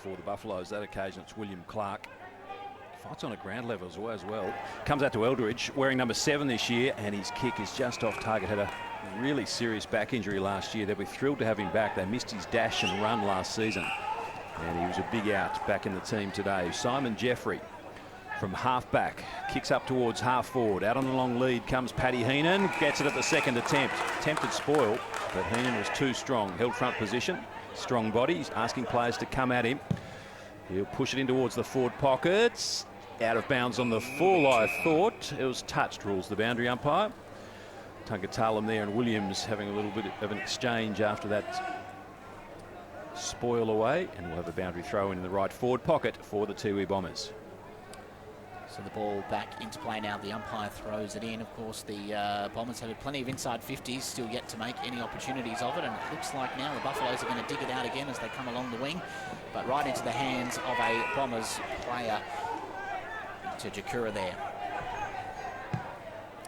for the Buffaloes. That occasion it's William Clark. Fights on a ground level as well. Comes out to Eldridge, wearing number 7 this year, and his kick is just off target. Had a really serious back injury last year. They'll be thrilled to have him back. They missed his dash and run last season, and he was a big out back in the team today. Simon Jeffrey from half-back, kicks up towards half-forward. Out on the long lead comes Paddy Heenan, gets it at the second attempt. Attempted spoil, but Heenan was too strong. Held front position, strong body. He's asking players to come at him. He'll push it in towards the forward pockets. Out of bounds on the full, I thought. It was touched, rules the boundary umpire. Tungatalam there and Williams having a little bit of an exchange after that spoil away, and we'll have a boundary throw in the right forward pocket for the Tiwi Bombers. So the ball back into play now. The umpire throws it in. Of course, the Bombers have had plenty of inside 50s, still yet to make any opportunities of it. And it looks like now the Buffaloes are going to dig it out again as they come along the wing. But right into the hands of a Bombers player, to Jakura there.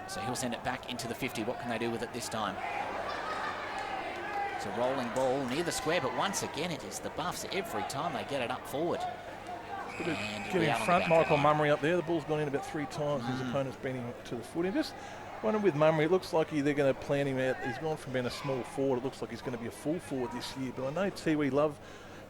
So he'll send it back into the 50. What can they do with it this time? It's a rolling ball near the square, but once again it is the Buffs every time they get it up forward. Get in front, Michael Mummery up there. The ball's gone in about 3 times. His opponent's been in to the foot. And just wondering with Mummery, it looks like they're going to plan him out. He's gone from being a small forward. It looks like he's going to be a full forward this year. But I know Tiwi love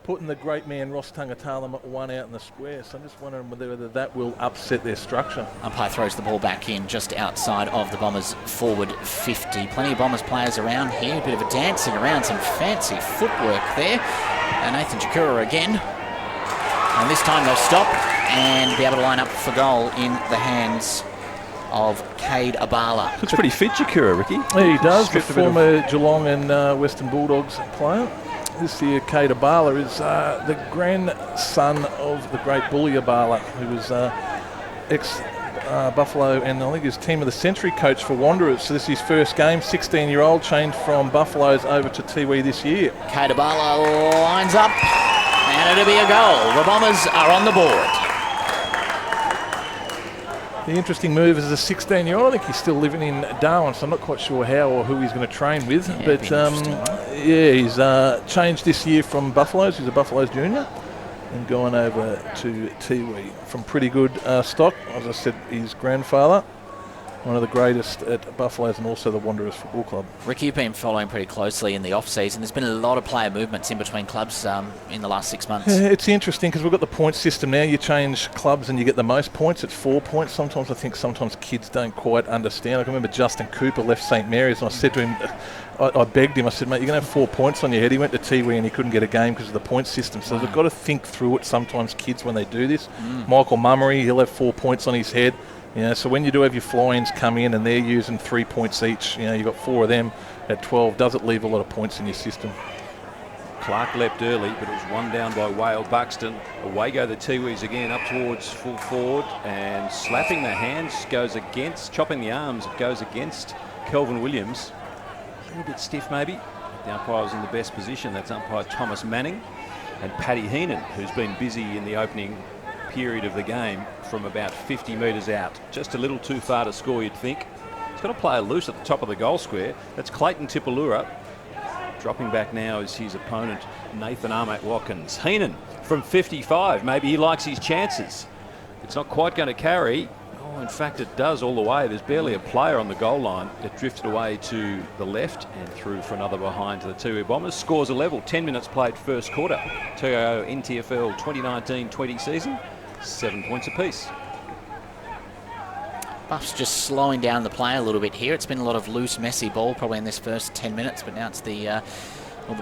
putting the great man Ross Tungatalam at 1 out in the square. So I'm just wondering whether that will upset their structure. Umpire throws the ball back in just outside of the Bombers' forward 50. Plenty of Bombers players around here. A bit of a dancing around, some fancy footwork there. And Nathan Jakura again. And this time they'll stop and be able to line up for goal in the hands of Cade Abala. Looks pretty fit, Jakura, Ricky. Yeah, he does. The former Geelong and Western Bulldogs player. This year, Cade Abala is the grandson of the great Bully Abala, who was ex-Buffalo and I think his team of the century coach for Wanderers. So this is his first game, 16-year-old, changed from Buffaloes over to Tiwi this year. Cade Abala lines up. And it'll be a goal. The Bombers are on the board. The interesting move is a 16-year-old. I think he's still living in Darwin, so I'm not quite sure how or who he's going to train with. Yeah, but yeah, he's changed this year from Buffaloes. He's a Buffaloes junior and gone over to Tiwi from pretty good stock. As I said, his grandfather, one of the greatest at Buffaloes and also the Wanderers Football Club. Ricky, you've been following pretty closely in the off-season. There's been a lot of player movements in between clubs in the last 6 months. Yeah, it's interesting because we've got the point system now. You change clubs and you get the most points. It's 4 points. Sometimes I think kids don't quite understand. I can remember Justin Cooper left St Mary's and I said to him, I begged him, I said, mate, you're going to have 4 points on your head. He went to Tiwi and he couldn't get a game because of the point system. So they've got to think through it sometimes, kids, when they do this. Michael Mummery, he'll have 4 points on his head. You know, so when you do have your fly-ins come in and they're using 3 points each, you know, you've got 4 of them at 12. Does it leave a lot of points in your system? Clark leapt early, but it was 1 down by Whale Buxton. Away go the Tiwis again, up towards full forward, and slapping the hands goes against, chopping the arms, it goes against Kelvin Williams. A little bit stiff maybe. The umpire was in the best position. That's umpire Thomas Manning and Paddy Heenan, who's been busy in the opening period of the game from about 50 metres out. Just a little too far to score, you'd think. He's got a player loose at the top of the goal square. That's Clayton Tipalura. Dropping back now is his opponent, Nathan Armat Watkins. Heenan from 55. Maybe he likes his chances. It's not quite going to carry. Oh, in fact, it does all the way. There's barely a player on the goal line. It drifted away to the left and through for another behind to the Tiwi Bombers. Scores a level. 10 minutes played first quarter. TIO NTFL 2019-20 season. 7 points apiece. Buffs just slowing down the play a little bit here. It's been a lot of loose, messy ball probably in this first 10 minutes, but now it's the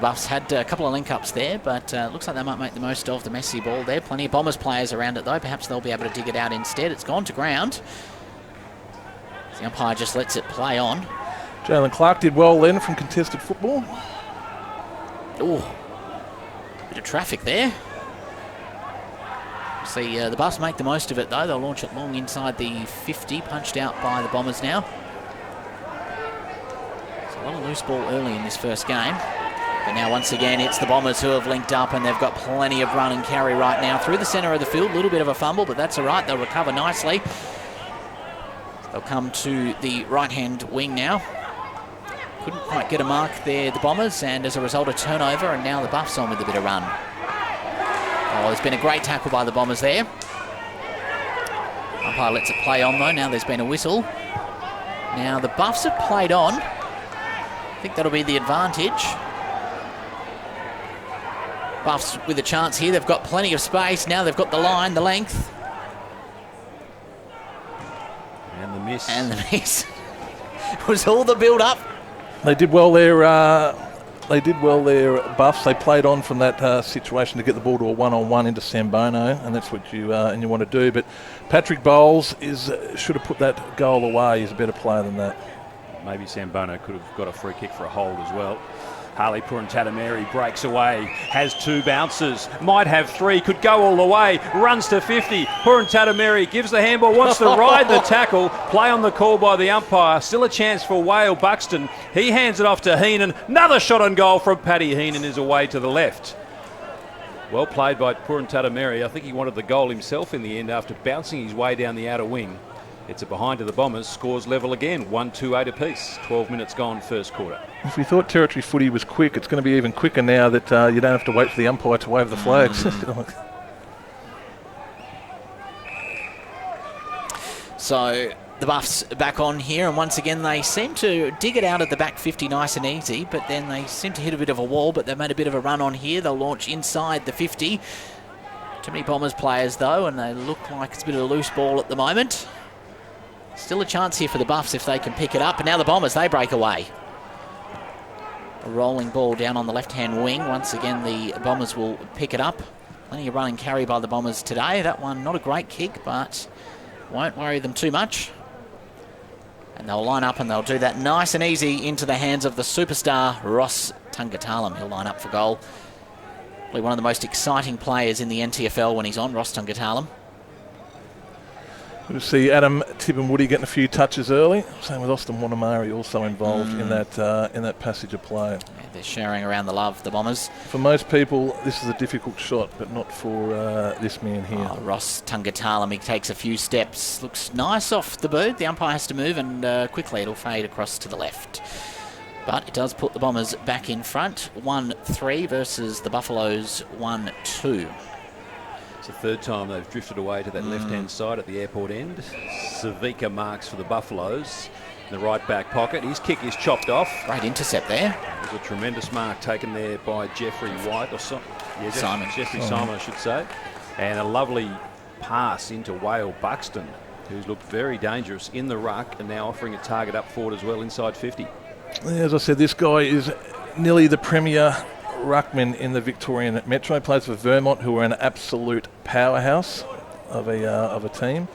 Buffs had a couple of link-ups there, but looks like they might make the most of the messy ball there. Plenty of Bombers players around it though. Perhaps they'll be able to dig it out instead. It's gone to ground. The umpire just lets it play on. Jalen Clark did well then from contested football. Oh, bit of traffic there. See, the Buffs make the most of it though. They'll launch it long inside the 50, punched out by the Bombers now. It's a lot of loose ball early in this first game. But now once again it's the Bombers who have linked up and they've got plenty of run and carry right now through the centre of the field. A little bit of a fumble, but that's all right. They'll recover nicely. They'll come to the right-hand wing now. Couldn't quite get a mark there, the Bombers, and as a result a turnover, and now the Buffs on with a bit of run. Oh, there's been a great tackle by the Bombers there. Umpire lets it play on though. Now there's been a whistle. Now the Buffs have played on. I think that'll be the advantage. Buffs with a chance here. They've got plenty of space. Now they've got the line, the length. And the miss. And the miss. It was all the build-up. They did well there. Buffs. They played on from that situation to get the ball to a one-on-one into Sambono, and that's what you want to do. But Patrick Bowles should have put that goal away. He's a better player than that. Maybe Sambono could have got a free kick for a hold as well. Harley Purantatameri breaks away, has 2 bounces, might have 3, could go all the way, runs to 50. Purantatameri gives the handball, wants to ride the tackle, play on the call by the umpire. Still a chance for Whale Buxton. He hands it off to Heenan. Another shot on goal from Paddy Heenan is away to the left. Well played by Purantatameri. I think he wanted the goal himself in the end after bouncing his way down the outer wing. It's a behind to the Bombers, scores level again, 1-2-8 apiece. 12 minutes gone, first quarter. If we thought territory footy was quick, it's going to be even quicker now that you don't have to wait for the umpire to wave the flags. So the Buffs back on here, and once again they seem to dig it out at the back 50 nice and easy, but then they seem to hit a bit of a wall, but they've made a bit of a run on here. They'll launch inside the 50. Too many Bombers players though, and they look like it's a bit of a loose ball at the moment. Still a chance here for the Buffs if they can pick it up. And now the Bombers, they break away. A rolling ball down on the left-hand wing. Once again, the Bombers will pick it up. Plenty of run and carry by the Bombers today. That one, not a great kick, but won't worry them too much. And they'll line up and they'll do that nice and easy into the hands of the superstar, Ross Tungatalam. He'll line up for goal. Probably one of the most exciting players in the NTFL when he's on, Ross Tungatalam. We'll see Adam Tibbenwoody getting a few touches early. Same with Austin Wanamari, also involved in that passage of play. Yeah, they're sharing around the love, the Bombers. For most people, this is a difficult shot, but not for this man here. Oh, Ross Tungatalam, he takes a few steps. Looks nice off the bird. The umpire has to move, and quickly it'll fade across to the left. But it does put the Bombers back in front. 1-3 versus the Buffaloes 1-2. It's the third time they've drifted away to that left-hand side at the airport end. Savika marks for the Buffaloes in the right back pocket. His kick is chopped off. Great intercept there. There's a tremendous mark taken there by Jeffrey White, or Simon. Jeffrey Simon, I should say. And a lovely pass into Whale Buxton, who's looked very dangerous in the ruck and now offering a target up forward as well inside 50. As I said, this guy is nearly the premier ruckman in the Victorian Metro. Plays for Vermont, who are an absolute powerhouse of a team,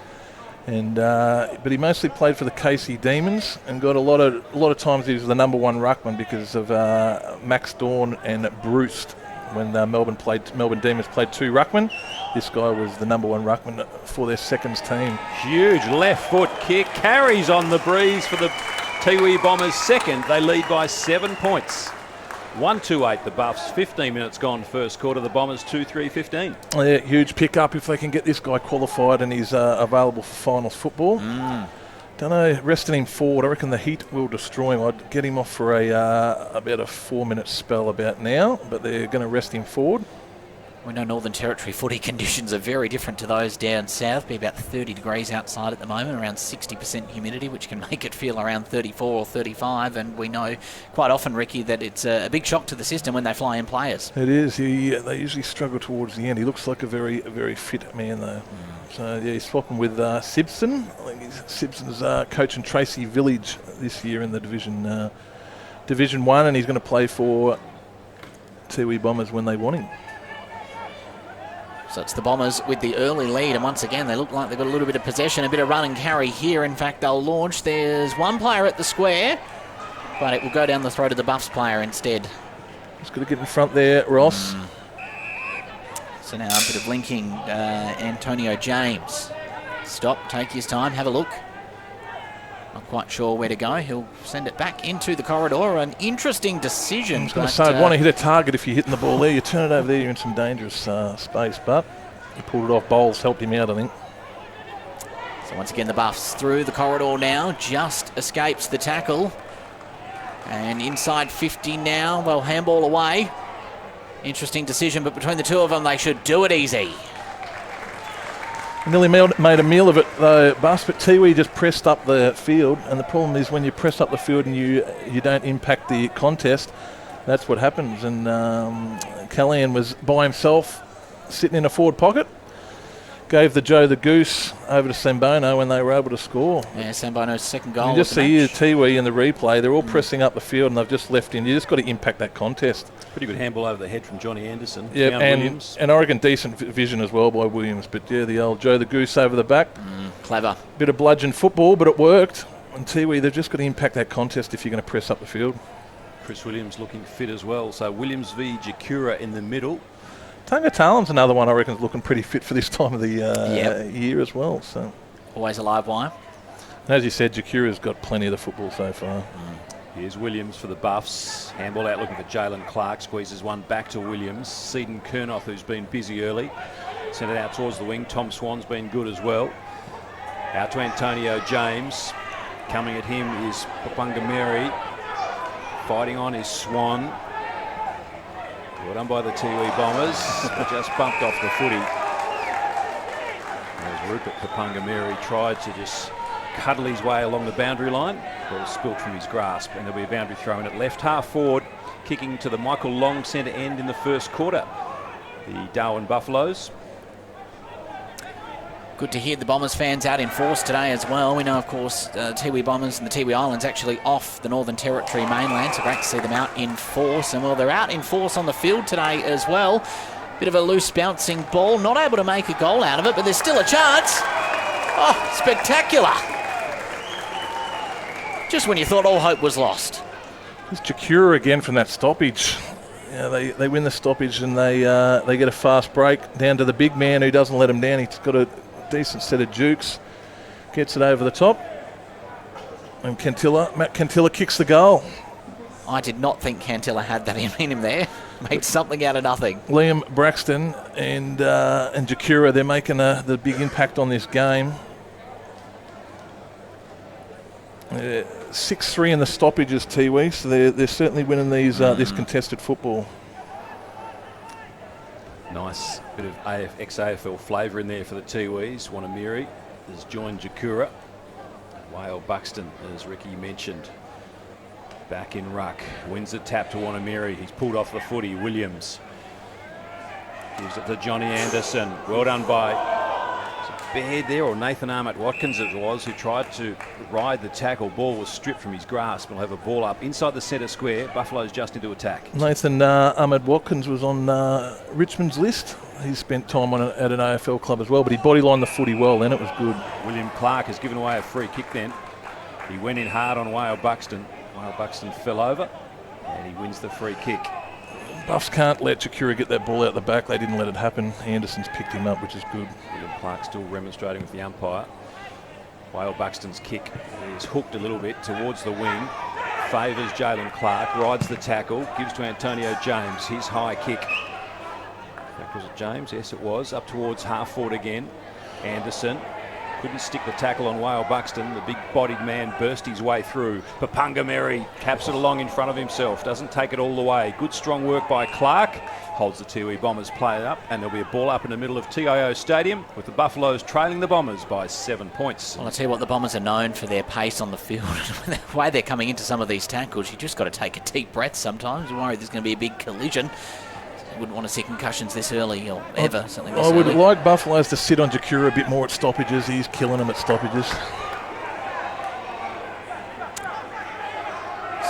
and but he mostly played for the KC Demons and got a lot of times he was the number 1 ruckman because of Max Dawn and Bruce. When Melbourne Demons played 2 ruckmen, this guy was the number 1 ruckman for their seconds team. Huge left foot kick, carries on the breeze for the Tiwi Bombers second. They lead by 7 points. 1-2-8 the Buffs, 15 minutes gone first quarter. The Bombers 2-3-15. Yeah, huge pick-up if they can get this guy qualified and he's available for finals football. Don't know, resting him forward, I reckon the heat will destroy him. I'd get him off for about a 4-minute spell about now, but they're going to rest him forward. We know Northern Territory footy conditions are very different to those down south. Be about 30 degrees outside at the moment, around 60% humidity, which can make it feel around 34 or 35. And we know quite often, Ricky, that it's a big shock to the system when they fly in players. It is. They usually struggle towards the end. He looks like a very, very fit man, though. So, yeah, he's swapping with Simpson. I think Simpson's coaching Tracy Village this year in the Division 1, and he's going to play for Tiwi Bombers when they want him. So it's the Bombers with the early lead, and once again they look like they've got a little bit of possession, a bit of run and carry here. In fact, they'll launch. There's one player at the square, but it will go down the throat of the Buffs player instead. Just got to get in front there, Ross. So now a bit of linking. Antonio James. Stop, take his time, have a look. Not quite sure where to go. He'll send it back into the corridor. An interesting decision. I was going to say, I'd want to hit a target if you're hitting the ball there. You turn it over there, you're in some dangerous space, but he pulled it off. Bowles helped him out, I think. So once again, the Buffs through the corridor now. Just escapes the tackle. And inside 50 now. They'll handball away. Interesting decision, but between the two of them, they should do it easy. Nearly made a meal of it though, Bus, but Tiwi just pressed up the field, and the problem is when you press up the field and you don't impact the contest, that's what happens. And Callahan was by himself, sitting in a forward pocket, gave the Joe the Goose over to Sambono when they were able to score. Yeah, Sambono's second goal. You just see here Tiwi in the replay, they're all pressing up the field and they've just left in. You just got to impact that contest. Pretty good handball over the head from Johnny Anderson. Yeah, and Oregon decent vision as well by Williams. But yeah, the old Joe the Goose over the back. Clever. Bit of bludgeon football, but it worked. And Tiwi, they've just got to impact that contest if you're going to press up the field. Chris Williams looking fit as well. So Williams v Jakura in the middle. Tunga Talam's another one I reckon is looking pretty fit for this time of the year as well. So always a live wire. And as you said, Jakura's got plenty of the football so far. Here's Williams for the Buffs. Handball out looking for Jalen Clark. Squeezes one back to Williams. Seaton Kernoth, who's been busy early. Sent it out towards the wing. Tom Swan's been good as well. Out to Antonio James. Coming at him is Papungameri. Fighting on is Swan. Well done by the Tiwi Bombers. Just bumped off the footy. As Rupert Papungameri tried to just cuddle his way along the boundary line. Ball spilt from his grasp, and there'll be a boundary throw in at left half forward, kicking to the Michael Long centre end in the first quarter. The Darwin Buffaloes. Good to hear the Bombers fans out in force today as well. We know, of course, Tiwi Bombers and the Tiwi Islands actually off the Northern Territory mainland, so great to see them out in force. And well, they're out in force on the field today as well. Bit of a loose bouncing ball, not able to make a goal out of it, but there's still a chance. Oh, spectacular. Just when you thought all hope was lost. It's Jakura again from that stoppage. Yeah, they win the stoppage and they get a fast break down to the big man who doesn't let him down. He's got a decent set of jukes. Gets it over the top. And Matt Cantilla kicks the goal. I did not think Cantilla had that in him there. Made something out of nothing. Liam Braxton and Jakura, they're making the big impact on this game. 6-3 in the stoppages, Tiwi, so they're certainly winning these this contested football. Nice bit of ex-AFL flavour in there for the Tiwis. Wanamiri has joined Jakura. Whale Buxton, as Ricky mentioned, back in ruck. Wins the tap to Wanamiri. He's pulled off the footy. Williams gives it to Johnny Anderson. Well done by Baird there, or Nathan Ahmet Watkins it was, who tried to ride the tackle. Ball was stripped from his grasp and will have a ball up inside the centre square. Buffalo's just into attack. Nathan Ahmed Watkins was on Richmond's list. He spent time at an AFL club as well, but he bodylined the footy well then. It was good. William Clark has given away a free kick then. He went in hard on Whale Buxton. Whale Buxton fell over and he wins the free kick. Buffs can't let Jakura get that ball out the back. They didn't let it happen. Anderson's picked him up, which is good. William Clark still remonstrating with the umpire. Whale Buxton's kick is hooked a little bit towards the wing. Favours Jalen Clark, rides the tackle, gives to Antonio James. His high kick. Was it James? Yes, it was. Up towards half forward again. Anderson couldn't stick the tackle on Whale Buxton. The big-bodied man burst his way through. Papungameri caps it along in front of himself. Doesn't take it all the way. Good strong work by Clark. Holds the Tiwi Bombers play up, and there'll be a ball up in the middle of TIO Stadium with the Buffaloes trailing the Bombers by 7 points. Well, I'll tell you what, the Bombers are known for their pace on the field. The way they're coming into some of these tackles, you just got to take a deep breath sometimes. You're worried there's going to be a big collision. Wouldn't want to see concussions this early or ever. Something this I would early. like Buffaloes to sit on Jakura a bit more at stoppages. He's killing them at stoppages.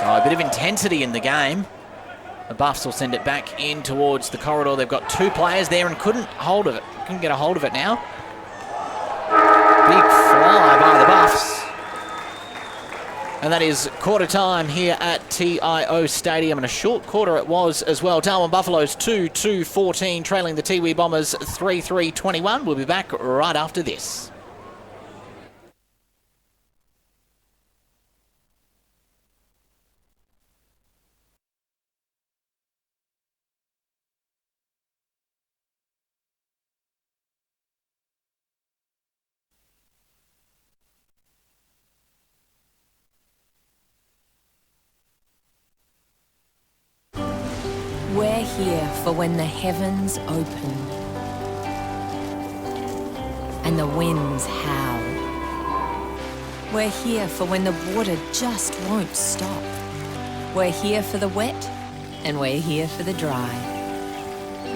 So a bit of intensity in the game. The Buffs will send it back in towards the corridor. They've got two players there and couldn't get a hold of it now. Big fly by the Buffs. And that is quarter time here at TIO Stadium, and a short quarter it was as well. Darwin Buffaloes 2-2-14, trailing the Tiwi Bombers 3-3-21. We'll be back right after this. We're here for when the heavens open and the winds howl. We're here for when the water just won't stop. We're here for the wet and we're here for the dry.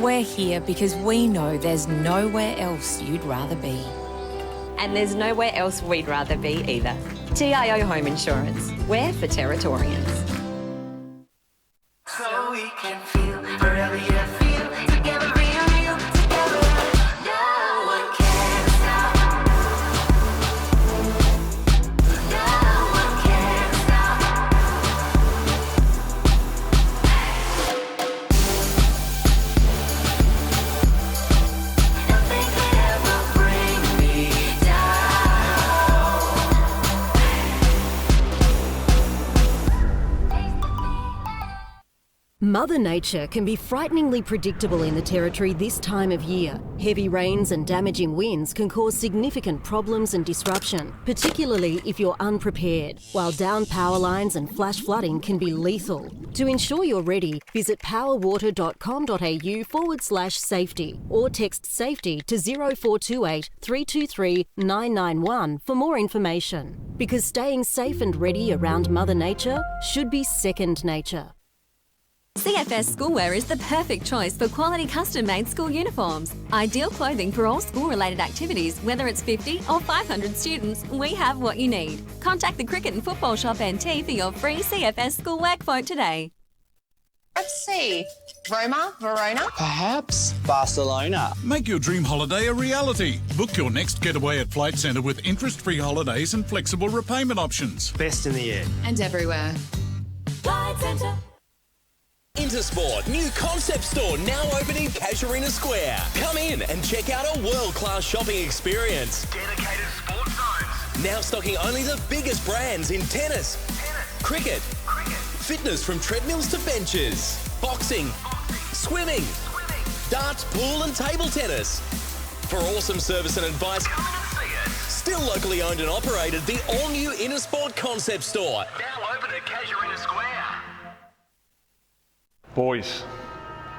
We're here because we know there's nowhere else you'd rather be. And there's nowhere else we'd rather be either. TIO Home Insurance. We're for Territorians. So we can feel forever, yeah, feel together, real together. No one can stop. No one can stop. Nothing could ever bring me Mother Nature can be frighteningly predictable in the Territory this time of year. Heavy rains and damaging winds can cause significant problems and disruption, particularly if you're unprepared, while downed power lines and flash flooding can be lethal. To ensure you're ready, visit powerwater.com.au/safety or text SAFETY to 0428 323 991 for more information. Because staying safe and ready around Mother Nature should be second nature. CFS Schoolwear is the perfect choice for quality custom-made school uniforms. Ideal clothing for all school-related activities, whether it's 50 or 500 students, we have what you need. Contact the Cricket and Football Shop NT for your free CFS Schoolwear quote today. Let's see. Roma, Verona? Perhaps Barcelona. Make your dream holiday a reality. Book your next getaway at Flight Centre with interest-free holidays and flexible repayment options. Best in the air. And everywhere. Flight Centre. Intersport, new concept store now open in Casuarina Square. Come in and check out a world-class shopping experience. Dedicated sports zones. Now stocking only the biggest brands in tennis, cricket, fitness from treadmills to benches, boxing, swimming, darts, pool and table tennis. For awesome service and advice, Come in and see us. still locally owned and operated, the all-new Intersport concept store. Now open at Casuarina Square. Boys,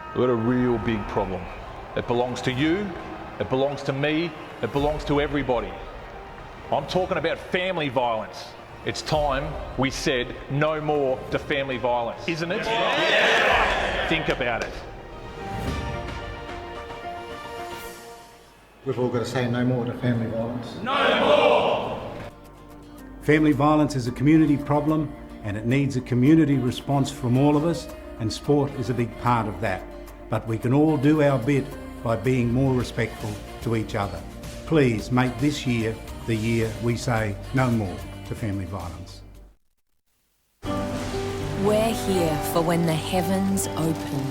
we've got a real big problem. It belongs to you, it belongs to me, it belongs to everybody. I'm talking about family violence. It's time we said no more to family violence, isn't it? Yeah. Think about it. We've all got to say no more to family violence. No more! Family violence is a community problem and it needs a community response from all of us, and sport is a big part of that. But we can all do our bit by being more respectful to each other. Please make this year the year we say no more to family violence. We're here for when the heavens open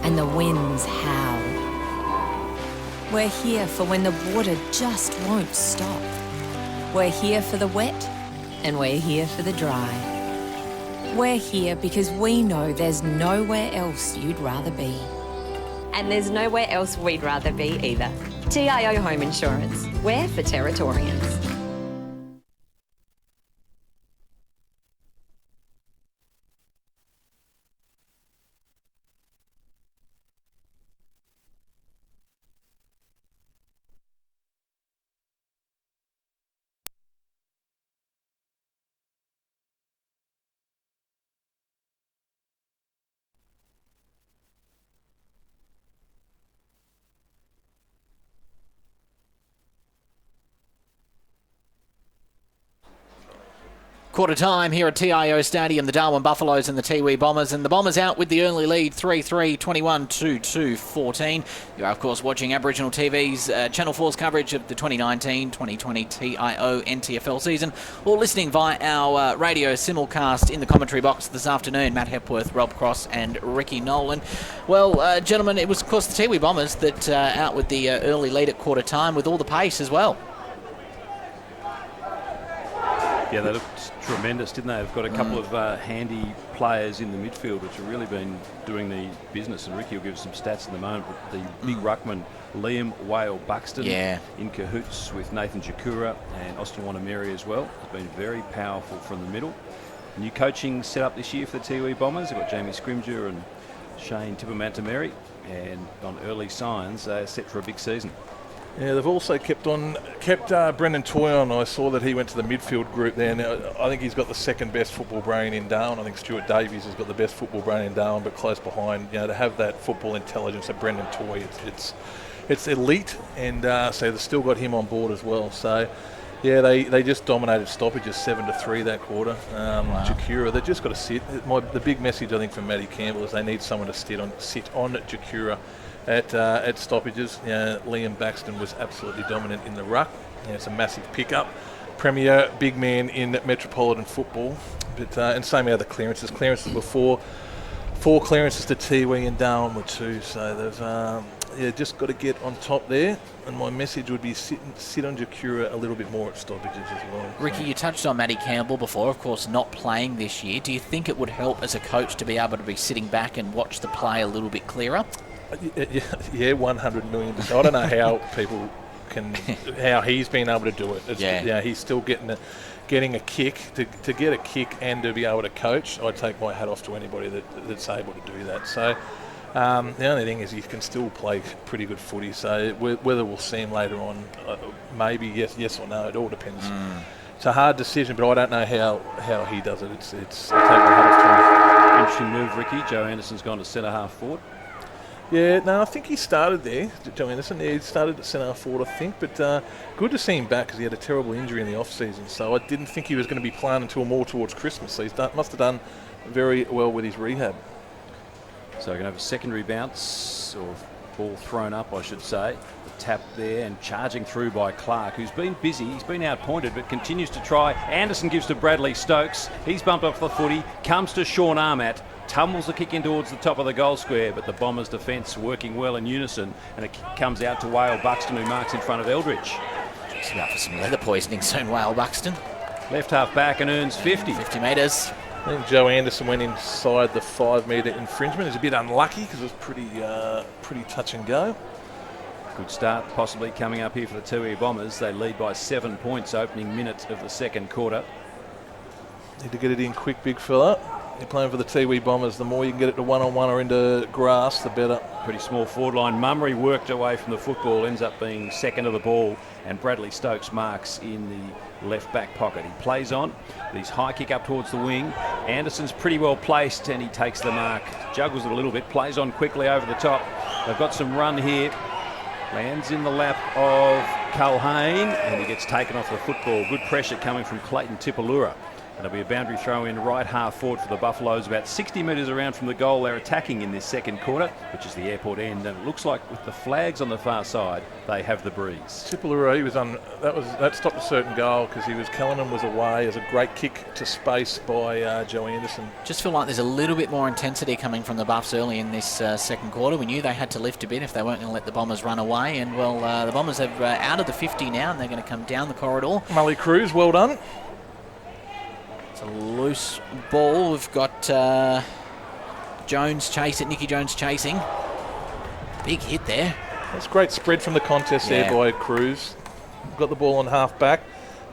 and the winds howl. We're here for when the water just won't stop. We're here for the wet and we're here for the dry. We're here because we know there's nowhere else you'd rather be. And there's nowhere else we'd rather be either. TIO Home Insurance. We're for Territorians. Quarter time here at TIO Stadium, the Darwin Buffaloes and the Tiwi Bombers, and the Bombers out with the early lead 3-3, 21-2, 14. You are, of course, watching Aboriginal TV's Channel 4's coverage of the 2019-2020 TIO NTFL season, or listening via our radio simulcast in the commentary box this afternoon. Matt Hepworth, Rob Cross and Ricky Nolan. Well, gentlemen, it was, of course, the Tiwi Bombers that out with the early lead at quarter time with all the pace as well. Yeah, they looked tremendous, didn't they? They've got a couple of handy players in the midfield which have really been doing the business, and Ricky will give us some stats in the moment, but the big ruckman Liam Whale-Buxton in cahoots with Nathan Jakura and Austin Wanameri as well, has been very powerful from the middle. New coaching set up this year for the Tiwi Bombers. They've got Jamie Scrimgeour and Shane Tippermantameri, and on early signs, they're set for a big season. Yeah, they've also kept Brendan Toy on. I saw that he went to the midfield group there. Now, I think he's got the second best football brain in Darwin. I think Stuart Davies has got the best football brain in Darwin, but close behind. To have that football intelligence of Brendan Toy, it's elite, and so they've still got him on board as well. So, yeah, they just dominated stoppages 7-3 that quarter. Jacura, they've just got to sit. The big message I think from Matty Campbell is they need someone to sit on Jacura. At stoppages. Liam Baxton was absolutely dominant in the ruck. It's a massive pickup. Premier big man in metropolitan football. But and same out of the clearances. Clearances were four clearances to Tiwi and Darwin were 2. So they've just got to get on top there. And my message would be sit on Jacura a little bit more at stoppages as well. Ricky, you touched on Matty Campbell before, of course, not playing this year. Do you think it would help as a coach to be able to be sitting back and watch the play a little bit clearer? Yeah, 100 million. I don't know how people how he's been able to do it. He's still getting a kick. To get a kick and to be able to coach, I'd take my hat off to anybody that's able to do that. So the only thing is he can still play pretty good footy. So whether we'll see him later on, maybe yes or no, it all depends. It's a hard decision, but I don't know how he does it. I'll take my hat off to him. Interesting move, Ricky. Joe Anderson's gone to centre half forward. Yeah, no, I think he started there, Joe Anderson. Yeah, he started at centre forward, I think. But good to see him back because he had a terrible injury in the off-season. So I didn't think he was going to be playing until more towards Christmas. So he must have done very well with his rehab. So we're going to have a secondary bounce, or ball thrown up, I should say. The tap there and charging through by Clark, who's been busy. He's been outpointed but continues to try. Anderson gives to Bradley Stokes. He's bumped off the footy, comes to Sean Armat. Tumbles the kick in towards the top of the goal square, but the Bombers' defence working well in unison, and it comes out to Wale Buxton, who marks in front of Eldridge. Just about for some leather poisoning soon, Wale Buxton. Left half back and earns 50. 50 metres. I think Joe Anderson went inside the 5-metre infringement. He's a bit unlucky because it was pretty touch and go. Good start possibly coming up here for the Tiwi Bombers. They lead by 7 points opening minute of the second quarter. Need to get it in quick, big fella. You're playing for the Tiwi Bombers. The more you can get it to one-on-one or into grass, the better. Pretty small forward line. Mummery worked away from the football, ends up being second of the ball, and Bradley Stokes marks in the left back pocket. He plays on. His high kick up towards the wing. Anderson's pretty well placed, and he takes the mark. Juggles it a little bit, plays on quickly over the top. They've got some run here. Lands in the lap of Culhane, and he gets taken off the football. Good pressure coming from Clayton Tipalura. And it'll be a boundary throw in right half forward for the Buffaloes, about 60 metres around from the goal. They're attacking in this second quarter, which is the airport end, and it looks like with the flags on the far side, they have the breeze. Tipalura, he was on. That stopped a certain goal because Callanan was away. As a great kick to space by Joe Anderson. Just feel like there's a little bit more intensity coming from the Buffs early in this second quarter. We knew they had to lift a bit if they weren't going to let the Bombers run away, and the Bombers have out of the 50 now, and they're going to come down the corridor. Mully Cruz, well done. A loose ball. We've got Jones chasing. Nicky Jones chasing. Big hit there. That's great spread from the contest there by Cruz. Got the ball on half back.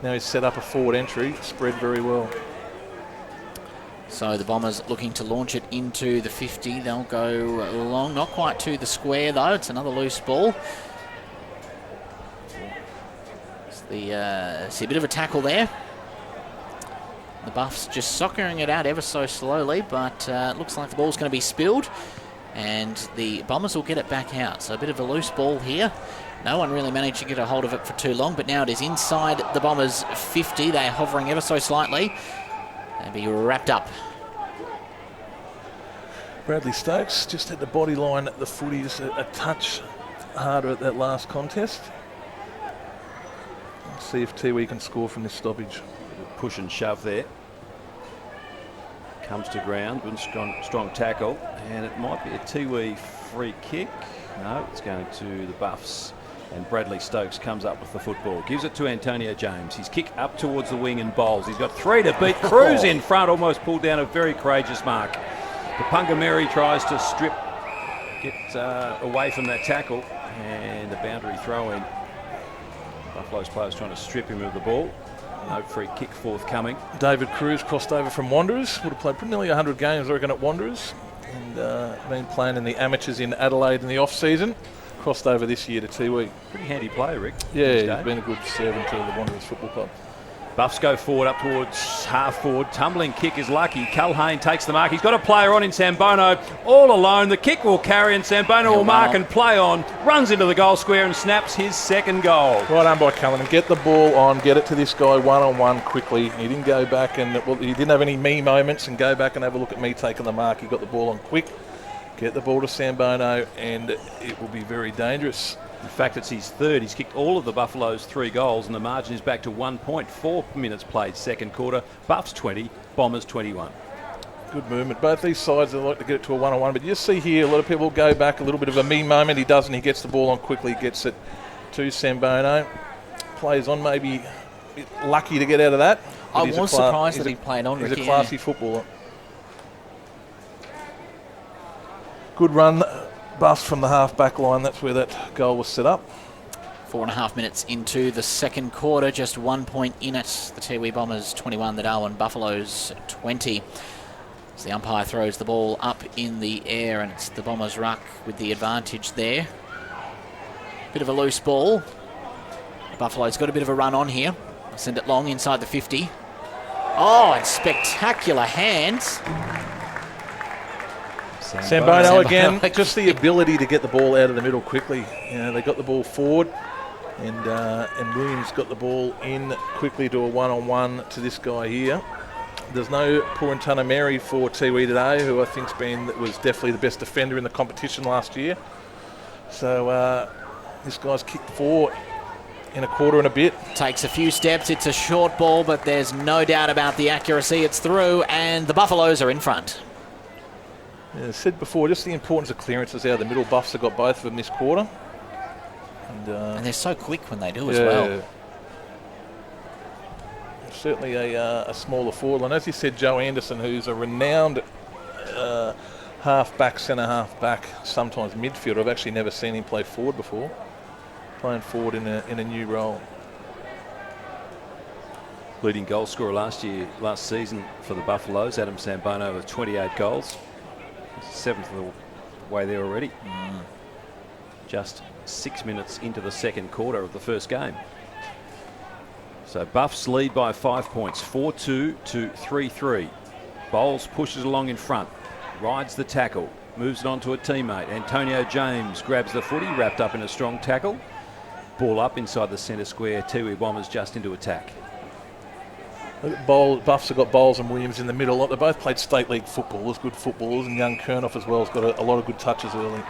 Now he's set up a forward entry. Spread very well. So the Bombers looking to launch it into the 50. They'll go long. Not quite to the square though. It's another loose ball. See a bit of a tackle there. The Buffs just soccering it out ever so slowly, but it looks like the ball's going to be spilled, and the Bombers will get it back out. So a bit of a loose ball here. No one really managed to get a hold of it for too long, but now it is inside the Bombers' 50. They're hovering ever so slightly. They'll be wrapped up. Bradley Stokes just at the body line at the footy, just a touch harder at that last contest. Let's see if Tiwi can score from this stoppage. Push and shove there. Comes to ground, good strong tackle, and it might be a Tiwi free kick. No, it's going to the Buffs, and Bradley Stokes comes up with the football. Gives it to Antonio James. His kick up towards the wing and bowls. He's got 3 to beat. Cruz in front, almost pulled down a very courageous mark. The Pungameri tries to get away from that tackle, and the boundary throw in Buffalo's players trying to strip him of the ball. No free kick forthcoming. David Cruz crossed over from Wanderers. Would have played nearly 100 games, I reckon, at Wanderers. And been playing in the amateurs in Adelaide in the off-season. Crossed over this year to Tiwi. Pretty handy player, Rick. Yeah, he's been a good servant to the Wanderers Football Club. Buffs go forward up towards half forward. Tumbling kick is lucky. Culhane takes the mark. He's got a player on in Sambono all alone. The kick will carry and Sambono will mark and play on. Runs into the goal square and snaps his second goal. Right done by Cullen. Get the ball on. Get it to this guy one-on-one quickly. He didn't go back and he didn't have any me moments and go back and have a look at me taking the mark. He got the ball on quick. Get the ball to Sambono and it will be very dangerous. In fact, it's his third. He's kicked all of the Buffalo's 3 goals and the margin is back to 1.4 minutes played second quarter. Buffs 20, Bombers 21. Good movement. Both these sides, they like to get it to a one-on-one, but you see here a lot of people go back, a little bit of a me moment. He doesn't. He gets the ball on quickly, gets it to Sambono. Plays on, maybe lucky to get out of that. I was surprised that he played on. He's a classy footballer. Good run. Buffs from the half-back line. That's where that goal was set up. 4.5 minutes into the second quarter, just 1 point in it. The Tiwi Bombers 21, the Darwin Buffaloes 20. As the umpire throws the ball up in the air and it's the Bombers ruck with the advantage there. Bit of a loose ball. The Buffaloes got a bit of a run on here. Send it long inside the 50. Oh, and spectacular hands. Sambono again, just the ability to get the ball out of the middle quickly. You know, they got the ball forward, and Williams got the ball in quickly to a one-on-one to this guy here. There's no Purantana Mary for Tiwi today, who I think's was definitely the best defender in the competition last year. So this guy's kicked 4 in a quarter and a bit. Takes a few steps. It's a short ball, but there's no doubt about the accuracy. It's through, and the Buffaloes are in front. Yeah, I said before, just the importance of clearances out of the middle. Buffs have got both of them this quarter. And they're so quick when they do as well. Certainly a smaller forward. And as you said, Joe Anderson, who's a renowned half-back, centre-half-back, sometimes midfielder. I've actually never seen him play forward before. Playing forward in a new role. Leading goal scorer last season for the Buffaloes, Adam Sambono with 28 goals. 7th of the way there already. Just 6 minutes into the second quarter of the first game. So Buffs lead by 5 points, 4-2 to 3-3. Bowles pushes along in front, rides the tackle, moves it on to a teammate. Antonio James grabs the footy, wrapped up in a strong tackle. Ball up inside the centre square. Tiwi Bombers just into attack. Buffs have got Bowles and Williams in the middle. They both played state league footballers, good footballers, and young Kernoff as well has got a lot of good touches early.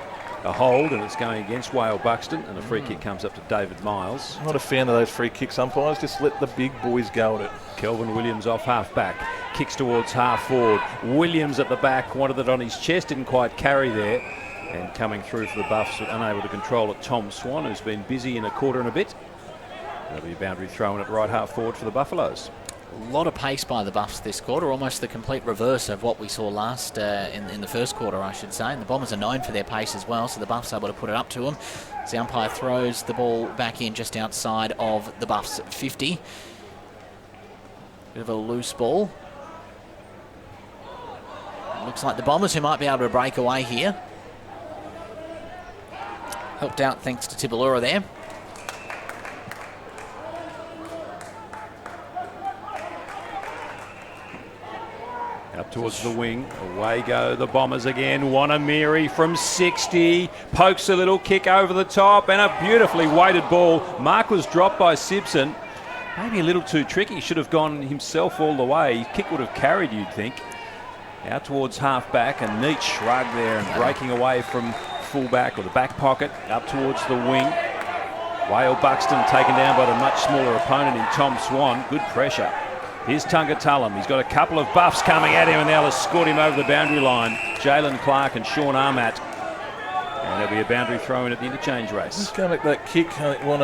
A hold, and it's going against Whale Buxton, and a free kick comes up to David Miles. I'm not a fan of those free kicks umpires. Just let the big boys go at it. Kelvin Williams off half-back, kicks towards half-forward. Williams at the back, wanted it on his chest, didn't quite carry there. And coming through for the Buffs, unable to control it, Tom Swan, who's been busy in a quarter and a bit. There'll be a boundary thrown at right half-forward for the Buffaloes. A lot of pace by the Buffs this quarter, almost the complete reverse of what we saw last in the first quarter, I should say. And the Bombers are known for their pace as well, so the Buffs are able to put it up to them. As the umpire throws the ball back in just outside of the Buffs 50. Bit of a loose ball. Looks like the Bombers who might be able to break away here. Helped out thanks to Tibalura there. Up towards the wing, away go the Bombers again. Wanamiri from 60, pokes a little kick over the top and a beautifully weighted ball. Mark was dropped by Simpson. Maybe a little too tricky, should have gone himself all the way. His kick would have carried, you'd think. Out towards half-back, a neat shrug there and breaking away from full-back or the back pocket, up towards the wing. Whale Buxton taken down by the much smaller opponent in Tom Swan. Good pressure. Here's Tungatulum. He's got a couple of Buffs coming at him and they'll escort him over the boundary line. Jalen Clark and Sean Armat. And there'll be a boundary throw in at the interchange race. Just going back that kick,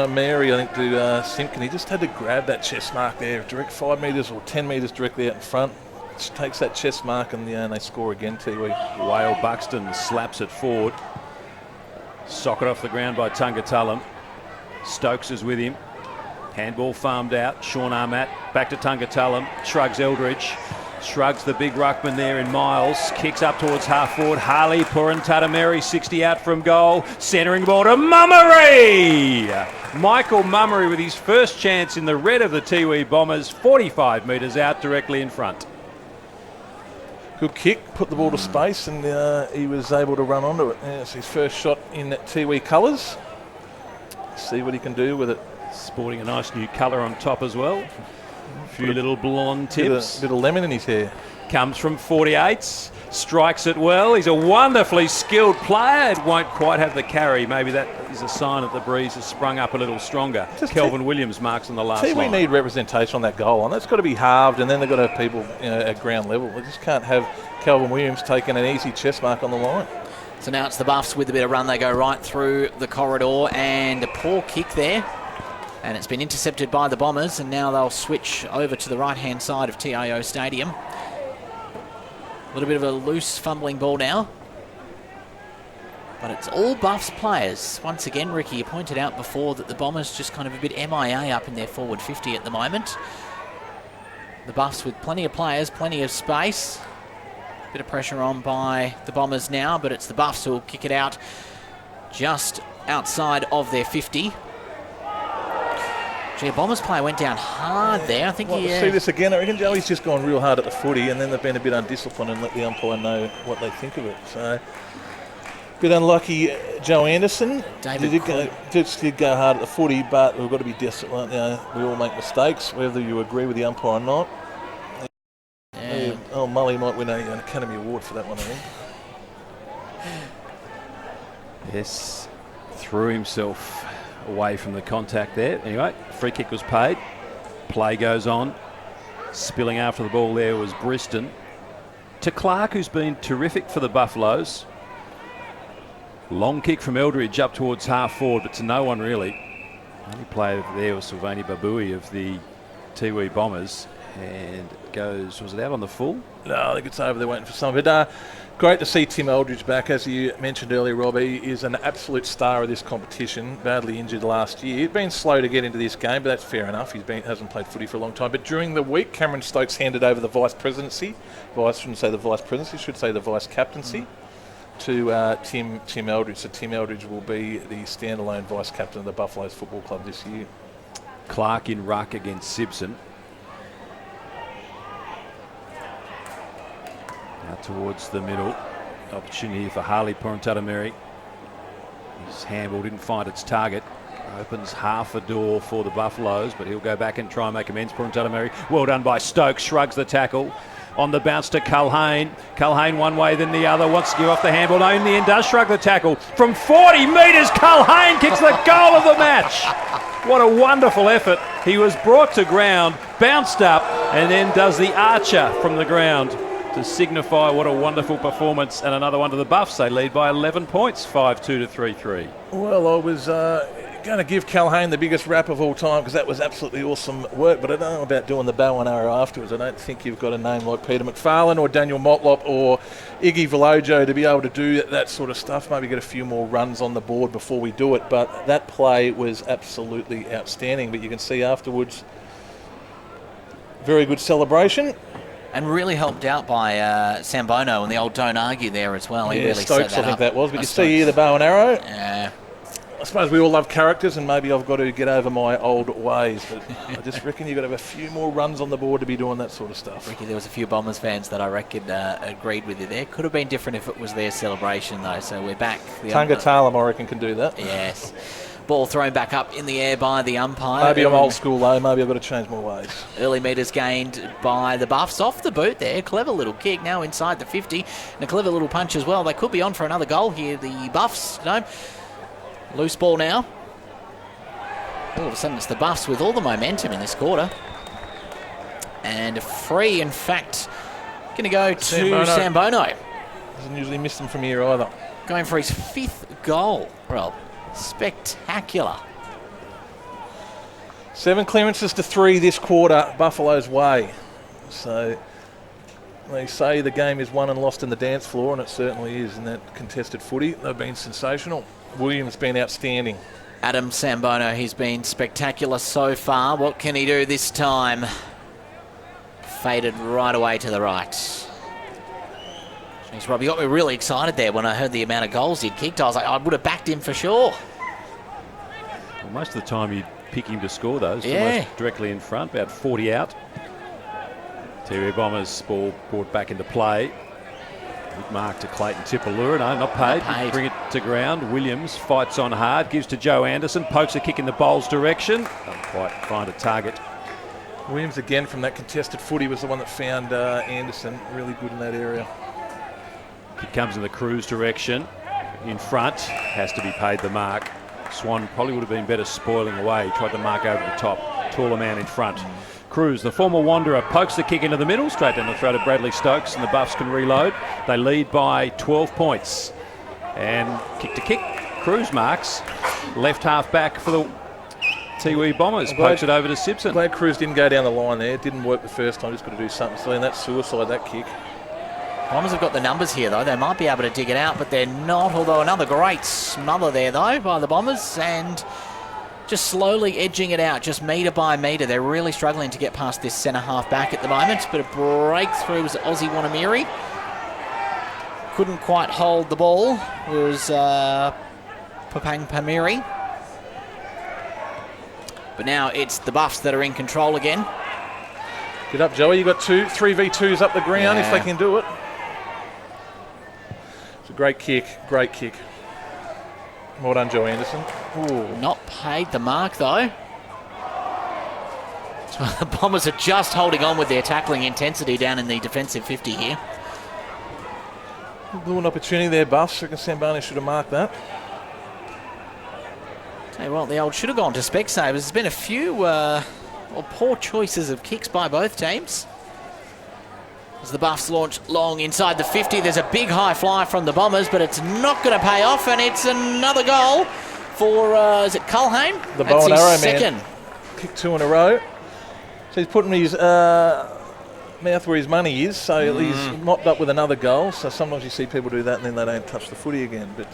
Mary, I think, to Simpkin. He just had to grab that chest mark there, direct 5 metres or 10 metres directly out in front. Just takes that chest mark and they score again, Tiwi. Whale Buxton slaps it forward. Socket off the ground by Tungatulum. Stokes is with him. Handball farmed out. Sean Armat back to Tungatulum. Shrugs Eldridge. Shrugs the big ruckman there in Miles. Kicks up towards half forward. Harley Puruntatameri, 60 out from goal. Centering ball to Mummery. Michael Mummery with his first chance in the red of the Tiwi Bombers. 45 metres out directly in front. Good kick, put the ball to space, and he was able to run onto it. It's his first shot in Tiwi colours. See what he can do with it. Sporting a nice new colour on top as well. A few little blonde tips. Bit of lemon in his hair. Comes from 48s, strikes it well. He's a wonderfully skilled player. It won't quite have the carry. Maybe that is a sign that the breeze has sprung up a little stronger. Kelvin Williams marks on the last line. We need representation on that goal line. That's got to be halved, and then they've got to have people at ground level. We just can't have Kelvin Williams taking an easy chest mark on the line. So now it's the Buffs with a bit of run. They go right through the corridor, and a poor kick there. And it's been intercepted by the Bombers, and now they'll switch over to the right-hand side of TIO Stadium. A little bit of a loose fumbling ball now. But it's all Buffs players. Once again, Ricky, you pointed out before that the Bombers just kind of a bit MIA up in their forward 50 at the moment. The Buffs with plenty of players, plenty of space. Bit of pressure on by the Bombers now, but it's the Buffs who will kick it out just outside of their 50. Gee, a Bombers player went down hard there. I think we'll see this again. I reckon Joey's just gone real hard at the footy, and then they've been a bit undisciplined and let the umpire know what they think of it. So, a bit unlucky, Joe Anderson. Did go hard at the footy, but we've got to be disciplined. We all make mistakes, whether you agree with the umpire or not. Yeah. Mully might win an Academy Award for that one, I think. Yes, threw himself away from the contact there. Anyway, free kick was paid. Play goes on. Spilling after the ball there was Briston. To Clark, who's been terrific for the Buffaloes. Long kick from Eldridge up towards half forward, but to no one really. Only player there was Sylvani Babui of the Tiwi Bombers. And it goes, was it out on the full? No, I think it's over there waiting for some. But great to see Tim Eldridge back. As you mentioned earlier, Rob, he is an absolute star of this competition. Badly injured last year. He'd been slow to get into this game, but that's fair enough. Hasn't played footy for a long time. But during the week, Cameron Stokes handed over the vice presidency. I shouldn't say the vice presidency, should say the vice captaincy to Tim Eldridge. So Tim Eldridge will be the standalone vice captain of the Buffaloes Football Club this year. Clark in ruck against Simpson. Out towards the middle. Opportunity for Harley Puruntatameri. His handball didn't find its target. Opens half a door for the Buffaloes, but he'll go back and try and make amends. Puruntatameri. Well done by Stokes. Shrugs the tackle. On the bounce to Culhane. Culhane one way then the other. Wants to give off the handball. No, in the end does shrug the tackle. From 40 metres, Culhane kicks the goal of the match. What a wonderful effort. He was brought to ground, bounced up, and then does the archer from the ground to signify what a wonderful performance. And another one to the Buffs. They lead by 11 points, 5-2 to 3-3. Well, I was going to give Culhane the biggest rap of all time because that was absolutely awesome work, but I don't know about doing the bow and arrow afterwards. I don't think you've got a name like Peter McFarlane or Daniel Motlop or Iggy Velojo to be able to do that sort of stuff. Maybe get a few more runs on the board before we do it, but that play was absolutely outstanding. But you can see afterwards, very good celebration. And really helped out by Sambono and the old don't argue there as well. He Yeah, really Stokes, set that I think up. that was. But you see here the bow and arrow. Yeah. I suppose we all love characters, and maybe I've got to get over my old ways. But I just reckon you've got to have a few more runs on the board to be doing that sort of stuff. Ricky, there was a few Bombers fans that I reckon agreed with you there. Could have been different if it was their celebration, though. So we're back. Tungatulum, I reckon, can do that. Yes. Ball thrown back up in the air by the umpire. Maybe I'm old school, though. Maybe I've got to change my ways. Early metres gained by the Buffs off the boot there. Clever little kick now inside the 50. And a clever little punch as well. They could be on for another goal here, the Buffs. No. Loose ball now. All of a sudden it's the Buffs with all the momentum in this quarter. And a free, in fact, going to go to Sambono. Doesn't usually miss them from here either. Going for his 5th goal, Rob. Spectacular. 7 clearances to 3 this quarter, Buffalo's way. So they say the game is won and lost in the dance floor, and it certainly is in that contested footy. They've been sensational. Williams been outstanding. Adam Sambono, he's been spectacular so far. What can he do this time? Faded right away to the right. Jeez, Rob, you got me really excited there when I heard the amount of goals he'd kicked. I was like, I would have backed him for sure. Well, most of the time you'd pick him to score those. Yeah. Almost directly in front, about 40 out. Tiwi Bombers ball brought back into play. Good mark to Clayton Tipalura. No, not paid. Bring it to ground. Williams fights on hard. Gives to Joe Anderson. Pokes a kick in the bowl's direction. Doesn't quite find a target. Williams again from that contested footy was the one that found Anderson. Really good in that area. Kick comes in the Cruz direction. In front. Has to be paid the mark. Swan probably would have been better spoiling away. He tried to mark over the top. Taller man in front. Cruz, the former Wanderer, pokes the kick into the middle, straight down the throat of Bradley Stokes, and the Buffs can reload. They lead by 12 points. And kick to kick, Cruz marks. Left half back for the Tiwi Bombers, pokes it over to Simpson. Glad Cruz didn't go down the line there. It didn't work the first time, just got to do something. So then that's suicide, that kick. Bombers have got the numbers here, though. They might be able to dig it out, but they're not. Although another great smother there, though, by the Bombers. And just slowly edging it out, just metre by metre. They're really struggling to get past this centre half back at the moment. But a breakthrough was Aussie Wanamiri. Couldn't quite hold the ball. It was Papang Pamiri. But now it's the Buffs that are in control again. Get up, Joey. You've got 3v2s up the ground if they can do it. It's a great kick, great kick. Well done, Joe Anderson. Ooh. Not paid the mark, though. So the Bombers are just holding on with their tackling intensity down in the defensive 50 here. Blew an opportunity there, Buffs. I reckon Sambani should have marked that. Tell you what, the old should have gone to Specsavers. There's been a few poor choices of kicks by both teams. As the Buffs launch long inside the 50, there's a big high fly from the Bombers, but it's not going to pay off, and it's another goal for, is it Culhane? The bow and arrow second. Man. Kick 2 in a row. So he's putting his mouth where his money is, so he's mopped up with another goal. So sometimes you see people do that and then they don't touch the footy again. But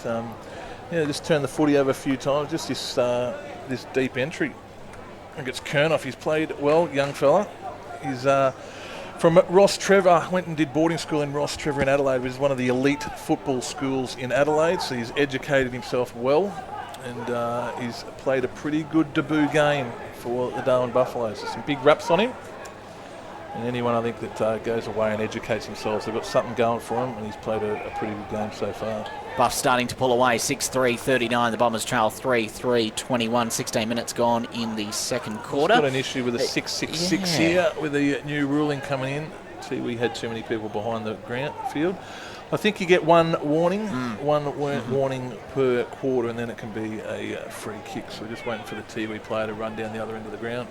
just turn the footy over a few times, just this deep entry. I think it's Kernoff. He's played well, young fella. He's from Ross Trevor, went and did boarding school in Ross Trevor in Adelaide, which is one of the elite football schools in Adelaide. So he's educated himself well, and he's played a pretty good debut game for the Darwin Buffaloes. There's some big raps on him. And anyone I think that goes away and educates themselves, they've got something going for him, and he's played a pretty good game so far. Buffs starting to pull away, 6-3-39. The Bombers trail 3-3-21. 16 minutes gone in the second quarter. He's got an issue with a 6-6-6 here with the new ruling coming in. See, we had too many people behind the ground field. I think you get one warning, warning per quarter, and then it can be a free kick. So we're just waiting for the Tiwi player to run down the other end of the ground.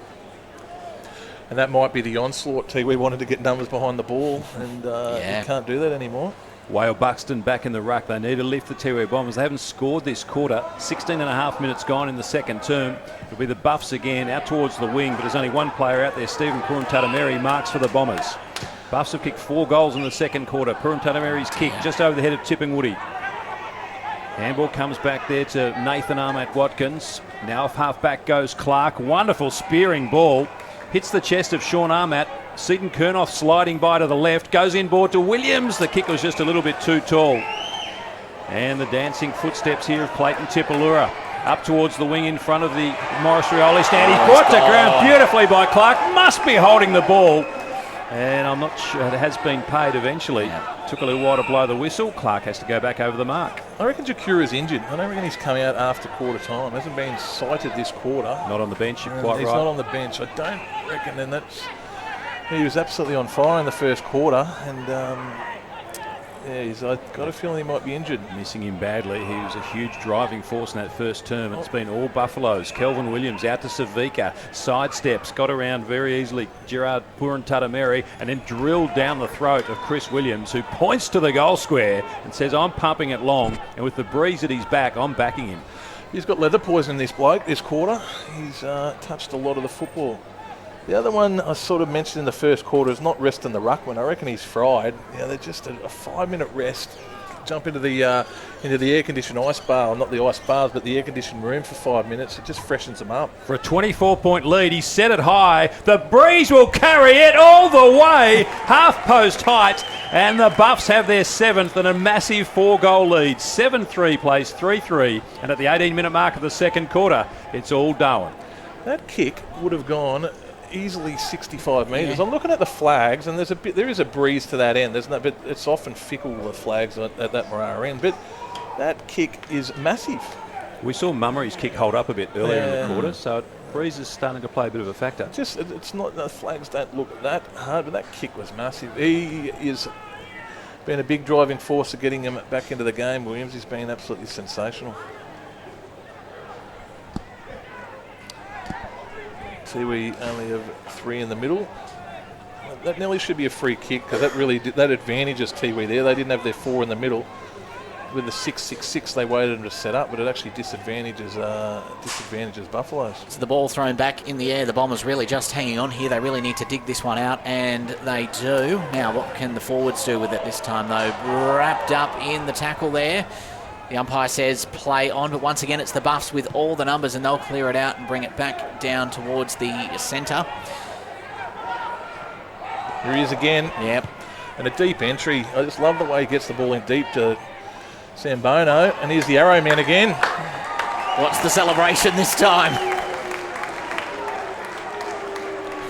And that might be the onslaught. Tiwi wanted to get numbers behind the ball, and you can't do that anymore. Whale Buxton back in the ruck. They need to lift the Tiwi Bombers. They haven't scored this quarter. 16 and a half minutes gone in the second term. It'll be the Buffs again out towards the wing, but there's only one player out there. Stephen Puruntatameri marks for the Bombers. Buffs have kicked 4 goals in the second quarter. Puruntatameri's kick just over the head of Tipping Woody. Handball comes back there to Nathan Armat Watkins. Now off half back goes Clark. Wonderful spearing ball. Hits the chest of Sean Armat. Seaton Kernoff sliding by to the left. Goes inboard to Williams. The kick was just a little bit too tall. And the dancing footsteps here of Clayton Tipalura. Up towards the wing in front of the Morris Rioli stand. He's brought to ground beautifully by Clark. Must be holding the ball. And I'm not sure. It has been paid eventually. Took a little while to blow the whistle. Clark has to go back over the mark. I reckon Jakura's injured. I don't reckon he's coming out after quarter time. Hasn't been cited this quarter. Not on the bench, you're quite right. He's not on the bench. I don't reckon. And that's... He was absolutely on fire in the first quarter. And, I've got a feeling he might be injured. Missing him badly. He was a huge driving force in that first term. It's been all Buffaloes. Kelvin Williams out to Savika. Sidesteps, got around very easily. Gerard Puruntatameri, and then drilled down the throat of Chris Williams, who points to the goal square and says, I'm pumping it long. And with the breeze at his back, I'm backing him. He's got leather poison, this bloke, this quarter. He's touched a lot of the football. The other one I sort of mentioned in the first quarter is not resting the ruckman. I reckon he's fried. They're just a 5-minute rest. jump into the air-conditioned ice bar, not the ice bars, but the air-conditioned room for 5 minutes. It just freshens them up. For a 24-point lead, he set it high. The breeze will carry it all the way, half-post height, and the Buffs have their 7th and a massive 4-goal lead. 7-3 plays 3-3, and at the 18-minute mark of the second quarter, it's all Darwin. That kick would have gone easily 65 metres. I'm looking at the flags, and there is a breeze to that end. There's no, but it's often fickle, the flags at that Moara end. But that kick is massive. We saw Mummery's kick hold up a bit earlier in the quarter, so breeze is starting to play a bit of a factor. It's not, the flags don't look that hard, but that kick was massive. He is been a big driving force of getting him back into the game. Williams has been absolutely sensational. Tiwi only have 3 in the middle. That nearly should be a free kick because that advantages Tiwi there. They didn't have their 4 in the middle. With the 6-6-6, they waited them to set up, but it actually disadvantages Buffaloes. So the ball thrown back in the air. The Bombers really just hanging on here. They really need to dig this one out, and they do. Now, what can the forwards do with it this time, though? Wrapped up in the tackle there. The umpire says play on, but once again it's the Buffs with all the numbers, and they'll clear it out and bring it back down towards the centre. Here he is again. Yep. And a deep entry. I just love the way he gets the ball in deep to Sambono. And here's the arrow man again. What's the celebration this time?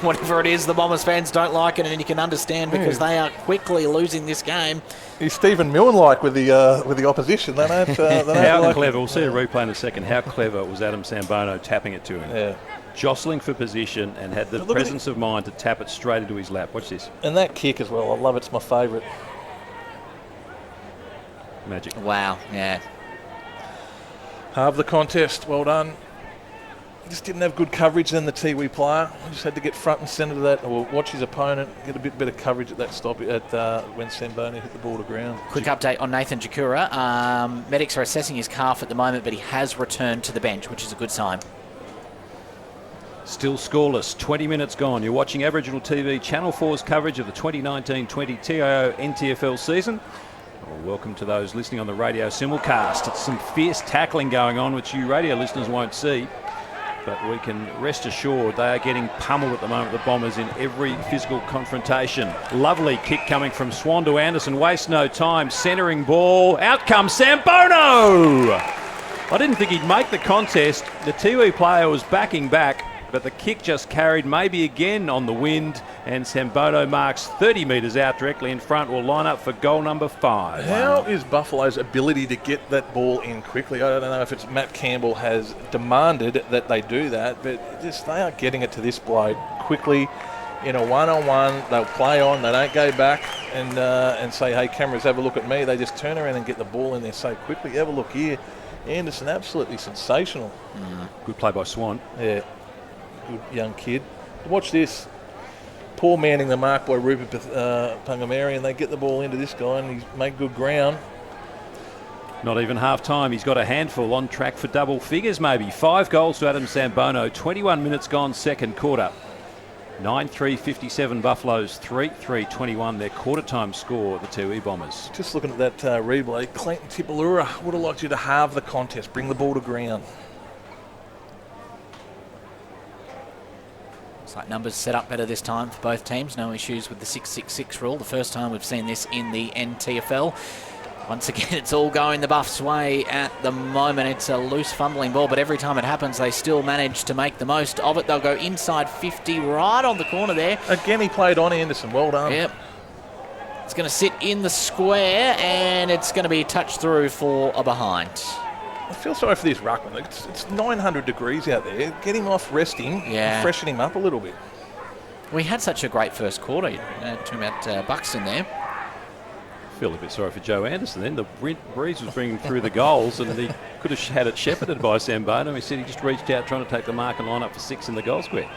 Whatever it is, the Bombers fans don't like it, and you can understand because they are quickly losing this game. He's Stephen Milne-like with the opposition. They don't. How clever! We'll see a replay in a second. How clever was Adam Sambono tapping it to him? Yeah. Jostling for position and had the presence of mind to tap it straight into his lap. Watch this. And that kick as well. I love it. It's my favourite. Magic. Wow. Yeah. Half the contest. Well done. He just didn't have good coverage then, the Tiwi player. He just had to get front and centre to that, or watch his opponent, get a bit better coverage at that stop when Sambono hit the ball to ground. Quick update on Nathan Jakura. Medics are assessing his calf at the moment, but he has returned to the bench, which is a good sign. Still scoreless, 20 minutes gone. You're watching Aboriginal TV Channel 4's coverage of the 2019-20 TIO NTFL season. Well, welcome to those listening on the radio simulcast. It's some fierce tackling going on, which you radio listeners won't see. But we can rest assured they are getting pummeled at the moment, the Bombers, in every physical confrontation. Lovely kick coming from Swan to Anderson. Waste no time. Centering ball. Out comes Sambono! I didn't think he'd make the contest. The Tiwi player was backing back, but the kick just carried maybe again on the wind, and Sambono marks 30 metres out directly in front. Will line up for goal number 5. How is Buffalo's ability to get that ball in quickly? I don't know if it's Matt Campbell has demanded that they do that, but just they are getting it to this bloke quickly in a one-on-one. They'll play on. They don't go back and say, hey, cameras, have a look at me. They just turn around and get the ball in there so quickly. Have a look here. Anderson, absolutely sensational. Good play by Swan. Yeah. Good young kid. Watch this. Poor manning the mark by Rupert Pungamari, and they get the ball into this guy, and he's made good ground. Not even half time. He's got a handful, on track for double figures maybe. 5 goals to Adam Sambono. 21 minutes gone, second quarter. 9-3-57 Buffaloes, 3-3-21 their quarter time score, the Tiwi Bombers. Just looking at that replay, Clayton Tipalura would have liked you to halve the contest, bring the ball to ground. Like numbers set up better this time for both teams. No issues with the 6-6-6 rule. The first time we've seen this in the NTFL. Once again, it's all going the Buffs' way at the moment. It's a loose fumbling ball, but every time it happens, they still manage to make the most of it. They'll go inside 50, right on the corner there. Again, he played on Anderson. Well done. Yep. It's going to sit in the square, and it's going to be touched through for a behind. I feel sorry for this ruckman. It's 900 degrees out there. Get him off resting and freshen him up a little bit. We had such a great first quarter. Talking about Buxton there. I feel a bit sorry for Joe Anderson then. The breeze was bringing through the goals, and he could have had it shepherded by Sambono. He said he just reached out trying to take the mark and line up for 6 in the goal square.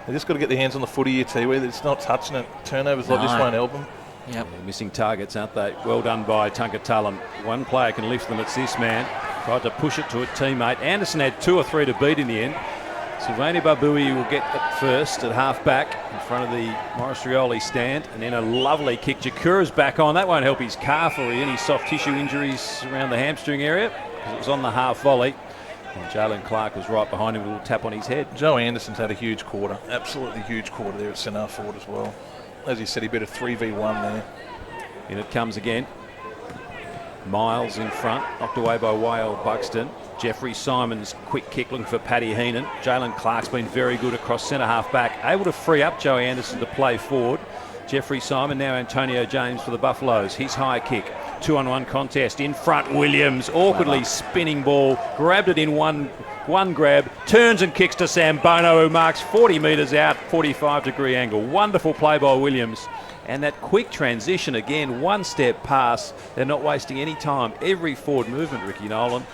They just got to get their hands on the footy here, Tiwi. It's not touching it. Turnovers like this won't help them. Yep. Yeah, missing targets, aren't they? Well done by Tungatullen. One player can lift them. It's this man. Tried to push it to a teammate. Anderson had 2 or 3 to beat in the end. Sylvania Babui will get it first at half-back in front of the Maurice Rioli stand, and then a lovely kick. Jakura's back on. That won't help his calf or any soft tissue injuries around the hamstring area, because it was on the half volley. And Jalen Clark was right behind him with a little tap on his head. Joe Anderson's had a huge quarter, absolutely huge quarter there at centre forward as well. As you said, he beat a 3v1 there. In it comes again. Miles in front, knocked away by Wale Buxton. Jeffrey Simon's quick kick looking for Paddy Heenan. Jalen Clark's been very good across centre half back, able to free up Joe Anderson to play forward. Jeffrey Simon, now Antonio James for the Buffaloes. His high kick, 2-on-1 contest. In front, Williams, awkwardly spinning ball, grabbed it in one grab, turns and kicks to Sam Bono, who marks 40 metres out, 45-degree angle. Wonderful play by Williams. And that quick transition again, one-step pass. They're not wasting any time. Every forward movement, Ricky Nolan,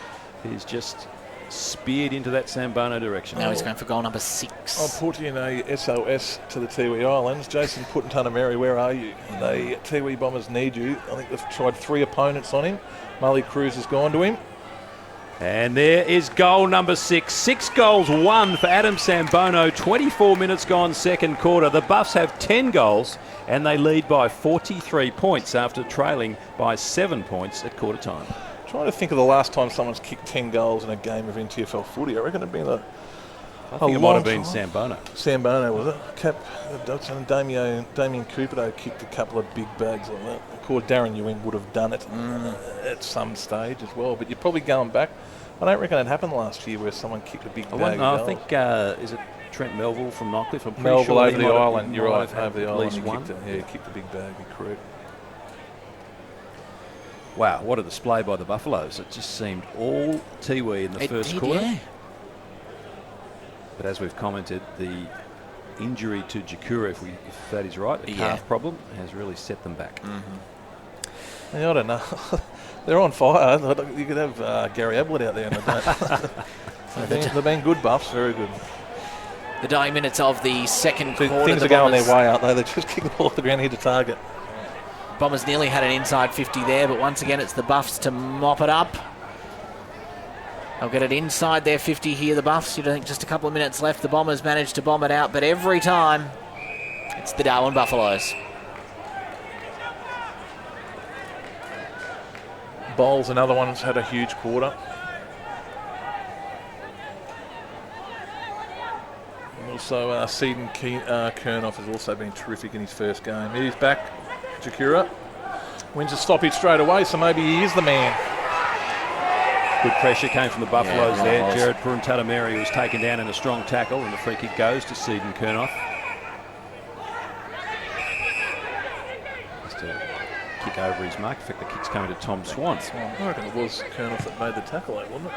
is just speared into that Sambono direction. Now he's going for goal number 6. I'll put in a SOS to the Tiwi Islands. Jason Putintunameri, where are you? The Tiwi Bombers need you. I think they've tried 3 opponents on him. Mully Cruz has gone to him. And there is goal number 6. 6 goals, 1 for Adam Sambono. 24 minutes gone, second quarter. The Buffs have 10 goals and they lead by 43 points after trailing by 7 points at quarter time. Trying to think of the last time someone's kicked 10 goals in a game of NTFL footy. I reckon it'd been I think it might have been Sambono. Sambono, was it? Dodson, Damien Cooper kicked a couple of big bags like that. Of course, Darren Ewing would have done it at some stage as well. But you're probably going back. I don't reckon it happened last year where someone kicked a big bag. I think, is it Trent Melville from Nightcliff? I'm pretty Melville sure over the island. You're right, over the island. At least one. He kicked a big bag. You're correct. Wow, what a display by the Buffaloes. It just seemed all Tiwi in the first quarter. Yeah. But as we've commented, the injury to Jakura, if that is right, the calf problem, has really set them back. Mm-hmm. I don't know. They're on fire. You could have Gary Ablett out there. And they've been good Buffs, very good. The dying minutes of the second quarter. Things are going their way, aren't they? They're just kicking the ball off the ground here to target. Bombers nearly had an inside 50 there, but once again it's the Buffs to mop it up. They'll get it inside their 50 here, the Buffs. You'd think just a couple of minutes left. The Bombers managed to bomb it out, but every time it's the Darwin Buffaloes. Bowles, another one, has had a huge quarter. And also, Seaton Kernoff has also been terrific in his first game. He's back. Jakura wins a stoppage straight away, so maybe he is the man. Good pressure came from the Buffaloes there. Jared Purintatameri was taken down in a strong tackle, and the free kick goes to Seaton Kernoff. Just a kick over his mark. In fact, the kick's coming to Tom Swan. I reckon it was Kernoff that made the tackle, wasn't it?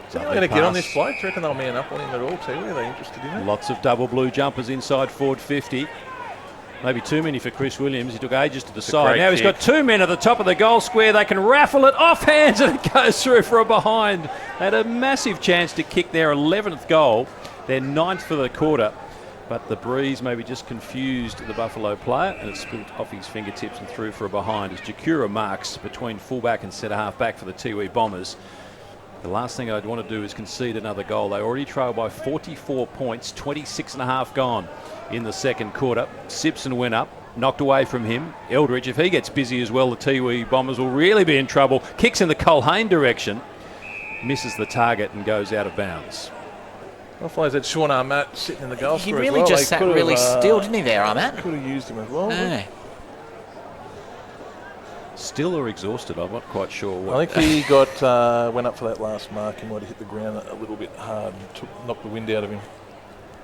Is anyone going to get on this bloke? Do you reckon they'll man up on him at all too? Are they interested in it? Lots of double blue jumpers inside forward 50. Maybe too many for Chris Williams. He took ages to decide. Now he's got 2 men at the top of the goal square. They can raffle it off hands and it goes through for a behind. They had a massive chance to kick their 11th goal, their 9th for the quarter. But the breeze maybe just confused the Buffalo player and it spilled off his fingertips and through for a behind as Jakura marks between fullback and centre half back for the Tiwi Bombers. The last thing I'd want to do is concede another goal. They already trail by 44 points, 26 and a half gone in the second quarter. Simpson went up, knocked away from him. Eldridge, if he gets busy as well, the Tiwi Bombers will really be in trouble. Kicks in the Colhane direction, misses the target and goes out of bounds. Buffalo's had Sean Armat sitting in the goal square. He really just sat really still, didn't he, there, Armat? Could have used him as well. Hey. Still or exhausted, I'm not quite sure what. I think he went up for that last mark. He might have hit the ground a little bit hard and knocked the wind out of him.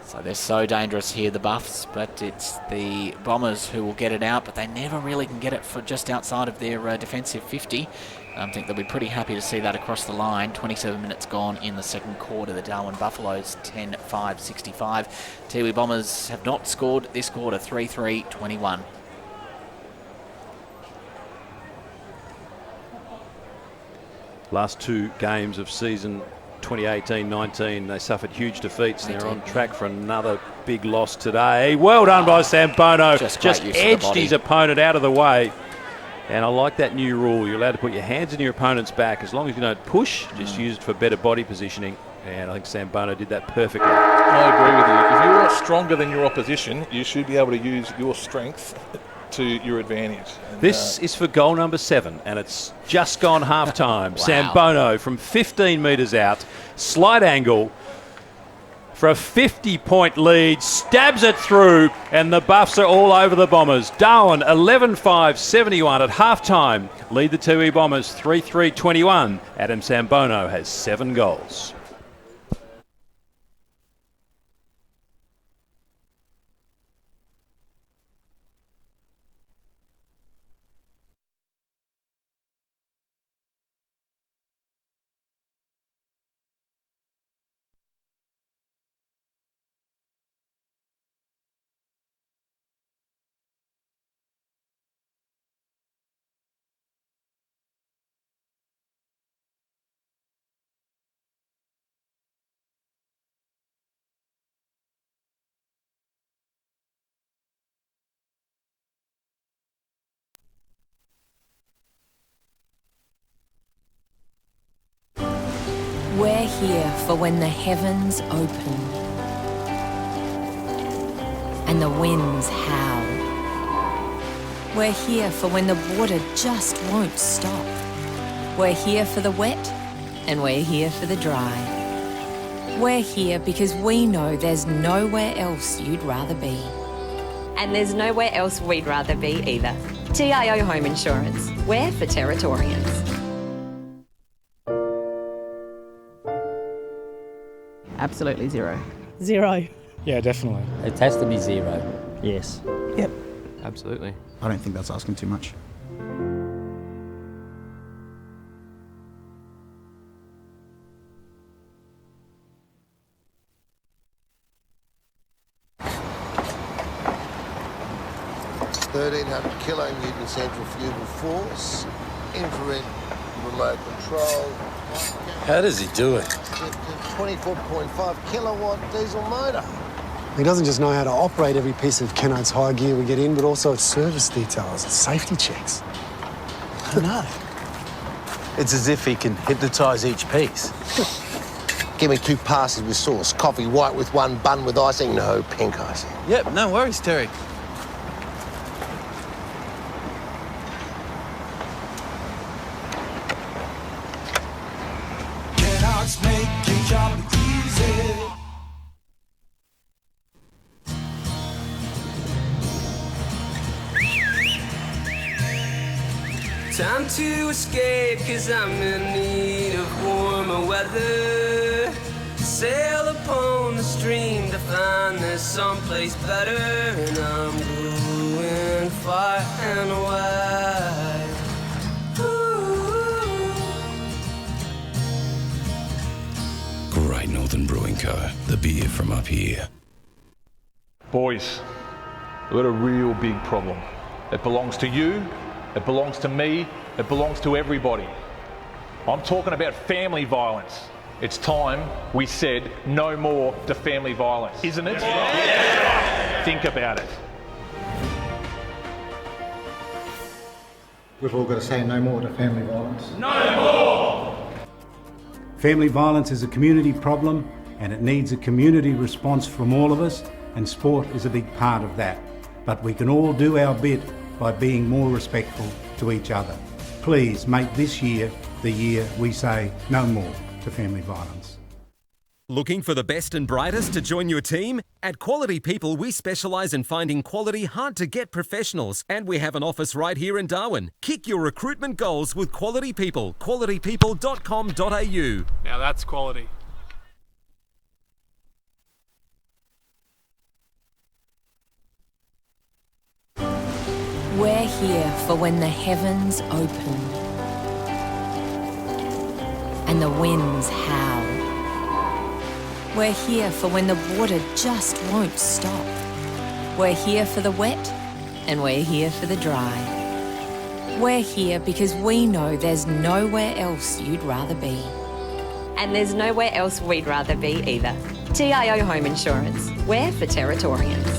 So they're so dangerous here, the Buffs, but it's the Bombers who will get it out, but they never really can get it for just outside of their defensive 50. I think they'll be pretty happy to see that across the line. 27 minutes gone in the second quarter. The Darwin Buffaloes 10-5-65. Tiwi Bombers have not scored this quarter, 3-3-21. Last 2 games of season 2018-19, they suffered huge defeats. They're on track for another big loss today. Well done by Sambono. Just edged his opponent out of the way. And I like that new rule. You're allowed to put your hands in your opponent's back as long as you don't push. Just use it for better body positioning. And I think Sambono did that perfectly. I agree with you. If you're stronger than your opposition, you should be able to use your strength to your advantage. And, This is for goal number 7, and it's just gone half-time. Sambono from 15 metres out, slight angle for a 50-point lead, stabs it through, and the Buffs are all over the Bombers. Darwin, 11-5-71 at half-time. Lead the Tiwi Bombers 3-3-21. Adam Sambono has 7 goals. We're here for when the heavens open and the winds howl. We're here for when the water just won't stop. We're here for the wet and we're here for the dry. We're here because we know there's nowhere else you'd rather be. And there's nowhere else we'd rather be either. TIO Home Insurance. We're for Territorians. Absolutely 0. 0. Yeah, definitely. It has to be 0. Yes. Yep. Absolutely. I don't think that's asking too much. kilonewton centrifugal force, infrared remote control. How does he do it? 24.5 kilowatt diesel motor. He doesn't just know how to operate every piece of Kennard's high gear we get in, but also its service details, its safety checks. I don't know. It's as if he can hypnotise each piece. Give me 2 passes with sauce, coffee white with 1 bun with icing, no pink icing. Yep, no worries, Terry. Kellogg's make your job easy. Time to escape, 'cause I'm in need of warmer weather. Sail upon the stream to find there's someplace better. And I'm going far and wide. Great Northern Brewing Co., the beer from up here. Boys, we've got a real big problem. It belongs to you, it belongs to me, it belongs to everybody. I'm talking about family violence. It's time we said no more to family violence, isn't it? Yeah. Think about it. We've all got to say no more to family violence. No more! Family violence is a community problem and it needs a community response from all of us, and sport is a big part of that. But we can all do our bit by being more respectful to each other. Please make this year the year we say no more to family violence. Looking for the best and brightest to join your team? At Quality People, we specialise in finding quality, hard-to-get professionals, and we have an office right here in Darwin. Kick your recruitment goals with Quality People. qualitypeople.com.au. Now that's quality. We're here for when the heavens open and the winds howl. We're here for when the water just won't stop. We're here for the wet and we're here for the dry. We're here because we know there's nowhere else you'd rather be. And there's nowhere else we'd rather be either. TIO Home Insurance. We're for Territorians.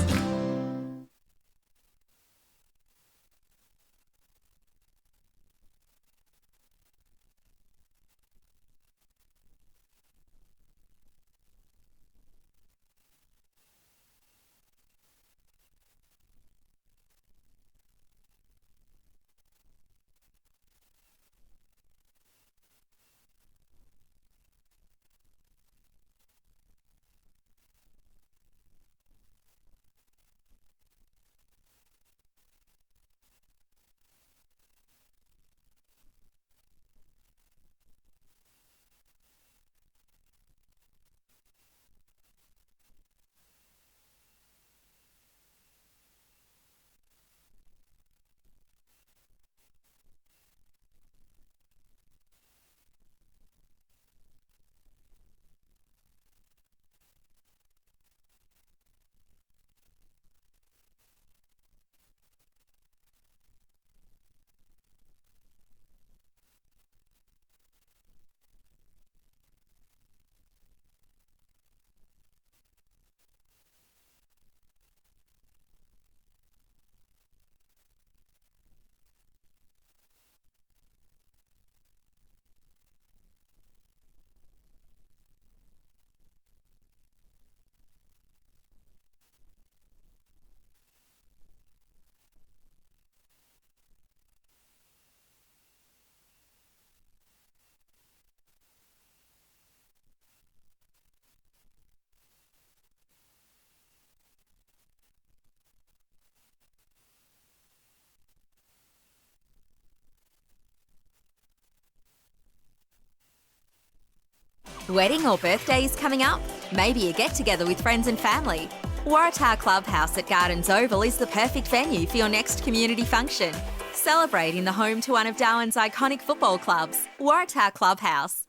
Wedding or birthdays coming up? Maybe a get-together with friends and family? Waratah Clubhouse at Gardens Oval is the perfect venue for your next community function. Celebrate in the home to one of Darwin's iconic football clubs, Waratah Clubhouse.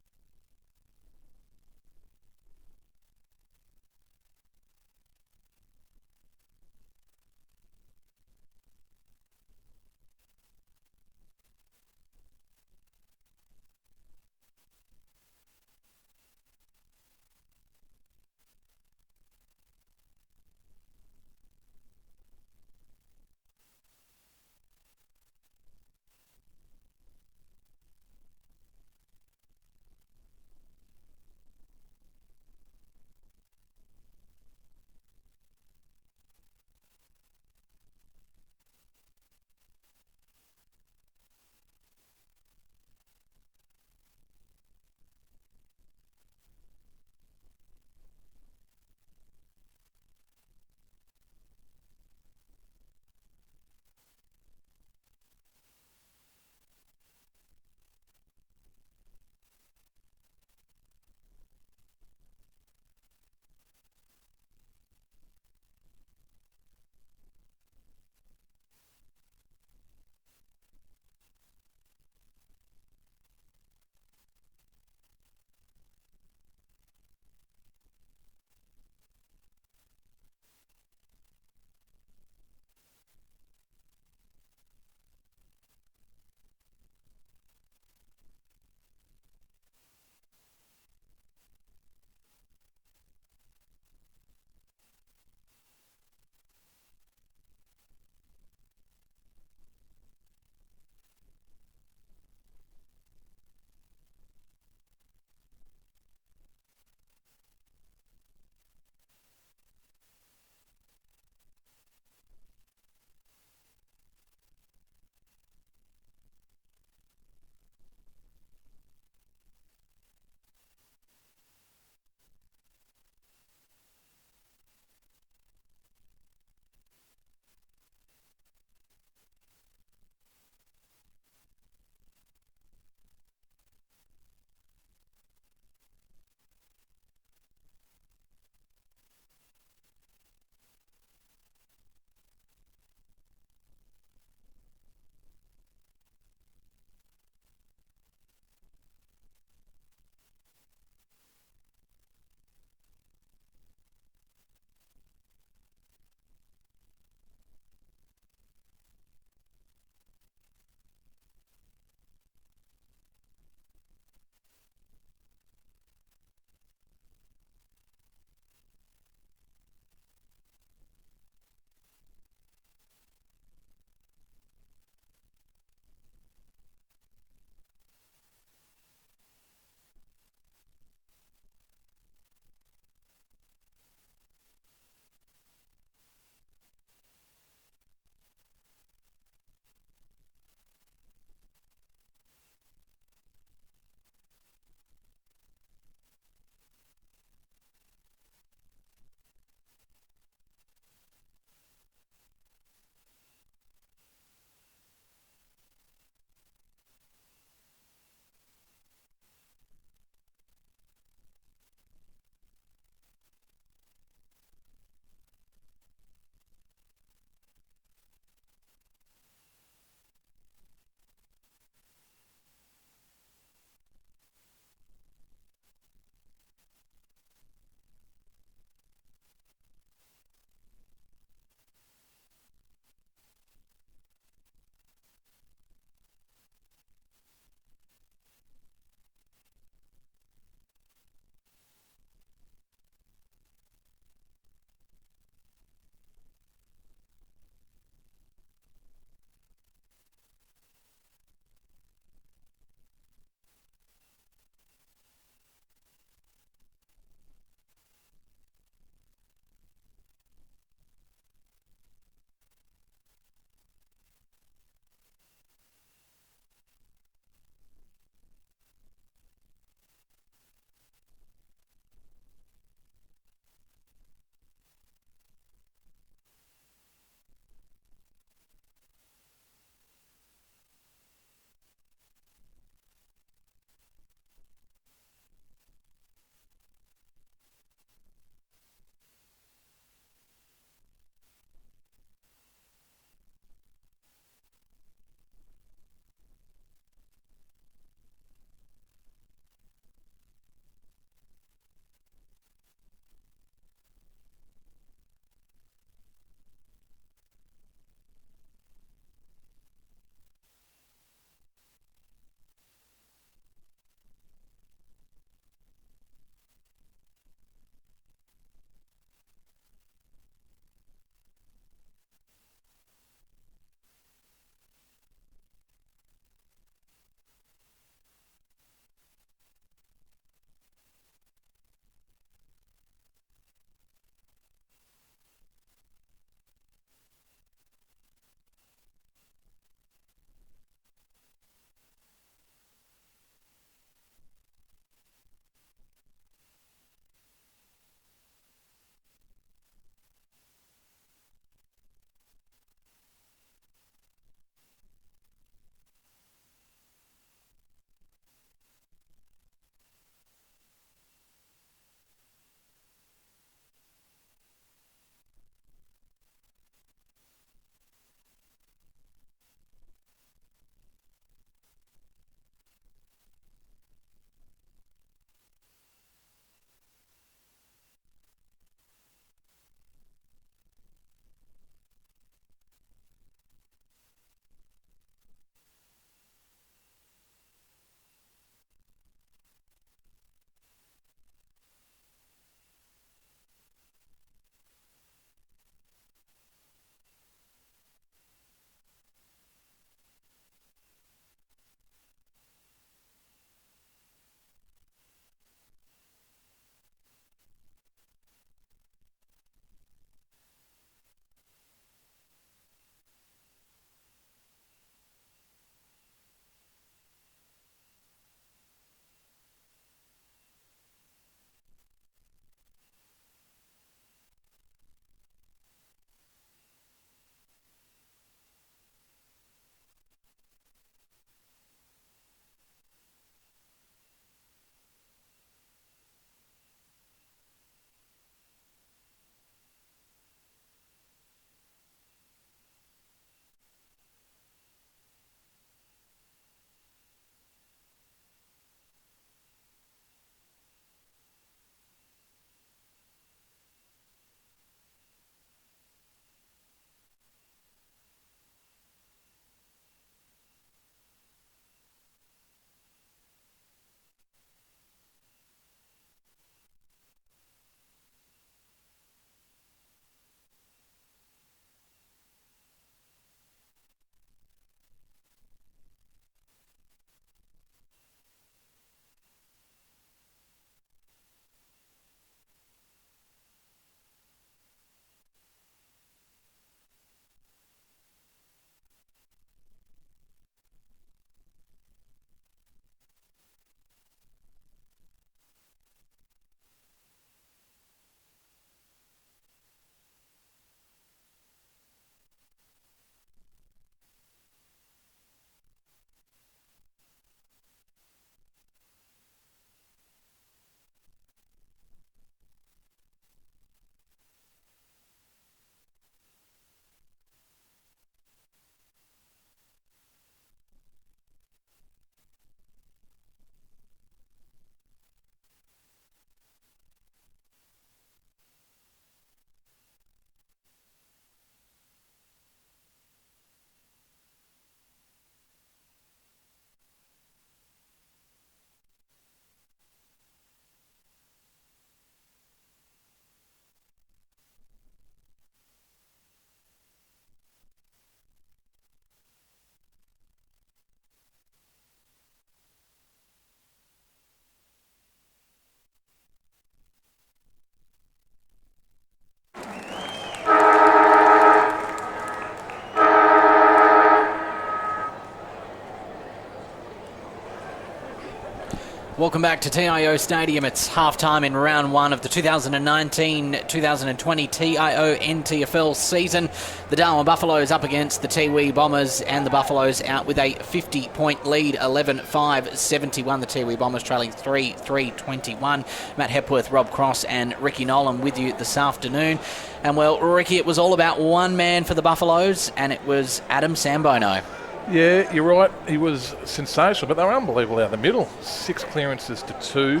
Welcome back to TIO Stadium. It's half-time in round one of the 2019-2020 TIO NTFL season. The Darwin Buffaloes up against the Tiwi Bombers, and the Buffaloes out with a 50-point lead, 11-5-71. The Tiwi Bombers trailing 3-21. Matt Hepworth, Rob Cross and Ricky Nolan with you this afternoon. And, well, Ricky, it was all about one man for the Buffaloes, and it was Adam Sambono. Yeah, you're right. He was sensational, but they were unbelievable out the middle. 6 clearances to 2.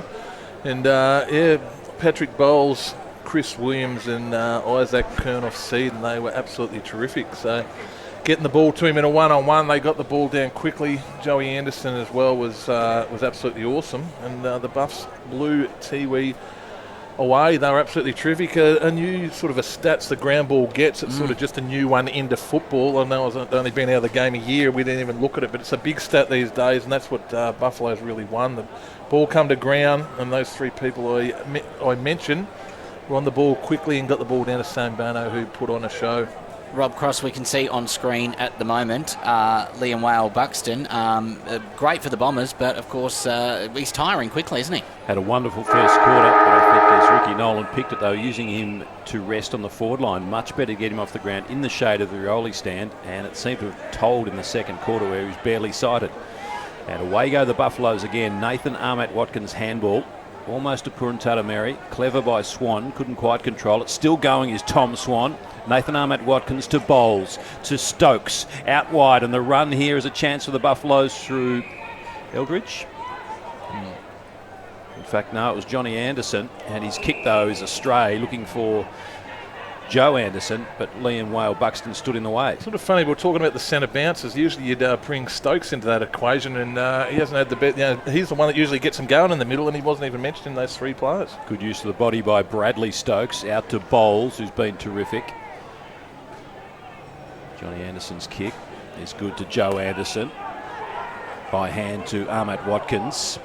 And, Patrick Bowles, Chris Williams and Isaac Kernoff-Seed, and they were absolutely terrific. So getting the ball to him in a one-on-one, they got the ball down quickly. Joey Anderson as well was absolutely awesome. And the Buffs blew Tiwi away. They were absolutely terrific. A new sort of a stats the ground ball gets. It's sort of just a new one into football. I know it's only been out of the game a year. We didn't even look at it, but it's a big stat these days, and that's what Buffalo's really won. The ball come to ground, and those 3 people I mentioned were on the ball quickly and got the ball down to Sambono, who put on a show. Rob Cross, we can see on screen at the moment, Liam Whale-Buxton. Great for the Bombers, but of course he's tiring quickly, isn't he? Had a wonderful first quarter, but I think as Ricky Nolan picked it, they were using him to rest on the forward line. Much better to get him off the ground in the shade of the Rioli stand, and it seemed to have told in the second quarter where he was barely sighted. And away go the Buffaloes again. Nathan Armat-Watkins handball. Almost to Puruntada Mary. Clever by Swan. Couldn't quite control it. Still going is Tom Swan. Nathan Armat-Watkins to Bowles. To Stokes. Out wide. And the run here is a chance for the Buffaloes through Eldridge. In fact, no, it was Johnny Anderson. And his kick, though, is astray. Looking for Joe Anderson, but Liam Whale-Buxton stood in the way. Sort of funny, we're talking about the centre bounces. Usually you'd bring Stokes into that equation, and he hasn't had the bet. He's the one that usually gets him going in the middle, and he wasn't even mentioned in those 3 players. Good use of the body by Bradley Stokes. Out to Bowles, who's been terrific. Johnny Anderson's kick is good to Joe Anderson. By hand to Armat-Watkins.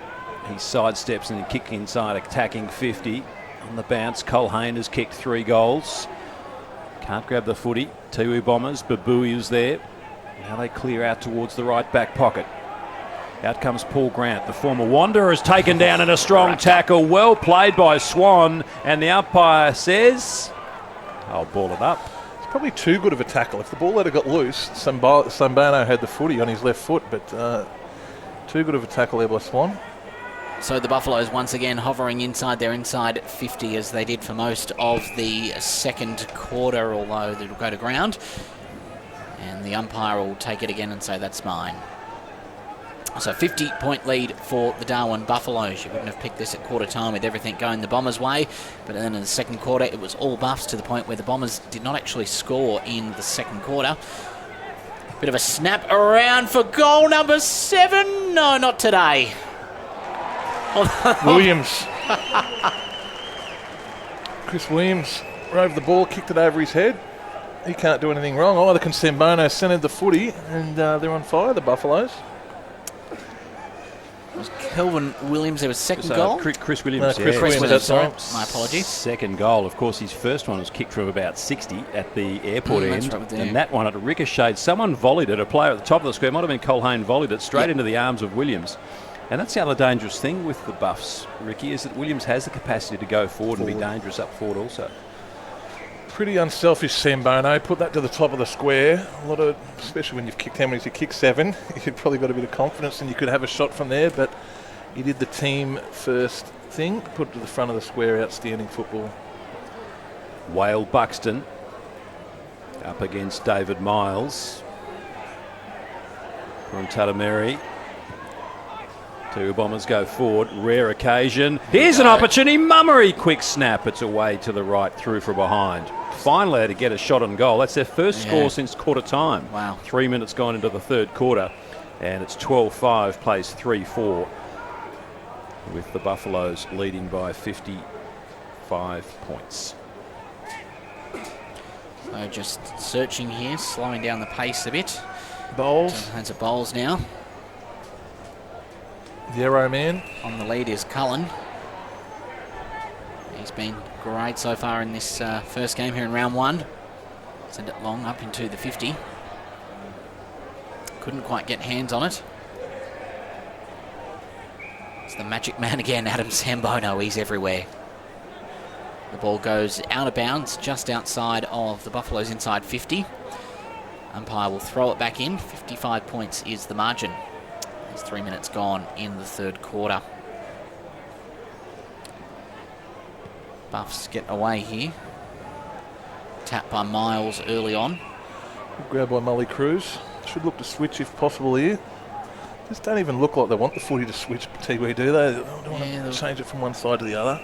He sidesteps and kick inside, attacking 50. On the bounce, Colhane has kicked 3 goals. Can't grab the footy. Tiwi Bombers, Babui is there. Now they clear out towards the right back pocket. Out comes Paul Grant. The former Wanderer is taken down in a strong tackle. Well played by Swan. And the umpire says, I'll ball it up. It's probably too good of a tackle. If the ball had got loose, Sambono had the footy on his left foot, but too good of a tackle there by Swan. So the Buffaloes once again hovering inside their inside 50 as they did for most of the second quarter, although it'll go to ground. And the umpire will take it again and say, that's mine. So 50-point lead for the Darwin Buffaloes. You wouldn't have picked this at quarter time with everything going the Bombers' way. But then in the second quarter, it was all Buffs to the point where the Bombers did not actually score in the second quarter. Bit of a snap around for goal number 7. No, not today. Williams. Chris Williams rove the ball, kicked it over his head. He can't do anything wrong. Either can Sambono centred the footy, and they're on fire, the Buffaloes. Was Kelvin Williams, there was second goal? Chris Williams. Chris Williams, sorry. My apologies. Second goal. Of course, his first one was kicked from about 60 at the airport end. Right, and that one at a ricochet. Someone volleyed it. A player at the top of the square, might have been Colhane, volleyed it straight into the arms of Williams. And that's the other dangerous thing with the Buffs, Ricky, is that Williams has the capacity to go forward and be dangerous up forward also. Pretty unselfish Sambono. Put that to the top of the square. A lot of, especially when you've kicked, how many you kicked 7, you've probably got a bit of confidence and you could have a shot from there, but he did the team first thing, put it to the front of the square. Outstanding football. Whale-Buxton up against David Miles. From Tatameri. 2 Bombers go forward. Rare occasion. Here's an opportunity. Mummery. Quick snap. It's away to the right, through from behind. Finally to get a shot on goal. That's their first score since quarter time. Wow. 3 minutes gone into the third quarter. And it's 12-5, plays 3-4. With the Buffaloes leading by 55 points. So just searching here, slowing down the pace a bit. Bowles. Hands of Bowles now. The arrow man. On the lead is Cullen. He's been great so far in this first game here in round 1. Send it long up into the 50. Couldn't quite get hands on it. It's the magic man again, Adam Sambono. He's everywhere. The ball goes out of bounds just outside of the Buffaloes inside 50. Umpire will throw it back in. 55 points is the margin. There's 3 minutes gone in the third quarter. Buffs get away here. Tap by Miles early on. Good grab by Mully Cruz. Should look to switch if possible here. Just don't even look like they want the footy to switch, Tiwi, do they? They don't want to change it from one side to the other.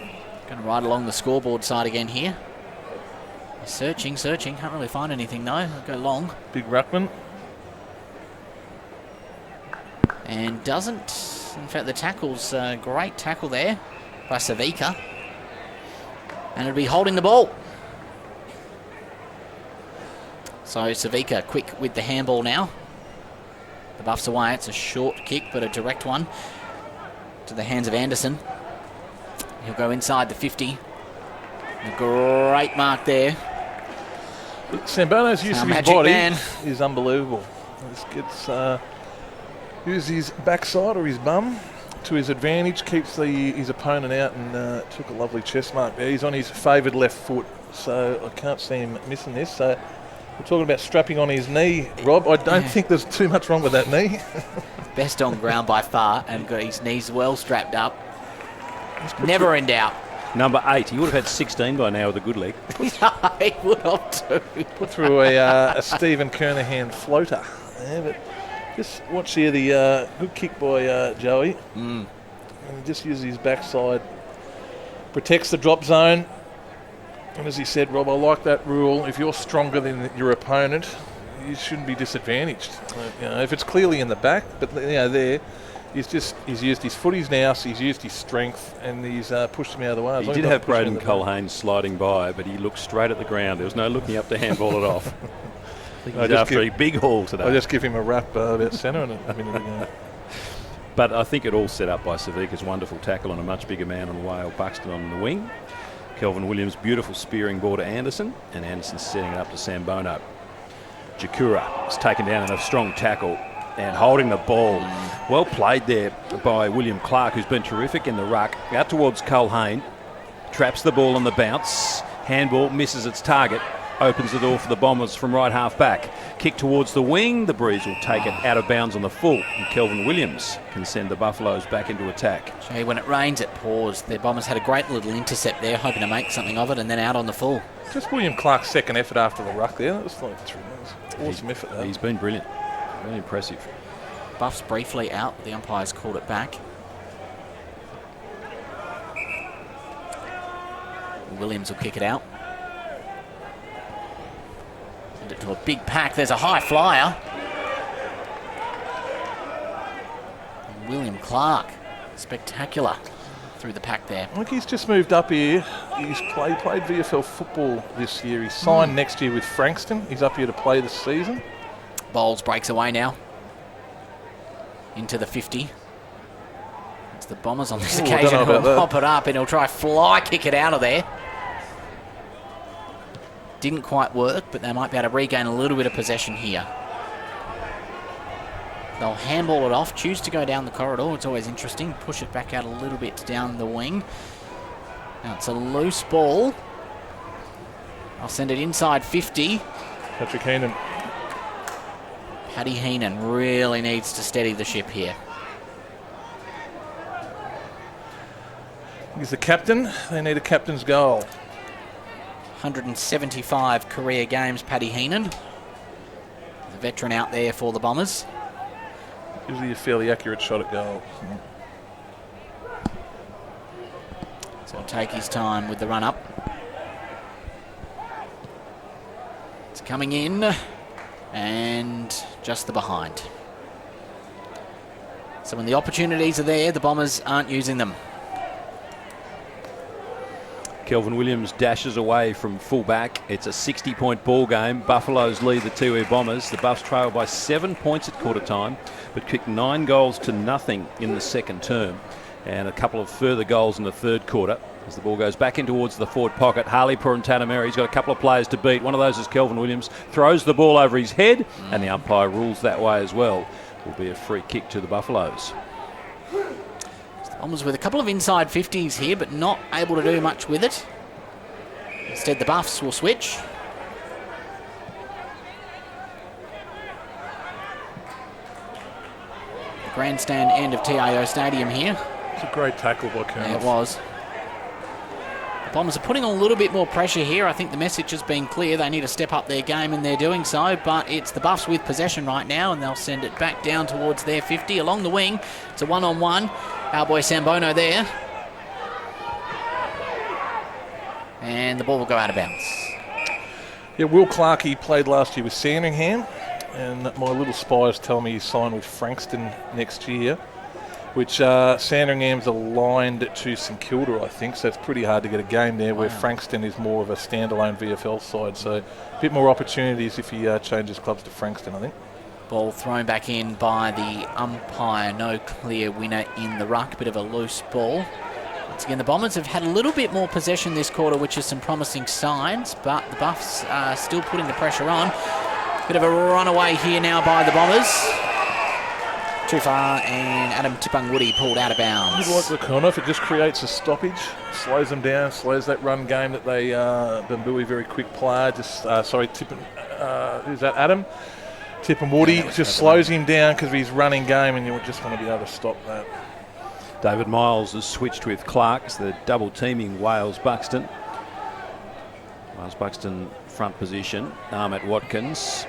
Going to ride along the scoreboard side again here. Searching. Can't really find anything, though. They'll go long. Big ruckman. And doesn't. In fact, the tackle's a great tackle there by Savica. And it'll be holding the ball. So Savica quick with the handball now. The Buffs away. It's a short kick, but a direct one to the hands of Anderson. He'll go inside the 50. A great mark there. Sambono's use of his body man is unbelievable. He uses his backside or his bum to his advantage, keeps his opponent out, and took a lovely chest mark there. He's on his favoured left foot, so I can't see him missing this. So we're talking about strapping on his knee, Rob. I don't think there's too much wrong with that knee. Best on ground by far, and got his knees well strapped up. Never in doubt. Number 8. He would have had 16 by now with a good leg. He would have too. Put through a Stephen Kernahan floater. Yeah, but just watch here the good kick by Joey. And just uses his backside. Protects the drop zone. And as he said, Rob, I like that rule. If you're stronger than your opponent, you shouldn't be disadvantaged. If it's clearly in the back, but there, he's used his footies now, so he's used his strength, and he's pushed him out of the way. He did have Braden Colhane sliding by, but he looked straight at the ground. There was no looking up to handball it off. I think he's after a big haul today. I'll just give him a rap about centre and a minute ago. But I think it all set up by Savica's wonderful tackle on a much bigger man on Whale Buxton on the wing. Kelvin Williams' beautiful spearing ball to Anderson, and Anderson setting it up to Sambono. Jakura is taken down in a strong tackle and holding the ball. Well played there by William Clark, who's been terrific in the ruck. Out towards Colhane, traps the ball on the bounce. Handball misses its target, opens the door for the Bombers from right half back. Kick towards the wing. The Breeze will take it out of bounds on the full, and Kelvin Williams can send the Buffaloes back into attack. Hey, when it rains, it pours. The Bombers had a great little intercept there, hoping to make something of it, and then out on the full. Just William Clark's second effort after the ruck there. That was like awesome effort. Though. He's been brilliant. Very impressive. Buffs briefly out. The umpires called it back. Williams will kick it out. Send it to a big pack. There's a high flyer. And William Clark, spectacular through the pack there. I think he's just moved up here. He's played VFL football this year. He's signed next year with Frankston. He's up here to play this season. Bowles breaks away now. Into the 50. It's the Bombers on this occasion who'll pop it up, and he'll try fly kick it out of there. Didn't quite work, but they might be able to regain a little bit of possession here. They'll handball it off, choose to go down the corridor. It's always interesting. Push it back out a little bit down the wing. Now it's a loose ball. I'll send it inside 50. Patrick Heenan. Paddy Heenan really needs to steady the ship here. He's the captain. They need a captain's goal. 175 career games, Paddy Heenan. The veteran out there for the Bombers. Usually a fairly accurate shot at goal. So he'll take his time with the run-up. It's coming in, and just the behind. So when the opportunities are there, the Bombers aren't using them. Kelvin Williams dashes away from full back. It's a 60-point ball game. Buffaloes lead the Tiwi Bombers. The Buffs trail by 7 points at quarter time, but kicked 9 goals to nothing in the second term, and a couple of further goals in the third quarter. As the ball goes back in towards the forward pocket, Harleypur and Tanameri. He's got a couple of players to beat. One of those is Kelvin Williams. Throws the ball over his head, and the umpire rules that way as well. Will be a free kick to the Buffaloes. Bombers with a couple of inside 50s here, but not able to do much with it. Instead, the Buffs will switch. The grandstand end of TIO Stadium here. It's a great tackle by Colonel. Yeah, it was. The Bombers are putting on a little bit more pressure here. I think the message has been clear. They need to step up their game, and they're doing so. But it's the Buffs with possession right now, and they'll send it back down towards their 50 along the wing. It's a one-on-one. Our boy Sambono there. And the ball will go out of bounds. Yeah, Will Clarkey played last year with Sandringham, and my little spies tell me he's signed with Frankston next year, which Sandringham's aligned to St Kilda, I think, so it's pretty hard to get a game there, where Frankston is more of a standalone VFL side, so a bit more opportunities if he changes clubs to Frankston, I think. Ball thrown back in by the umpire. No clear winner in the ruck. Bit of a loose ball. Once again, the Bombers have had a little bit more possession this quarter, which is some promising signs, but the Buffs are still putting the pressure on. Bit of a runaway here now by the Bombers. Too far, and Adam Tipungwoody pulled out of bounds. You'd like the corner if it just creates a stoppage, slows them down, slows that run game that they Bambui, very quick player. Just who's that? Adam Tipungwoody just slows him down because of his running game, and you just want to be able to stop that. David Miles has switched with Clark. The double teaming Wales Buxton. Wales Buxton front position. Ahmet Watkins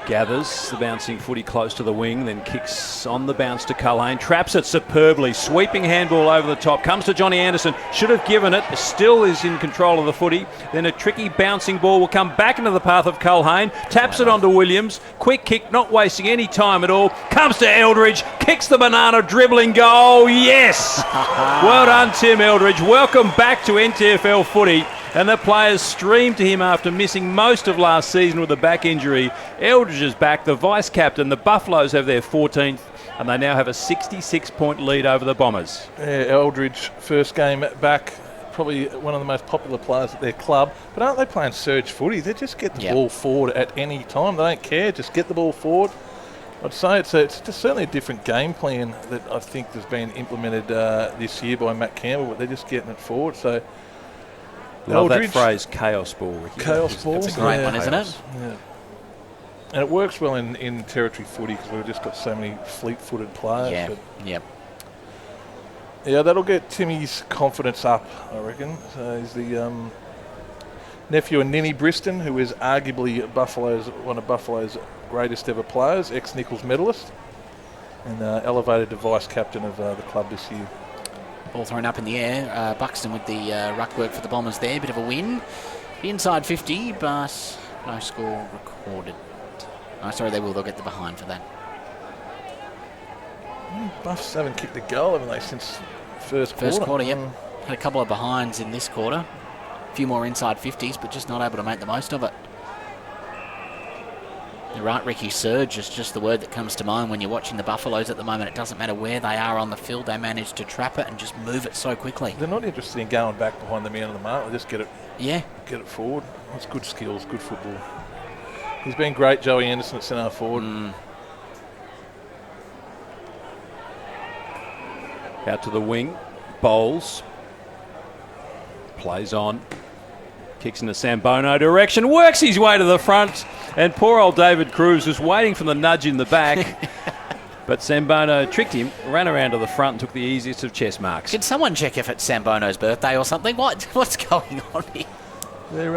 gathers the bouncing footy close to the wing, then kicks on the bounce to Culhane, traps it superbly, sweeping handball over the top, comes to Johnny Anderson, should have given it, still is in control of the footy, then a tricky bouncing ball will come back into the path of Culhane, taps it onto Williams, quick kick, not wasting any time at all, comes to Eldridge, kicks the banana, dribbling goal, yes! Well done, Tim Eldridge, welcome back to NTFL footy. And the players streamed to him after missing most of last season with a back injury. Eldridge is back, the vice-captain. The Buffaloes have their 14th, and they now have a 66-point lead over the Bombers. Yeah, Eldridge, first game back, probably one of the most popular players at their club. But aren't they playing surge footy? They just get the ball forward at any time. They don't care, just get the ball forward. I'd say it's just certainly a different game plan that I think has been implemented this year by Matt Campbell, but they're just getting it forward. So. Love Eldridge, that phrase, chaos ball. Ricky. Chaos ball. That's a great one, isn't it? Yeah. And it works well in territory footy because we've just got so many fleet-footed players. Yeah, but yeah, that'll get Timmy's confidence up, I reckon. So he's the nephew of Ninny Briston, who is arguably one of Buffalo's greatest ever players, ex-Nichols medalist, and elevated to vice-captain of the club this year. Ball thrown up in the air. Buxton with the ruck work for the Bombers there. Bit of a win. Inside 50, but no score recorded. Oh, sorry, they'll get the behind for that. Buffs haven't kicked a goal, haven't they, since first quarter? First quarter, yep. Had a couple of behinds in this quarter. A few more inside 50s, but just not able to make the most of it. You're right, Ricky, surge is just the word that comes to mind when you're watching the Buffaloes at the moment. It doesn't matter where they are on the field, they manage to trap it and just move it so quickly. They're not interested in going back behind the man of the mark. They just get it forward. It's good skills, good football. He's been great, Joey Anderson at centre forward. Out to the wing, Bowles. Plays on. Kicks in the Sambono direction, works his way to the front, and poor old David Cruz was waiting for the nudge in the back. But Sambono tricked him, ran around to the front and took the easiest of chess marks. Can someone check if it's Sambono's birthday or something? What's going on here? Their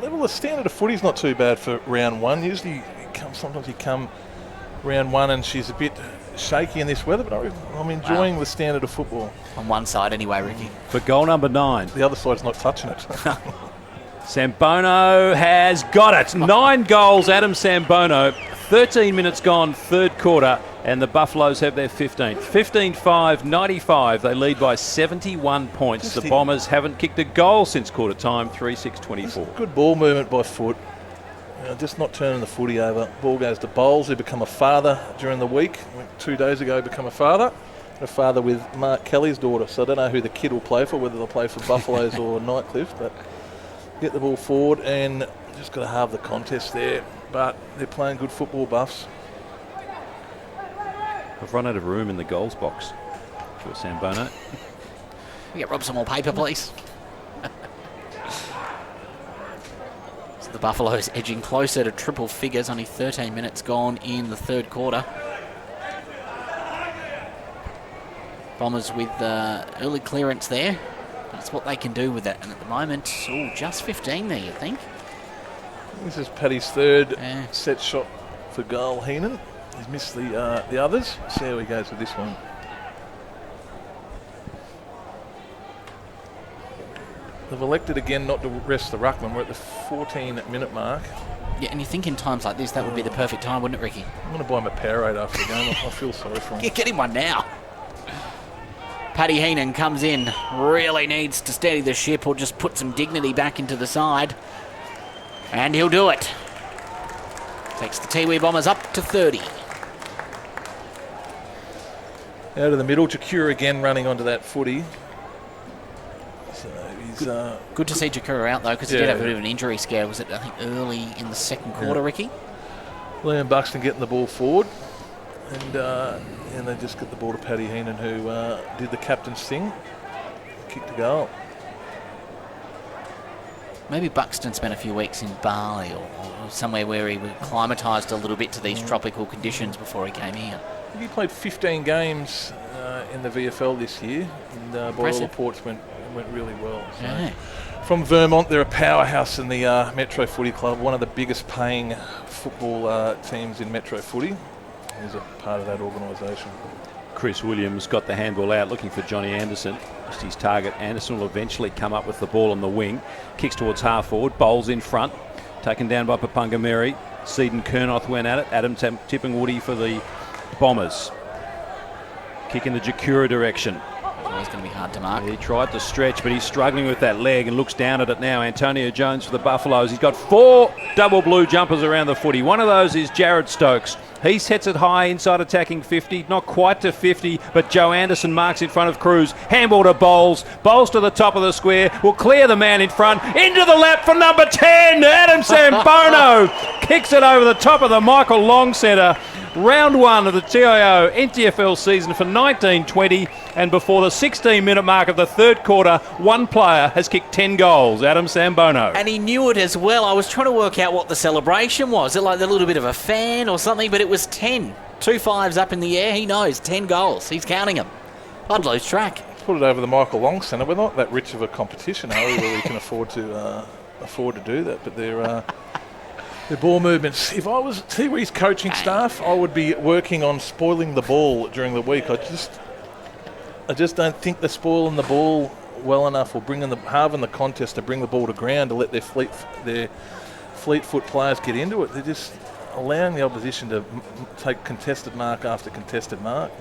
level of standard of footy's not too bad for round one. Usually sometimes you come round one and she's a bit shaky in this weather, but I'm enjoying the standard of football. On one side anyway, Ricky. For goal number 9. The other side's not touching it. Sambono has got it. 9 goals, Adam Sambono. 13 minutes gone, third quarter, and the Buffaloes have their 15th. 15-5, 95. They lead by 71 points. The Bombers haven't kicked a goal since quarter time, 3-6-24. Good ball movement by foot. Just not turning the footy over. Ball goes to Bowles, who become a father during the week. 2 days ago, become a father. A father with Mark Kelly's daughter. So I don't know who the kid will play for, whether they'll play for Buffaloes or Nightcliff, but get the ball forward and just got to halve the contest there. But they're playing good football, Buffs. I've run out of room in the goals box. to a Sambono. We get Rob some more paper, please. So the Buffaloes edging closer to triple figures. Only 13 minutes gone in the third quarter. Bombers with early clearance there. That's what they can do with it. And at the moment, just 15 there, you think? This is Paddy's third set shot for goal, Heenan. He's missed the others. See how he goes with this one. They've elected again not to rest the ruckman. We're at the 14-minute mark. Yeah, and you think in times like this, that would be the perfect time, wouldn't it, Ricky? I'm going to buy him a Powerade after the game. I feel sorry for him. Get him one now. Paddy Heenan comes in, really needs to steady the ship or just put some dignity back into the side. And he'll do it. Takes the Tiwi Bombers up to 30. Out of the middle, Jakura again running onto that footy. So he's good to see Jakura out though, because he did have a bit of an injury scare. Was it, I think, early in the second quarter, Ricky? Liam Buxton getting the ball forward. And they just get the ball to Paddy Heenan, who did the captain's thing, kicked a goal. Maybe Buxton spent a few weeks in Bali or somewhere where he was acclimatised a little bit to these tropical conditions before he came here. I think he played 15 games in the VFL this year, and by all reports went really well. So. From Vermont, they're a powerhouse in the Metro Footy Club, one of the biggest paying football teams in Metro Footy. He's a part of that organisation. Chris Williams got the handball out, looking for Johnny Anderson. Just his target. Anderson will eventually come up with the ball on the wing. Kicks towards half forward. Bowles in front. Taken down by Papunga Mary. Seaton Kernoth went at it. Adam tipping Woody for the Bombers. Kick in the Jakura direction. It's going to be hard to mark. He tried to stretch, but he's struggling with that leg and looks down at it now. Antonio Jones for the Buffaloes. He's got 4 double blue jumpers around the footy. One of those is Jared Stokes. He sets it high inside attacking 50, not quite to 50, but Joe Anderson marks in front of Cruz. Handball to Bowles. Bowles to the top of the square. Will clear the man in front. Into the lap for number 10. Adam Sambono kicks it over the top of the Michael Long Centre. Round 1 of the TIO NTFL season for 1920, and before the 16-minute mark of the third quarter, one player has kicked 10 goals, Adam Sambono. And he knew it as well. I was trying to work out what the celebration was. It like a little bit of a fan or something, but it was 10. 2 fives up in the air. He knows 10 goals. He's counting them. I'd lose track. Put it over the Michael Long Centre. We're not that rich of a competition, are we, where we can afford to do that? But they're the ball movements. If I was Tiwi's coaching staff, I would be working on spoiling the ball during the week. I just don't think they're spoiling the ball well enough, or halving the contest to bring the ball to ground to let their fleet foot players get into it. They're just allowing the opposition to take contested mark after contested mark.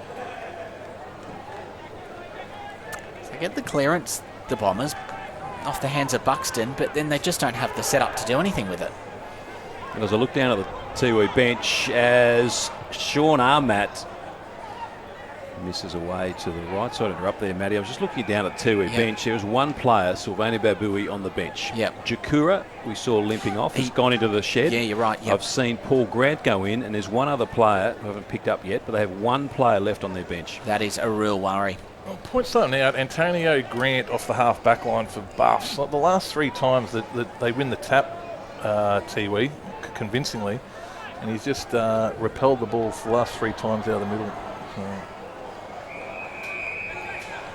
They get the clearance, the Bombers, off the hands of Buxton, but then they just don't have the setup to do anything with it. And as I look down at the Tiwi bench, as Sean Armat misses away to the right side. Interrupt there, Matty. I was just looking down at Tiwi bench. There was one player, Sylvania Babui, on the bench. Jakura, we saw limping off. He's gone into the shed. Yeah, you're right. I've seen Paul Grant go in, and there's one other player who I haven't picked up yet, but they have one player left on their bench. That is a real worry. I'll point something out. Antonio Grant off the half back line for Buffs. Like the last 3 times that they win the tap, Tiwi, convincingly, and he's just repelled the ball for the last 3 times out of the middle. So.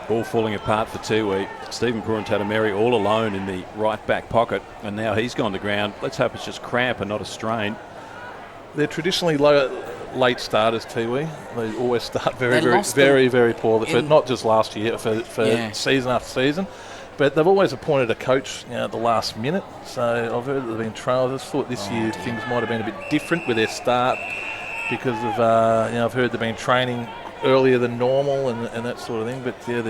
Ball falling apart for Tiwi. Stephen Purantatameri all alone in the right back pocket, and now he's gone to ground. Let's hope it's just cramp and not a strain. They're traditionally late starters, Tiwi. They always start very poorly, but not just last year, for season after season. But they've always appointed a coach at the last minute. So I've heard that they've been trailed. I just thought this year things might have been a bit different with their start because of, I've heard they've been training earlier than normal and that sort of thing. But yeah,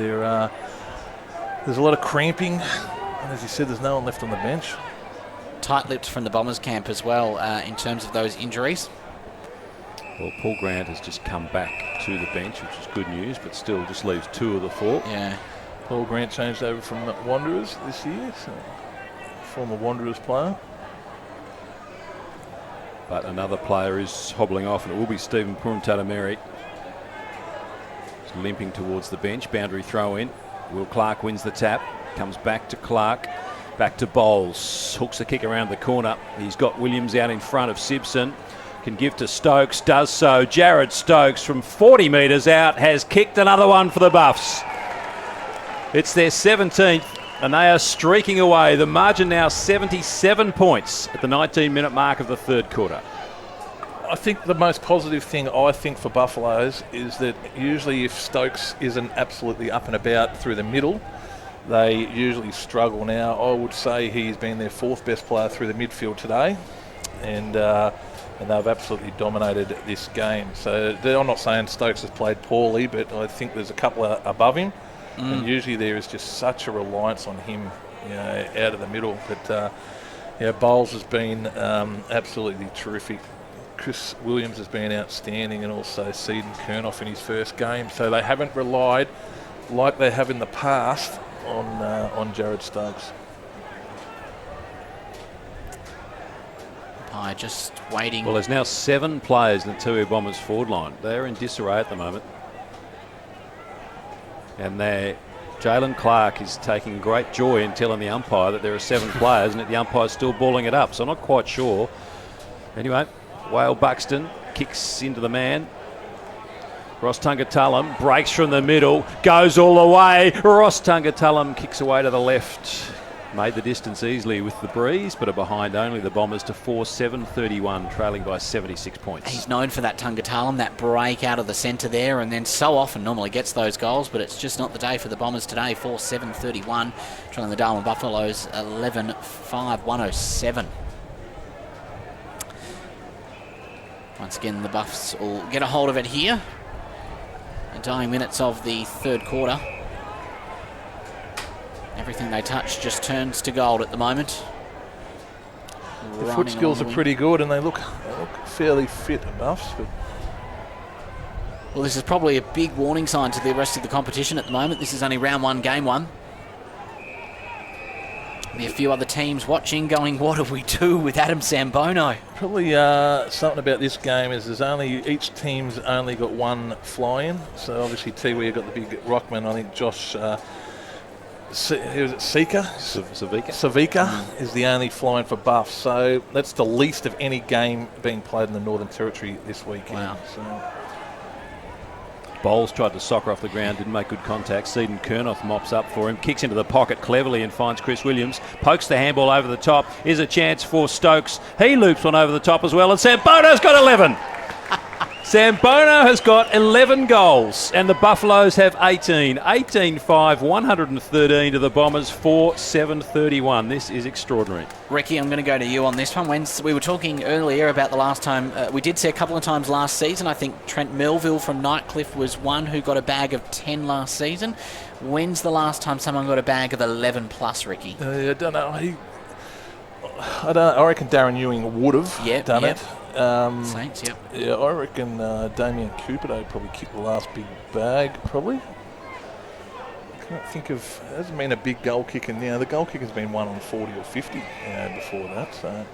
there's a lot of cramping. And as you said, there's no one left on the bench. Tight-lipped from the Bombers camp as well in terms of those injuries. Well, Paul Grant has just come back to the bench, which is good news, but still just leaves 2 of the 4. Yeah. Paul Grant changed over from Wanderers this year, so former Wanderers player. But another player is hobbling off, and it will be Stephen Purantatameri. He's limping towards the bench. Boundary throw in. Will Clark wins the tap. Comes back to Clark. Back to Bowles. Hooks the kick around the corner. He's got Williams out in front of Simpson. Can give to Stokes. Does so. Jared Stokes from 40 metres out has kicked another one for the Buffs. It's their 17th and they are streaking away. The margin now 77 points at the 19-minute mark of the third quarter. I think the most positive thing for Buffaloes is that usually if Stokes isn't absolutely up and about through the middle, they usually struggle. Now, I would say he's been their fourth best player through the midfield today, and they've absolutely dominated this game. So I'm not saying Stokes has played poorly, but I think there's a couple above him, and usually there is just such a reliance on him, out of the middle. But Bowles has been absolutely terrific. Chris Williams has been outstanding, and also Seaton Kernoff in his first game. So they haven't relied, like they have in the past, on Jared Stokes. Just waiting. Well, there's now 7 players in the Tiwi Bombers forward line. They're in disarray at the moment. And Jalen Clark is taking great joy in telling the umpire that there are 7 players and that the umpire's still balling it up. So I'm not quite sure. Anyway, Whale Buxton kicks into the man. Ross Tungatulum breaks from the middle, goes all the way. Ross Tungatulum kicks away to the left. Made the distance easily with the breeze, but are behind only the Bombers to 4-7-31, trailing by 76 points. He's known for that Tungatulum, that break out of the centre there, and then so often normally gets those goals, but it's just not the day for the Bombers today. 4-7-31, trailing the Darwin Buffaloes 11-5-107. Once again, the Buffs will get a hold of it here. The dying minutes of the third quarter. Everything they touch just turns to gold at the moment. The foot skills are pretty good, and they look fairly fit, Buffs. But well, this is probably a big warning sign to the rest of the competition at the moment. This is only round 1, game 1. There'll be a few other teams watching, going, what do we do with Adam Sambono? Probably something about this game is each team's only got 1 fly-in. So obviously Tiwi have got the big Rockman. I think Josh Savika is the only fly-in for Buff. So that's the least of any game being played in the Northern Territory this weekend. Wow. So Bowles tried to soccer off the ground, didn't make good contact. Seaton Kernoff mops up for him, kicks into the pocket cleverly and finds Chris Williams. Pokes the handball over the top. Here's a chance for Stokes. He loops one over the top as well, and Sambono's got 11. Sambono has got 11 goals, and the Buffaloes have 18. 18-5, 113 to the Bombers, 4-7-31. This is extraordinary. Ricky, I'm going to go to you on this one. When we were talking earlier about the last time, we did see a couple of times last season. I think Trent Melville from Nightcliff was one who got a bag of 10 last season. When's the last time someone got a bag of 11 plus, Ricky? I don't know. I reckon Darren Ewing would have done it. Saints, yep. Yeah, I reckon Damien Cooper probably kicked the last big bag, probably. I can't think of... It hasn't been a big goal kicker now. The goal kicker's been 1 on 40 or 50 before that. So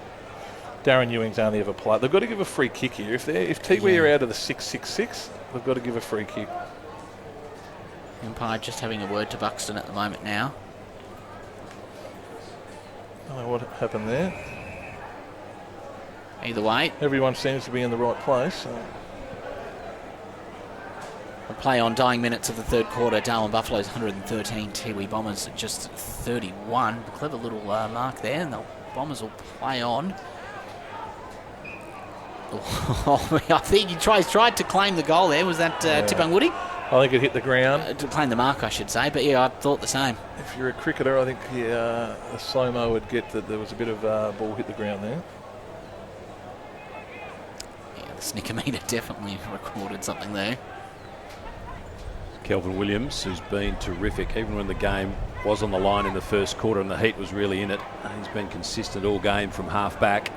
Darren Ewing's only ever played. They've got to give a free kick here. If Tiwi are out of the 6-6-6, they've got to give a free kick. Empire just having a word to Buxton at the moment now. I don't know what happened there. Either way, everyone seems to be in the right place. So. A play on dying minutes of the third quarter. Darwin Buffaloes 113, Tiwi Bombers just 31. Clever little mark there, and the Bombers will play on. I think he tried to claim the goal there. Was that Tipungwuti? I think it hit the ground. To claim the mark, I should say, but yeah, I thought the same. If you're a cricketer, I think a slow-mo would get that there was a bit of ball hit the ground there. The snicker meter definitely recorded something there. Kelvin Williams, who's been terrific, even when the game was on the line in the first quarter and the heat was really in it. He's been consistent all game from half back.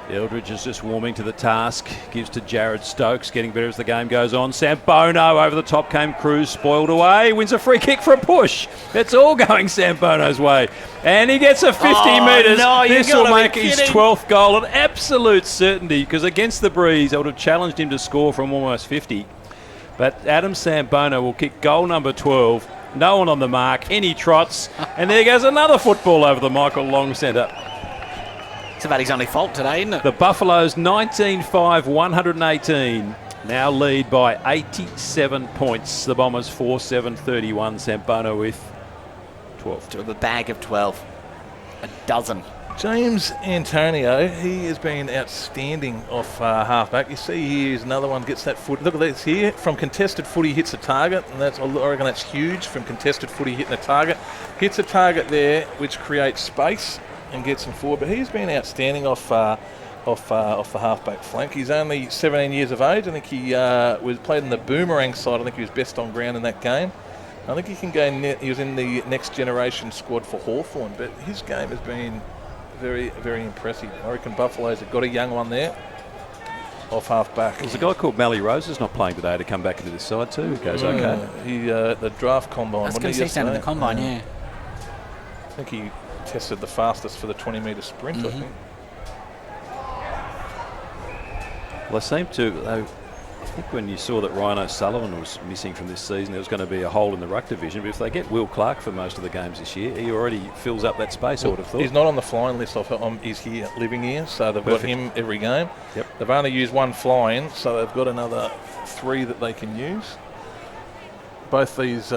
Eldridge is just warming to the task, gives to Jared Stokes, getting better as the game goes on. Sambono over the top came Cruz, spoiled away, wins a free kick for a push. It's all going Sambono's way. And he gets a 50 metres. No, this will make his 12th goal an absolute certainty, because against the breeze, I would have challenged him to score from almost 50. But Adam Sambono will kick goal number 12. No one on the mark. In he trots. And there goes another football over the Michael Long centre. It's about his only fault today, isn't it? The Buffaloes 19-5, 118. Now lead by 87 points. The Bombers 4-7, 31. Sambono with 12. To a bag of 12. A dozen. James Antonio, he has been outstanding off halfback. You see here's another one, gets that foot. Look at this here. From contested footy, hits a target, and I reckon that's huge. From contested footy, hitting a target. Hits a target there, which creates space and gets him forward. But he's been outstanding off the halfback flank. He's only 17 years of age. I think he was played in the boomerang side. I think he was best on ground in that game. I think he can go. He was in the next generation squad for Hawthorn, but his game has been very, very impressive. I reckon Buffaloes have got a young one there off half-back. There's a guy called Mally Rose who's not playing today to come back into this side too. He goes okay. He the draft combine. I was going to say down in the combine, yeah. I think he tested the fastest for the 20-metre sprint, I think. Well, they seem to... I think when you saw that Ryan O'Sullivan was missing from this season, there was going to be a hole in the ruck division. But if they get Will Clark for most of the games this year, he already fills up that space, I would have thought. He's not on the flying list. He's here, living here, so they've got him every game. Yep. They've only used one fly-in, so they've got another 3 that they can use. Both these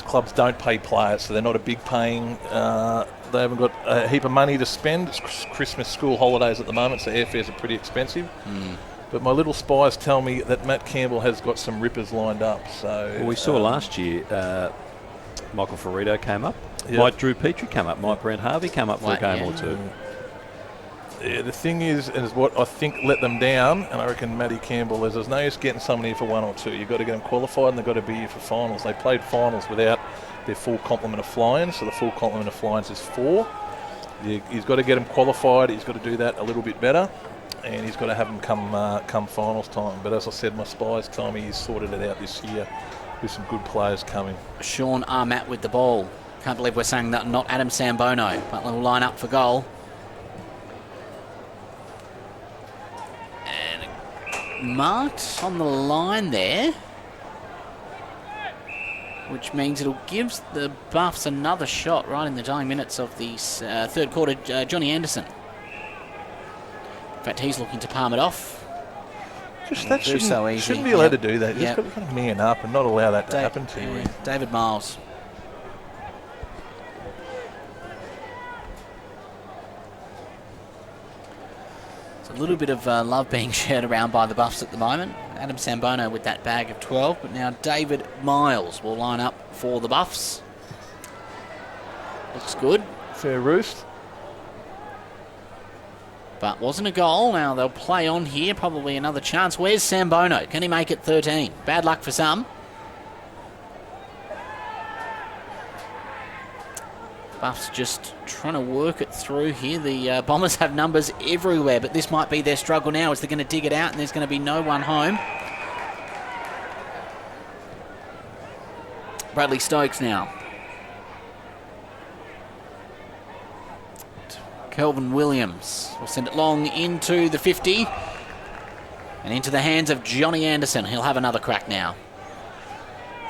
clubs don't pay players, so they're not a big paying. They haven't got a heap of money to spend. It's Christmas school holidays at the moment, so airfares are pretty expensive. But my little spies tell me that Matt Campbell has got some rippers lined up. So we saw last year Michael Ferrito came up. Yep. Mike Drew Petrie came up. Mike Brent Harvey came up for a game or two. Yeah, the thing is what I think let them down, and I reckon Matty Campbell there's no use getting someone here for 1 or 2. You've got to get them qualified and they've got to be here for finals. They played finals without their full complement of fly-ins, so the full complement of fly-ins is 4. He's got to get them qualified. He's got to do that a little bit better. And he's got to have them come finals time. But as I said, my spies tell me he's sorted it out this year with some good players coming. Sean Armat with the ball. Can't believe we're saying that, not Adam Sambono. But will line up for goal. And marked on the line there. Which means it'll give the Buffs another shot right in the dying minutes of the third quarter. Johnny Anderson. In fact, he's looking to palm it off. That shouldn't be allowed to do that. Yep. Just got to man up and not allow that to happen to you. David Miles. It's a little bit of love being shared around by the Buffs at the moment. Adam Sambono with that bag of 12, but now David Miles will line up for the Buffs. Looks good. Fair roost. But wasn't a goal. Now they'll play on here. Probably another chance. Where's Sambono? Can he make it 13? Bad luck for some. Buffs just trying to work it through here. The Bombers have numbers everywhere, but this might be their struggle now as they're going to dig it out and there's going to be no one home. Bradley Stokes now. Kelvin Williams will send it long into the 50 and into the hands of Johnny Anderson. He'll have another crack now.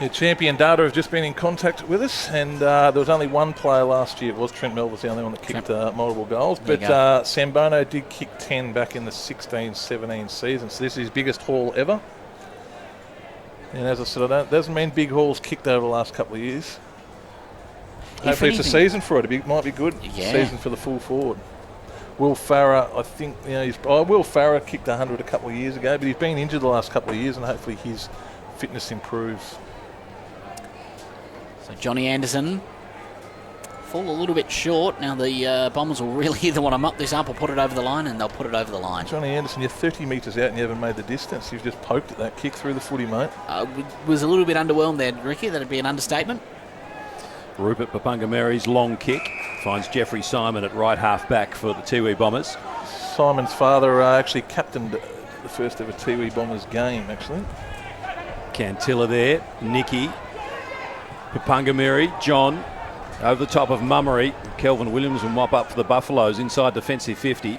Yeah, champion data have just been in contact with us, and there was only one player last year. It was Trent Melville, the only one that kicked multiple goals. But Sambono did kick 10 back in the 16-17 season, so this is his biggest haul ever. And as I said, it doesn't mean big hauls kicked over the last couple of years. Hopefully it's a season for it. It might be good. Yeah. Season for the full forward. Will Farah, I think, Will Farah kicked 100 a couple of years ago, but he's been injured the last couple of years, and hopefully his fitness improves. So Johnny Anderson fall a little bit short. Now the Bombers will really either want to muck this up or put it over the line, and they'll put it over the line. Johnny Anderson, you're 30 metres out and you haven't made the distance. You've just poked at that kick through the footy, mate. Was a little bit underwhelmed there, Ricky. That'd be an understatement. Rupert Papungameri's long kick finds Jeffrey Simon at right half back for the Tiwi Bombers. Simon's father actually captained the first ever Tiwi Bombers game, actually. Cantilla there, Nicky, Papungameri, John, over the top of Mummery. Kelvin Williams will mop up for the Buffaloes inside defensive 50.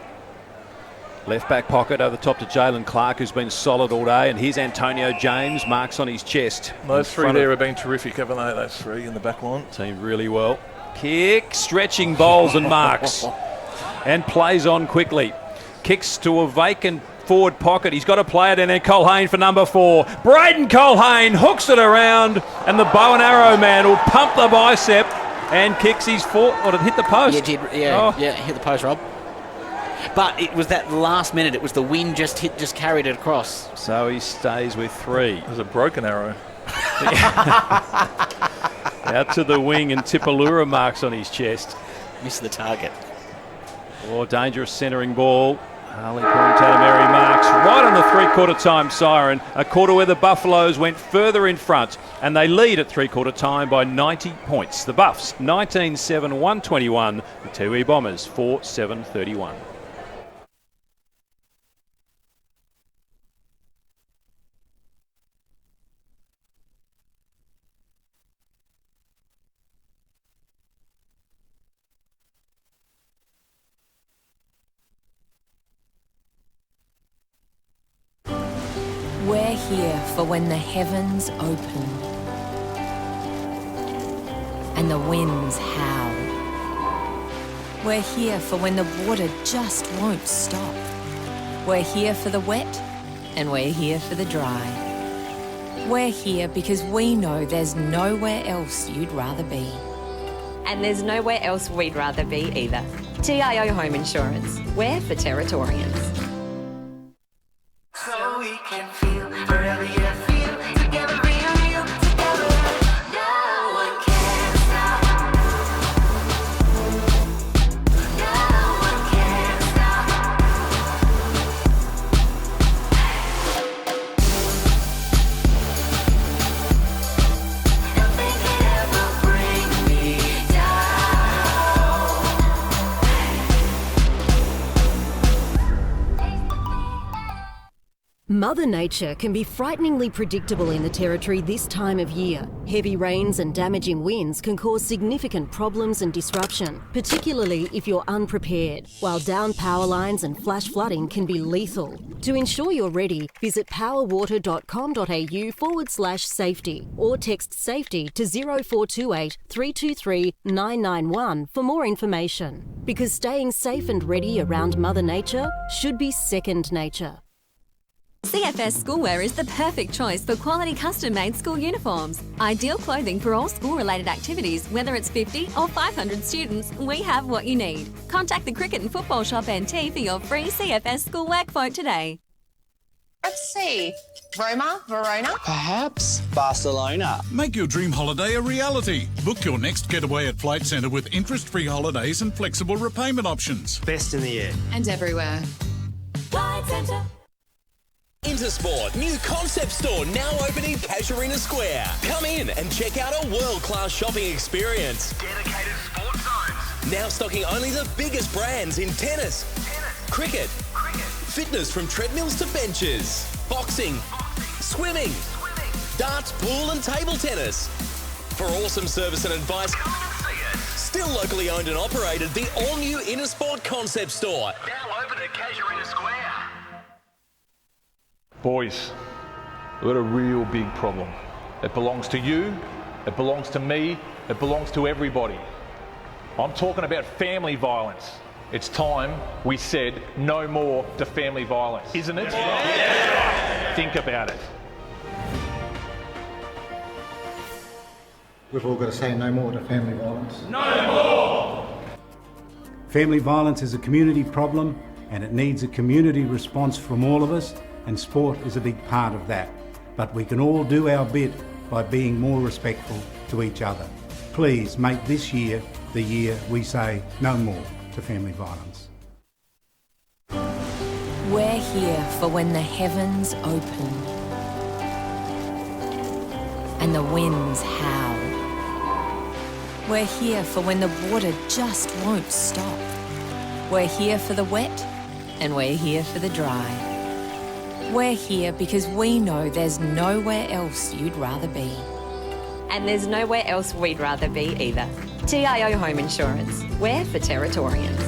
Left back pocket over the top to Jalen Clark, who's been solid all day, and here's Antonio James, marks on his chest. Those three there have been terrific, haven't they? Those three in the back line. Team really well. Kick, stretching bowls and marks. And plays on quickly. Kicks to a vacant forward pocket. He's got to play it in there. Colhane for number 4. Braden Colhane hooks it around, and the bow and arrow man will pump the bicep and kicks his foot. Or did it hit the post? Yeah, it did. Yeah, hit the post, Rob. But it was that last minute. It was the wind just carried it across. So he stays with 3. There's a broken arrow. Out to the wing, and Tipalura marks on his chest. Missed the target. Dangerous centering ball. Harley commentator Mary marks right on the 3/4 time siren. A quarter where the Buffaloes went further in front, and they lead at 3/4 time by 90 points. The Buffs 19-7, 121. The Tiwi Bombers 4-7, 31. We're here for when the heavens open and the winds howl. We're here for when the water just won't stop. We're here for the wet and we're here for the dry. We're here because we know there's nowhere else you'd rather be. And there's nowhere else we'd rather be either. TIO Home Insurance. We're for Territorians. So we can feel forever, yeah, feel together, real together. No one can stop. No one can stop. Nothing can ever bring me down. Mother Nature can be frighteningly predictable in the Territory this time of year. Heavy rains and damaging winds can cause significant problems and disruption, particularly if you're unprepared, while downed power lines and flash flooding can be lethal. To ensure you're ready, visit powerwater.com.au/safety or text SAFETY to 0428 323 991 for more information. Because staying safe and ready around Mother Nature should be second nature. CFS Schoolwear is the perfect choice for quality custom-made school uniforms. Ideal clothing for all school-related activities, whether it's 50 or 500 students, we have what you need. Contact the Cricket and Football Shop NT for your free CFS Schoolwear quote today. Let's see. Roma, Verona? Perhaps Barcelona. Make your dream holiday a reality. Book your next getaway at Flight Centre with interest-free holidays and flexible repayment options. Best in the air. And everywhere. Flight Centre. Intersport, new concept store now open in Casuarina Square. Come in and check out a world-class shopping experience. Dedicated sports zones. Now stocking only the biggest brands in tennis, cricket, fitness from treadmills to benches, boxing, swimming, darts, pool and table tennis. For awesome service and advice, still locally owned and operated, the all-new Intersport concept store. Now open at Casuarina Square. Boys, we've got a real big problem. It belongs to you, it belongs to me, it belongs to everybody. I'm talking about family violence. It's time we said no more to family violence, isn't it? Yeah. Think about it. We've all got to say no more to family violence. No more! Family violence is a community problem and it needs a community response from all of us, and sport is a big part of that. But we can all do our bit by being more respectful to each other. Please make this year the year we say no more to family violence. We're here for when the heavens open and the winds howl. We're here for when the water just won't stop. We're here for the wet and we're here for the dry. We're here because we know there's nowhere else you'd rather be. And there's nowhere else we'd rather be either. TIO Home Insurance. We're for Territorians.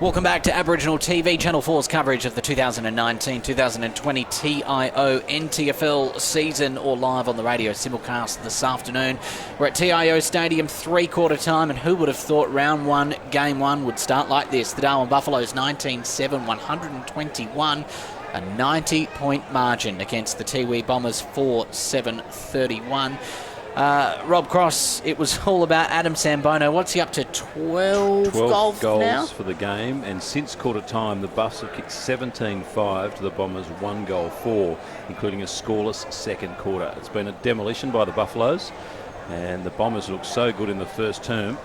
Welcome back to Aboriginal TV, Channel 4's coverage of the 2019-2020 TIO NTFL season, or live on the radio simulcast this afternoon. We're at TIO Stadium, 3-quarter time, and who would have thought round one, game one would start like this? The Darwin Buffaloes 19-7, 121, a 90-point margin against the Tiwi Bombers 4-7, 31. Rob Cross, it was all about Adam Sambono. What's he up to? 12 goals now? For the game, and since quarter time, the Buffs have kicked 17-5 to the Bombers 1 goal 4, including a scoreless second quarter. It's been a demolition by the Buffaloes, and the Bombers looked so good in the first term,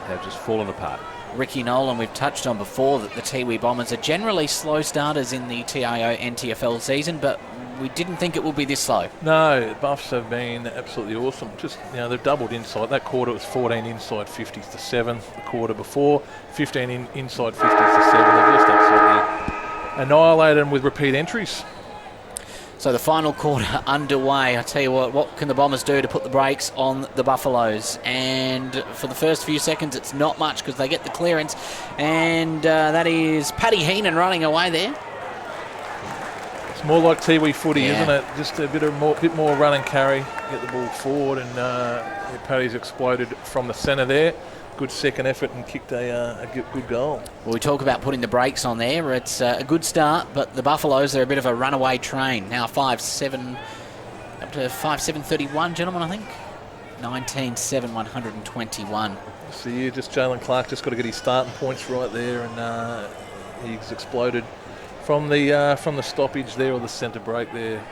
have just fallen apart. Ricky Nolan, we've touched on before that the Tiwi Bombers are generally slow starters in the TIO NTFL season, but we didn't think it would be this slow. No, the Buffs have been absolutely awesome. Just, they've doubled inside. That quarter was 14 inside 50s to 7. The quarter before, 15 inside 50s to 7. They've just absolutely annihilated them with repeat entries. So the final quarter underway. I tell you what can the Bombers do to put the brakes on the Buffaloes? And for the first few seconds, it's not much because they get the clearance. And that is Paddy Heenan running away there. It's more like Tiwi footy, isn't it? Just a bit more run and carry, get the ball forward, and Paddy's exploded from the centre there. Good second effort and kicked a good goal. Well, we talk about putting the brakes on there. It's a good start, but the Buffaloes are a bit of a runaway train. Now 5-7, up to 5-7-31, gentlemen, I think. 19-7, 121. So just Jalen Clark just got to get his starting points right there, and he's exploded from the stoppage there, or the centre break there.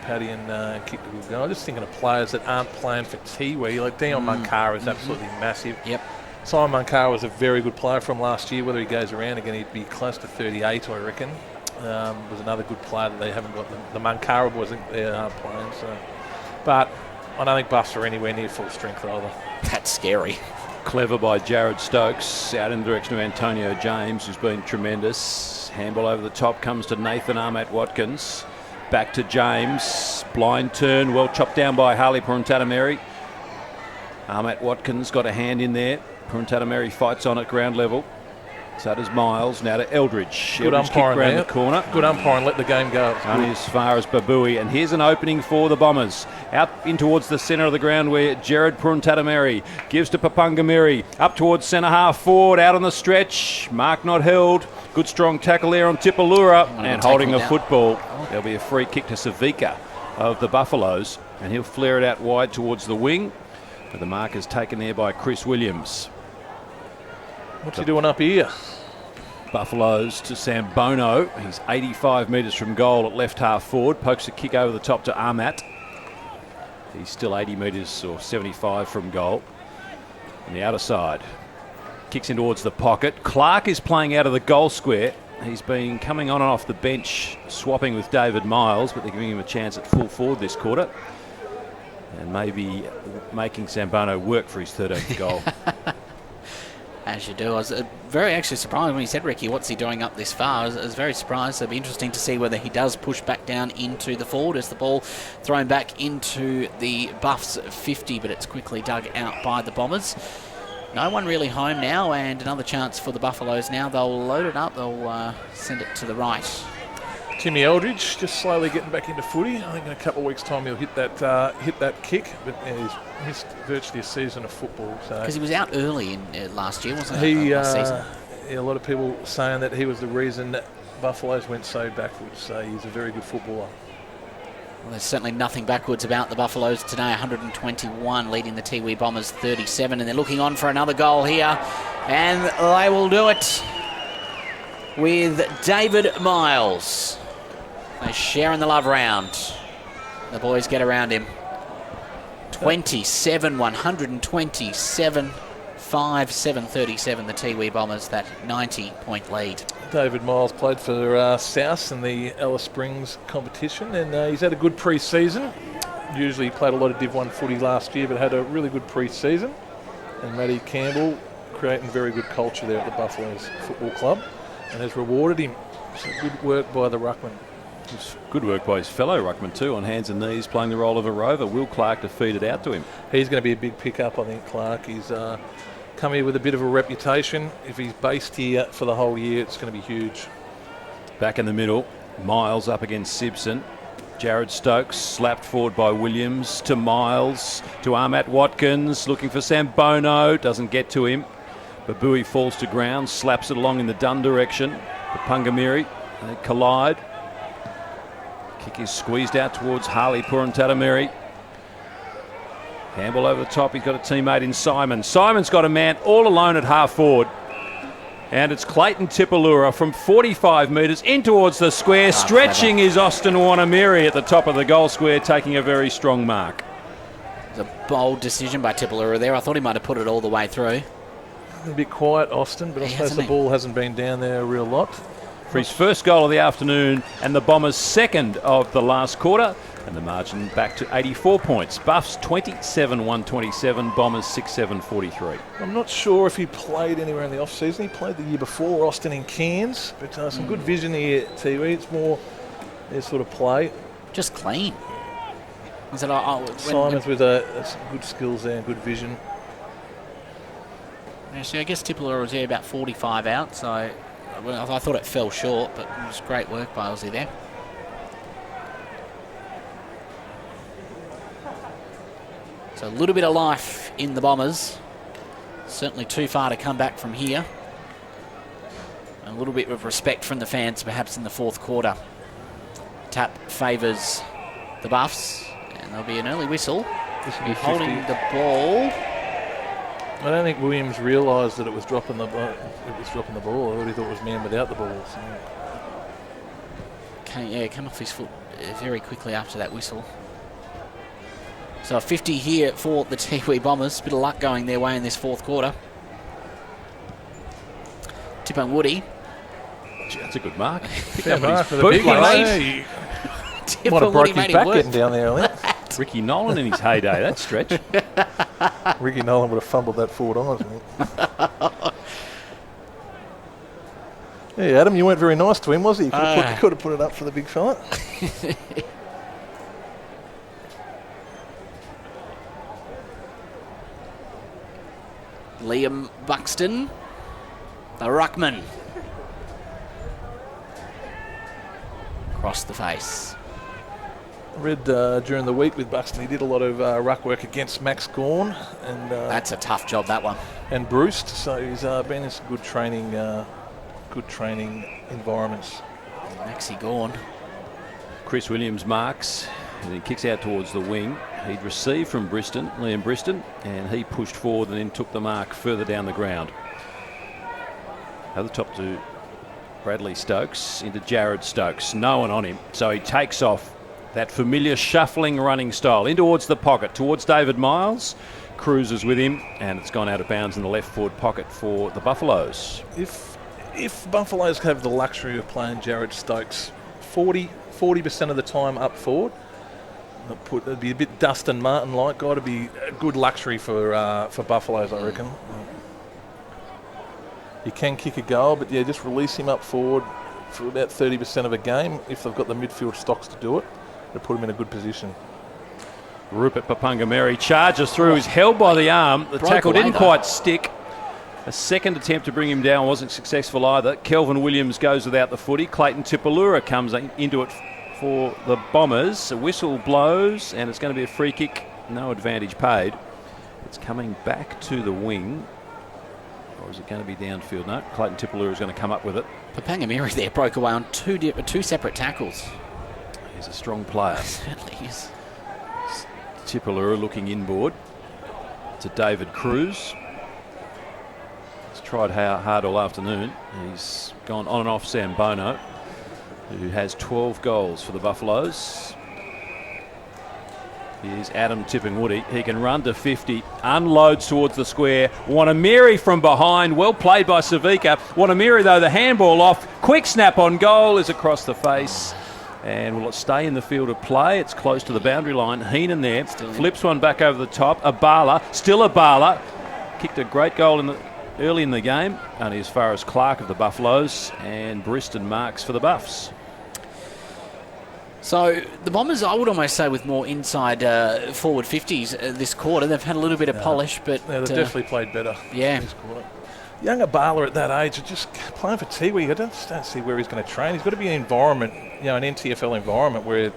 Paddy and kicked a good goal. I'm just thinking of players that aren't playing for Tiwi, like Dion Mankara is absolutely massive. Yep. Simon Mankara was a very good player from last year. Whether he goes around again, he'd be close to 38, I reckon. Was another good player that they haven't got. The Mankara boys, I think they aren't playing. So, but I don't think Buffs are anywhere near full strength either. That's scary. Clever by Jared Stokes, out in the direction of Antonio James, who's been tremendous. Handball over the top comes to Nathan Armat-Watkins. Back to James. Blind turn, well chopped down by Harley Puruntatameri. Armat-Watkins got a hand in there. Puruntatameri fights on at ground level. So does Miles. Now to Eldridge. Good Eldridge umpiring kick round there. the corner. Good umpiring, let the game go. Only as far as Babui. And here's an opening for the Bombers. Out in towards the centre of the ground where Jared Puruntatameri gives to Papangamiri. Up towards centre half forward. Out on the stretch. Mark not held. Good strong tackle there on Tipalura. And holding the football. There'll be a free kick to Savika of the Buffaloes. And he'll flare it out wide towards the wing. But the mark is taken there by Chris Williams. What's he doing up here? Buffaloes to Sambono. He's 85 metres from goal at left half forward. Pokes a kick over the top to Armat. He's still 80 metres or 75 from goal. On the outer side. Kicks in towards the pocket. Clark is playing out of the goal square. He's been coming on and off the bench, swapping with David Miles, but they're giving him a chance at full forward this quarter. And maybe making Sambono work for his 13th goal. As you do. I was very actually surprised when he said, Ricky, what's he doing up this far? I was very surprised. It'll be interesting to see whether he does push back down into the forward as the ball thrown back into the Buffs 50, but it's quickly dug out by the Bombers. No one really home now, and another chance for the Buffaloes now. They'll load it up. They'll send it to the right. Timmy Eldridge just slowly getting back into footy. I think in a couple of weeks' time he'll hit that kick, but he's missed virtually a season of football. Because he was out early in last year, wasn't he? Last season. A lot of people saying that he was the reason that Buffaloes went so backwards. So he's a very good footballer. Well, there's certainly nothing backwards about the Buffaloes today. 121 leading the Tiwi Bombers 37, and they're looking on for another goal here, and they will do it with David Miles. They're sharing the love round. The boys get around him. 27, 127, 5-7-37, the Tiwi Bombers, that 90-point lead. David Miles played for South in the Alice Springs competition, and he's had a good pre-season. Usually played a lot of Div 1 footy last year, but had a really good pre-season. And Matty Campbell creating very good culture there at the Buffaloes Football Club, and has rewarded him. So good work by the ruckman. It's good work by his fellow ruckman too, on hands and knees, playing the role of a rover. Will Clark to feed it out to him. He's going to be a big pickup, I think, Clark. He's come here with a bit of a reputation. If he's based here for the whole year, it's going to be huge. Back in the middle, Miles up against Simpson. Jared Stokes slapped forward by Williams to Miles, to Ahmat Watkins, looking for Sambono, doesn't get to him. Babui falls to ground, slaps it along in the Dunn direction. The Pungamiri, they collide. Kick is squeezed out towards Harley Purantatameri. Handball over the top, he's got a teammate in Simon. Simon's got a man all alone at half forward. And it's Clayton Tipalura from 45 metres in towards the square. Stretching is Austin Wanamiri at the top of the goal square, taking a very strong mark. It's a bold decision by Tipalura there. I thought he might have put it all the way through. A bit quiet, Austin, but I suppose the ball hasn't been down there a real lot. For his first goal of the afternoon and the Bombers' second of the last quarter. And the margin back to 84 points. Buffs 27-127, Bombers 6-7-43. I'm not sure if he played anywhere in the off-season. He played the year before, Austin in Cairns, but some good vision here, Tiwi. It's more their sort of play. Just clean. Simon's with some good skills there and good vision. Actually, I guess Tipalura was there about 45 out, so I thought it fell short, but it was great work by Aussie there. So a little bit of life in the Bombers. Certainly too far to come back from here. A little bit of respect from the fans perhaps in the fourth quarter. Tap favours the Buffs, and there'll be an early whistle. This will be holding the ball. I don't think Williams realised that it was dropping the ball. I already thought it was man without the ball. So. Came off his foot very quickly after that whistle. So a 50 here for the Tiwi Bombers. Bit of luck going their way in this fourth quarter. Tip and Woody. Gee, that's a good mark. Fair mark for the big one. Might have broke his back getting down there earlier. Ricky Nolan in his heyday, that stretch. Ricky Nolan would have fumbled that 4 times, I think. Yeah, Adam, you weren't very nice to him, was he? You could have put it up for the big fella. Liam Buxton, the ruckman. Across the face. I read during the week with Buxton, he did a lot of ruck work against Max Gawn. And that's a tough job, that one. And Bruce, so he's been in some good training environments. Maxie Gawn. Chris Williams marks, and he kicks out towards the wing. He'd received from Liam Briston, and he pushed forward and then took the mark further down the ground. Over the top to Bradley Stokes, into Jared Stokes. No one on him, so he takes off that familiar shuffling running style in towards the pocket, towards David Miles. Cruises with him, and it's gone out of bounds in the left forward pocket for the Buffaloes. If Buffaloes have the luxury of playing Jared Stokes 40% of the time up forward, it'd be a bit Dustin Martin-like guy to be a good luxury for Buffaloes, I reckon. You can kick a goal, but yeah, just release him up forward for about 30% of a game. If they've got the midfield stocks to do it, to put him in a good position. Rupert Papungameri charges through, is held by the arm. The tackle didn't quite stick. A second attempt to bring him down wasn't successful either. Kelvin Williams goes without the footy. Clayton Tipalura comes into it for the Bombers. A whistle blows, and it's going to be a free kick. No advantage paid. It's coming back to the wing. Or is it going to be downfield? No, Clayton Tipalura is going to come up with it. Papungamiri there broke away on two separate tackles. He's a strong player. Certainly is. Tipalura looking inboard to David Cruz. He's tried hard all afternoon. He's gone on and off Sambono, who has 12 goals for the Buffaloes. Here's Adam tipping Woody. He can run to 50, unloads towards the square. Wanamiri from behind, well played by Savica. Wanamiri, though, the handball off. Quick snap on goal is across the face. And will it stay in the field of play? It's close to the boundary line. Heenan there, flips one back over the top. Abala, still Abala. Kicked a great goal early in the game, only as far as Clark of the Buffaloes, and Briston marks for the Buffs. So the Bombers, I would almost say, with more inside forward 50s this quarter, they've had a little bit of polish, but they've definitely played better. Yeah. This quarter. Younger Bala at that age, are just playing for Tiwi. I don't see where he's going to train. He's got to be an environment, an NTFL environment where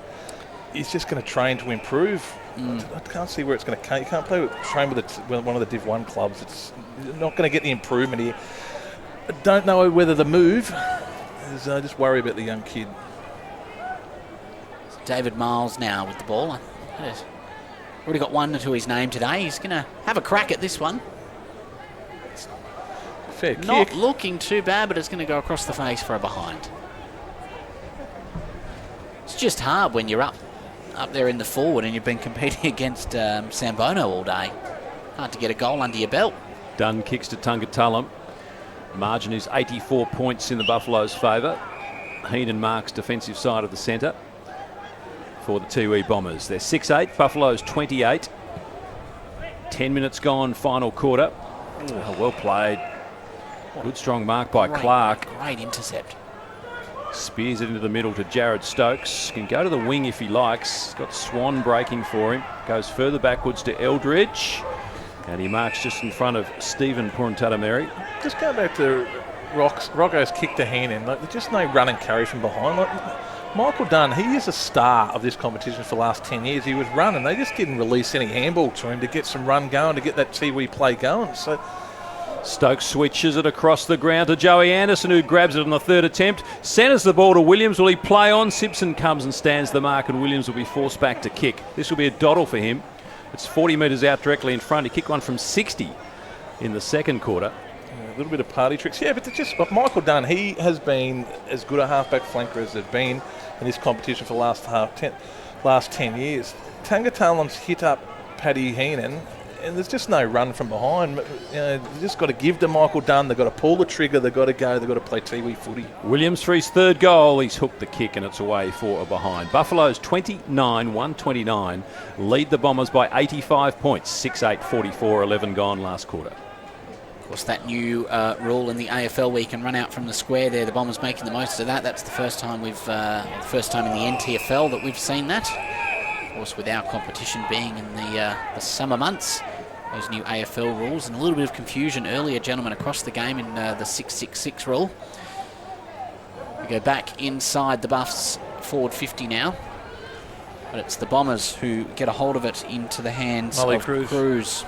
he's just going to train to improve. I can't see where it's going to come. You can't train with one of the Div 1 clubs. It's not going to get the improvement here. I don't know whether the move is. I just worry about the young kid. David Miles now with the ball. Already got one to his name today. He's going to have a crack at this one. Fair Not kick. looking too bad, but it's going to go across the face for a behind. It's just hard when you're up there in the forward and you've been competing against Sambono all day. Hard to get a goal under your belt. Dunn kicks to Tungatulum. Margin is 84 points in the Buffaloes' favour. Heenan marks defensive side of the centre for the Tiwi Bombers. They're 6-8, Buffaloes 28. 10 minutes gone, final quarter. Oh, well played. Good strong mark by Clark. Great intercept. Spears it into the middle to Jared Stokes. Can go to the wing if he likes. Got Swan breaking for him. Goes further backwards to Eldridge. And he marks just in front of Stephen Puruntatameri. Just go back to Rocco's kick to Heenan. There's just no run and carry from behind. Michael Dunn, he is a star of this competition for the last 10 years. He was running. They just didn't release any handball to him to get some run going, to get that Tiwi play going. So Stokes switches it across the ground to Joey Anderson, who grabs it on the third attempt. Centres the ball to Williams. Will he play on? Simpson comes and stands the mark, and Williams will be forced back to kick. This will be a doddle for him. It's 40 metres out directly in front. He kicked one from 60 in the second quarter. A little bit of party tricks. Yeah, but Michael Dunn, he has been as good a halfback flanker as there's been in this competition for the last 10 years. Tungatulum's hit up Paddy Heenan, and there's just no run from behind. They've just got to give to Michael Dunn. They've got to pull the trigger. They've got to go. They've got to play Tiwi footy. Williams for his third goal. He's hooked the kick and it's away for a behind. Buffaloes 29-129 lead the Bombers by 85 points. 6-8, 44, 11 gone last quarter. Of course, that new rule in the AFL where you can run out from the square there, the Bombers making the most of that. That's the first time in the NTFL that we've seen that. Of course, with our competition being in the summer months, those new AFL rules, and a little bit of confusion earlier, gentlemen, across the game in the 6-6-6 rule. We go back inside the Buffs forward 50 now, but it's the Bombers who get a hold of it into the hands of Cruz.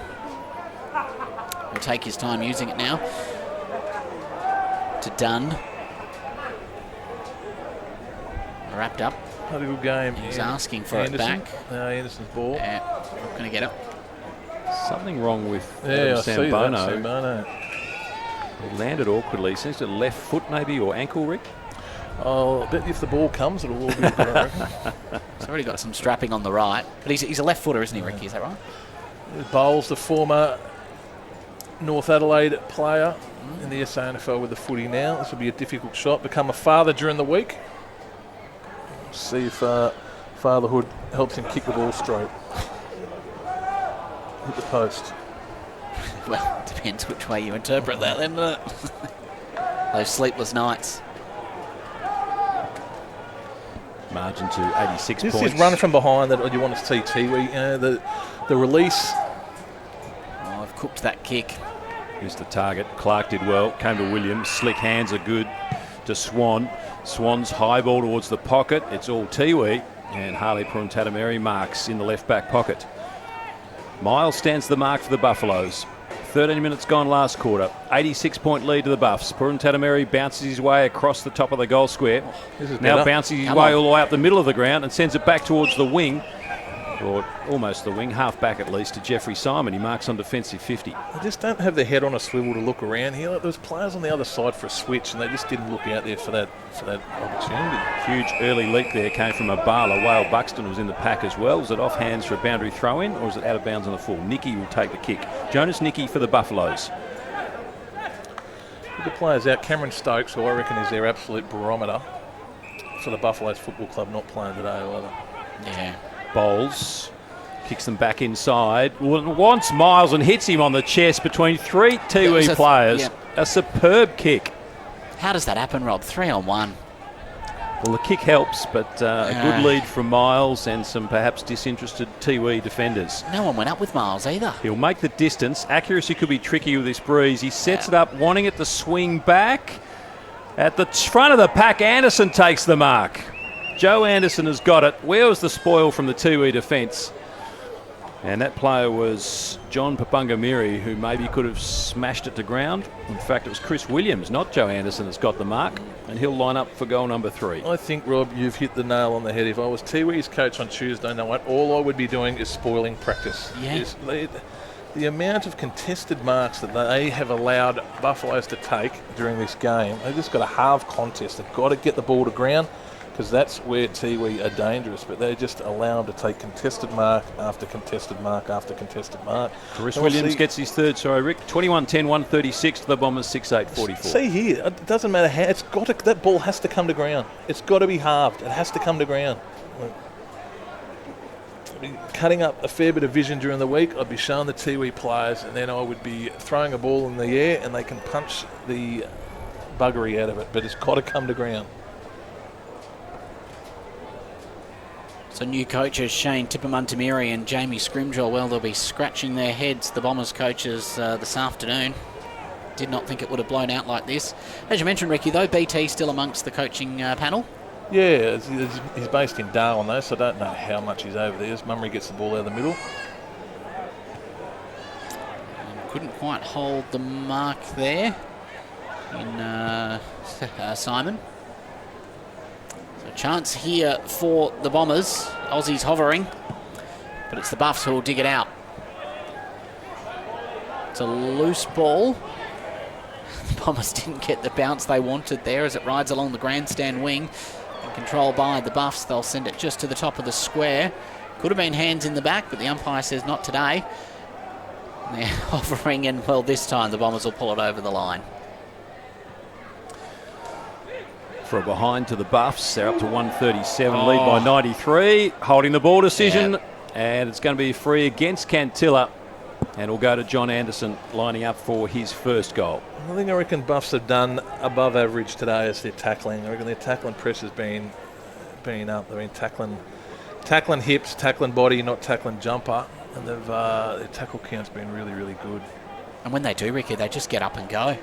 He'll take his time using it now. To Dunn. Wrapped up. Had a good game. He's asking for it back. Anderson's ball. Yeah, not going to get it. Something wrong with Sambono. He landed awkwardly. Seems to left foot maybe, or ankle, Rick. Oh, I bet if the ball comes, it'll all be good, I reckon. He's already got some strapping on the right. But he's a left footer, isn't he, Ricky? Is that right? Bowles, the former North Adelaide player in the SANFL with the footy now. This will be a difficult shot. Become a father during the week. See if fatherhood helps him kick the ball straight. Hit the post. Well, depends which way you interpret that then, doesn't it? Those sleepless nights. Margin to 86 this points. This is run from behind that you want to see Tiwi. The release. Oh, I've cooked that kick. Here's the target. Clark did well. Came to Williams. Slick hands are good to Swan. Swan's high ball towards the pocket. It's all Tiwi. And Harley Puruntatameri marks in the left back pocket. Miles stands the mark for the Buffaloes. 13 minutes gone last quarter. 86-point lead to the Buffs. Puruntatameri bounces his way across the top of the goal square. Now bounces his way all the way up the middle of the ground and sends it back towards the wing. Or almost the wing, half back at least, to Jeffrey Simon. He marks on defensive 50. They just don't have their head on a swivel to look around here. There was players on the other side for a switch, and they just didn't look out there for that opportunity. Huge early leak there came from Abala. Wale Buxton was in the pack as well. Was it off hands for a boundary throw-in, or is it out of bounds on the full? Nicky will take the kick. Jonas Nicky for the Buffaloes. With the players out, Cameron Stokes, who I reckon is their absolute barometer for the Buffaloes Football Club, not playing today either. Yeah. Bowles kicks them back inside. Wants Miles and hits him on the chest between three Tiwi players. A superb kick. How does that happen, Rob? 3-on-1. Well, the kick helps, but a good lead from Miles and some perhaps disinterested Tiwi defenders. No one went up with Miles either. He'll make the distance. Accuracy could be tricky with this breeze. He sets it up, wanting it to swing back. At the front of the pack, Anderson takes the mark. Joe Anderson has got it. Where was the spoil from the Tiwi defence? And that player was John Papungamiri, who maybe could have smashed it to ground. In fact, it was Chris Williams, not Joe Anderson, that's got the mark. And he'll line up for goal number 3. I think, Rob, you've hit the nail on the head. If I was Tiwi's coach on Tuesday, know what? All I would be doing is spoiling practice. Yeah. The amount of contested marks that they have allowed Buffaloes to take during this game, they've just got to halve contest. They've got to get the ball to ground, because that's where Tiwi are dangerous, but they just allow them to take contested mark after contested mark after contested mark. Chris Williams gets his third, Rick. 21-10, 136 to the Bombers, 6-8-44. See here, it doesn't matter how, that ball has to come to ground. It's got to be halved. It has to come to ground. I'd be cutting up a fair bit of vision during the week. I'd be showing the Tiwi players, and then I would be throwing a ball in the air, and they can punch the buggery out of it, but it's got to come to ground. So new coaches Shane Tippamuntamiri and Jamie Scrimgeour, well, they'll be scratching their heads, the Bombers coaches, this afternoon. Did not think it would have blown out like this. As you mentioned, Ricky, though, BT still amongst the coaching panel. Yeah, he's based in Darwin, though, so I don't know how much he's over there. As Mummery gets the ball out of the middle. And couldn't quite hold the mark there in Simon. Chance here for the Bombers. Aussies hovering, but it's the Buffs who will dig it out. It's a loose ball. The Bombers didn't get the bounce they wanted there as it rides along the grandstand wing and controlled by the Buffs. They'll send it just to the top of the square. Could have been hands in the back, but the umpire says not today. They're hovering, and well, this time the Bombers will pull it over the line. For a behind to the Buffs, they're up to 137, lead by 93, holding the ball decision, and it's going to be free against Cantilla, and it'll go to John Anderson, lining up for his first goal. I reckon Buffs have done above average today as their tackling. I reckon their tackling pressure's been up. They've been tackling hips, tackling body, not tackling jumper, and their tackle count's been really, really good. And when they do, Ricky, they just get up and go.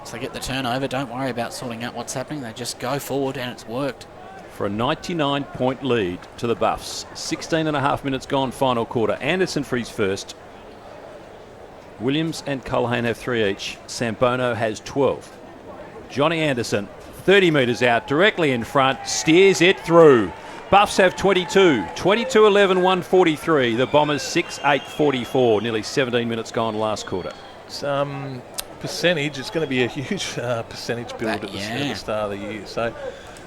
So they get the turnover, don't worry about sorting out what's happening, they just go forward, and it's worked. For a 99-point lead to the Buffs. 16 and a half minutes gone, final quarter. Anderson for his first. Williams and Culhane have 3 each. Sambono has 12. Johnny Anderson, 30 metres out, directly in front, steers it through. Buffs have 22. 22-11, 143. The Bombers 6-8-44. Nearly 17 minutes gone last quarter. Percentage, it's going to be a huge percentage build at the start of the year. So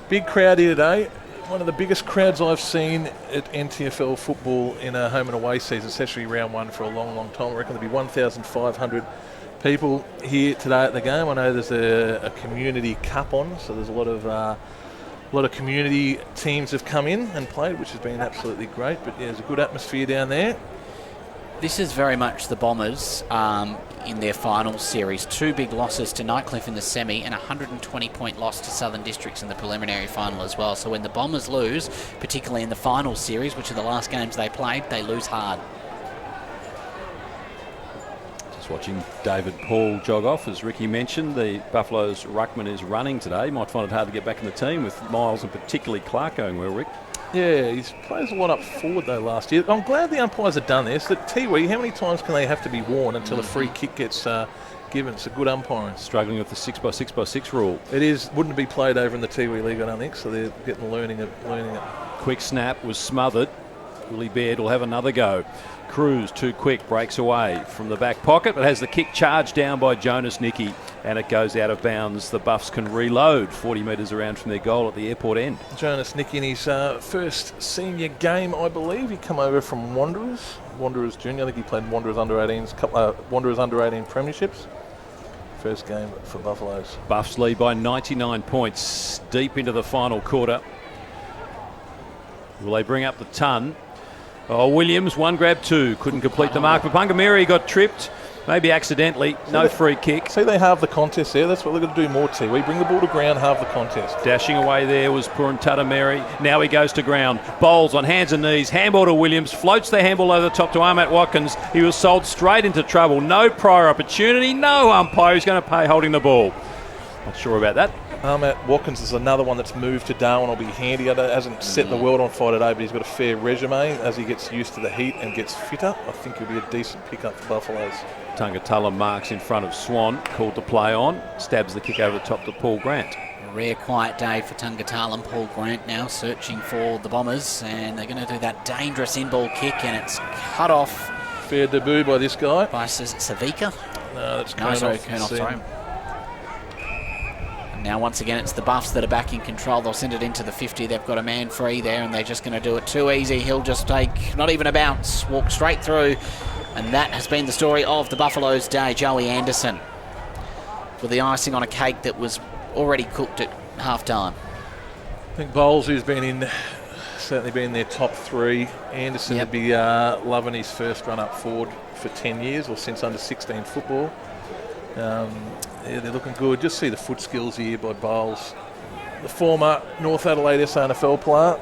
big crowd here today. One of the biggest crowds I've seen at NTFL football in a home and away season, especially round one, for a long, long time. I reckon there'll be 1,500 people here today at the game. I know there's a community cup on, so there's a lot of community teams have come in and played, which has been absolutely great. But yeah, there's a good atmosphere down there. This is very much the Bombers in their final series. 2 big losses to Nightcliff in the semi and a 120-point loss to Southern Districts in the preliminary final as well. So when the Bombers lose, particularly in the final series, which are the last games they played, they lose hard. Just watching David Paul jog off. As Ricky mentioned, the Buffaloes ruckman is running today. Might find it hard to get back in the team with Miles and particularly Clark going well, Rick. Yeah, he's plays a lot up forward though last year. I'm glad the umpires have done this. That Tiwi, how many times can they have to be warned until a free kick gets given? It's a good umpiring. Struggling with the 6x6x6 rule. It is. Wouldn't be played over in the Tiwi League, I don't think. So they're getting learning it. Quick snap was smothered. Willie Baird will have another go. Cruz, too quick, breaks away from the back pocket, but has the kick charged down by Jonas Nicky, and it goes out of bounds. The Buffs can reload 40 metres around from their goal at the airport end. Jonas Nicky in his first senior game, I believe. He come over from Wanderers Junior. I think he played Wanderers under-18s, couple of Wanderers under-18 premierships. First game for Buffaloes. Buffs lead by 99 points, deep into the final quarter. Will they bring up the ton? Oh, Williams, 1 grab 2. Couldn't complete the mark. Papungamiri got tripped. Maybe accidentally. No free kick. See, they halve the contest there. That's what they're going to do more, Tiwi. Bring the ball to ground, halve the contest. Dashing away there was Purantatameri. Now he goes to ground. Bowls on hands and knees. Handball to Williams. Floats the handball over the top to Ahmet Watkins. He was sold straight into trouble. No prior opportunity. No umpire who's going to pay holding the ball. Not sure about that. Ahmet Watkins is another one that's moved to Darwin. Will be handy. Hasn't set the world on fire today, but he's got a fair resume. As he gets used to the heat and gets fitter, I think he'll be a decent pickup for Buffaloes. Tungatulum marks in front of Swan. Called to play on. Stabs the kick over the top to Paul Grant. A rare quiet day for Tungatulum. Paul Grant now searching for the Bombers, and they're going to do that dangerous in-ball kick, and it's cut off. Fair debut by this guy. By Savika. No, that's Kurnoff, sorry. Now, once again, it's the Buffs that are back in control. They'll send it into the 50. They've got a man free there, and they're just going to do it too easy. He'll just take not even a bounce, walk straight through. And that has been the story of the Buffaloes' day. Joey Anderson with the icing on a cake that was already cooked at half-time. I think Bowles, who's been certainly been in their top three. Anderson would be loving his first run up forward for 10 years or since under 16 football. Yeah, they're looking good. Just see the foot skills here by Bowles, the former North Adelaide SANFL player.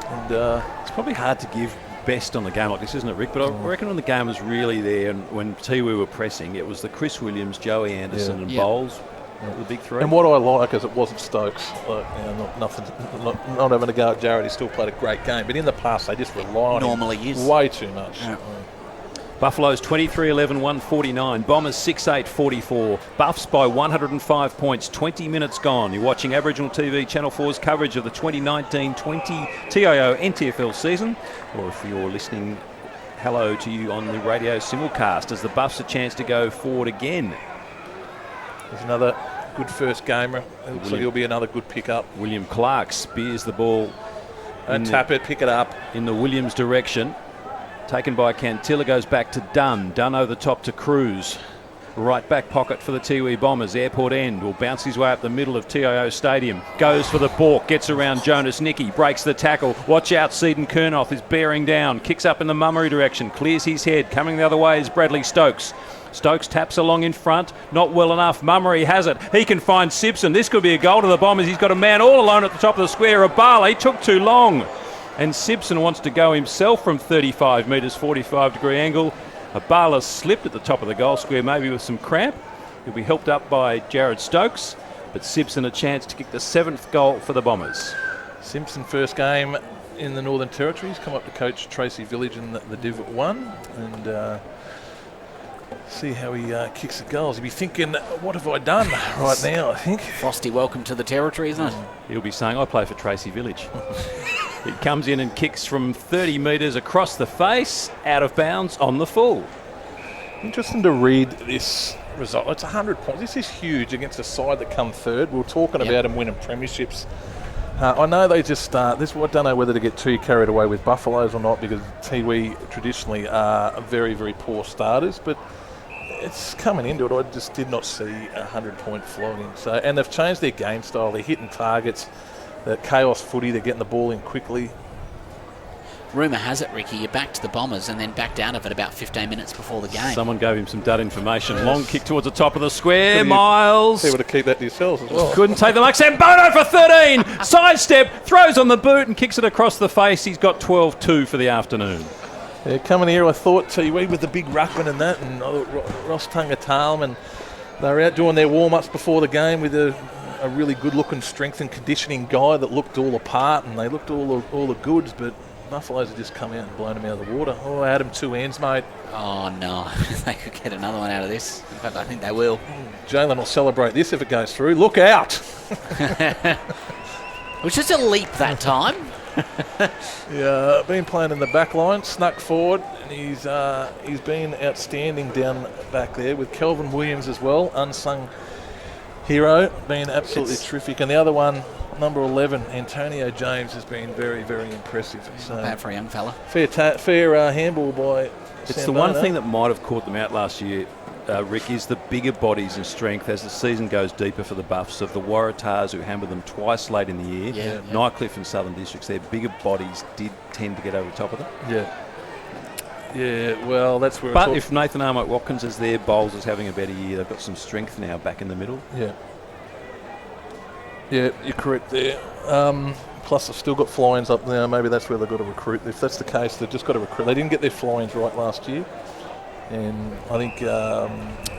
And it's probably hard to give best on the game like this, isn't it, Rick? But I reckon when the game was really there and when Tiwi were pressing, it was the Chris Williams, Joey Anderson and Bowles, the big three. And what I like is it wasn't Stokes. Like, not having a go at Jared, he still played a great game. But in the past, they just rely on him way too much. Yeah. Buffaloes 23-11, 149. Bombers 6-8, 44. Buffs by 105 points, 20 minutes gone. You're watching Aboriginal TV Channel 4's coverage of the 2019-20 TIO NTFL season. Or if you're listening, hello to you on the radio simulcast as the Buffs a chance to go forward again. There's another good first gamer. So he'll be another good pickup. William Clark spears the ball. And tap it, pick it up. In the Williams direction. Taken by Cantilla, goes back to Dunn. Dunn over the top to Cruz. Right back pocket for the Tiwi Bombers. Airport end will bounce his way up the middle of TIO Stadium. Goes for the balk, gets around Jonas Nicky, breaks the tackle. Watch out, Seaton Kurnoff is bearing down. Kicks up in the Mummery direction, clears his head. Coming the other way is Bradley Stokes. Stokes taps along in front, not well enough. Mummery has it. He can find Simpson. This could be a goal to the Bombers. He's got a man all alone at the top of the square. Abale took too long. And Simpson wants to go himself from 35 metres, 45-degree angle. Abala slipped at the top of the goal square, maybe with some cramp. He'll be helped up by Jared Stokes, but Simpson a chance to kick the 7th goal for the Bombers. Simpson first game in the Northern Territory. He's come up to coach Tracy Village in the Div 1 and see how he kicks the goals. He'll be thinking, what have I done right now, I think. Frosty, welcome to the Territory, isn't it? He'll be saying, I play for Tracy Village. He comes in and kicks from 30 metres across the face, out of bounds, on the full. Interesting to read this result. It's 100 points. This is huge against a side that come third. We were talking about them winning premierships. I know they just start. I don't know whether to get too carried away with Buffaloes or not, because Tiwi traditionally are very, very poor starters, but it's coming into it. I just did not see a 100-point flogging. And they've changed their game style. They're hitting targets. The chaos footy, they're getting the ball in quickly. Rumour has it, Ricky, you're back to the Bombers and then backed out of it about 15 minutes before the game. Someone gave him some dud information. Yes. Long kick towards the top of the square. Miles. Able to keep that to yourselves as well. Couldn't take the mark. Sambono for 13. Sidestep, throws on the boot and kicks it across the face. He's got 12-2 for the afternoon. Yeah, coming here, I thought Tiwi with the big ruckman and that, and Ross Tungatulum, and they were out doing their warm-ups before the game with a really good-looking strength and conditioning guy that looked all apart, and they looked all the goods, but Buffaloes have just come out and blown them out of the water. Oh, Adam, 2 ends, mate. Oh, no. They could get another one out of this. In fact, I think they will. Jalen will celebrate this if it goes through. Look out! It was just a leap that time. Yeah, been playing in the back line, snuck forward, and he's been outstanding down back there with Kelvin Williams as well, unsung hero, been absolutely terrific. And the other one, number 11, Antonio James, has been very, very impressive. So not bad for a young fella. Fair handball by It's Sambono. the one thing that might have caught them out last year, Rick, is the bigger bodies and strength as the season goes deeper for the Buffs of the Waratahs, who hammered them twice late in the year. Nightcliff and Southern Districts, their bigger bodies did tend to get over the top of them. Yeah. Yeah, well, that's where. But if Nathan Armott-Watkins is there, Bowles is having a better year. They've got some strength now back in the middle. Yeah. Yeah, you're correct there. Plus, they've still got fly-ins up now. Maybe that's where they've got to recruit. If that's the case, they've just got to recruit. They didn't get their fly-ins right last year. And I think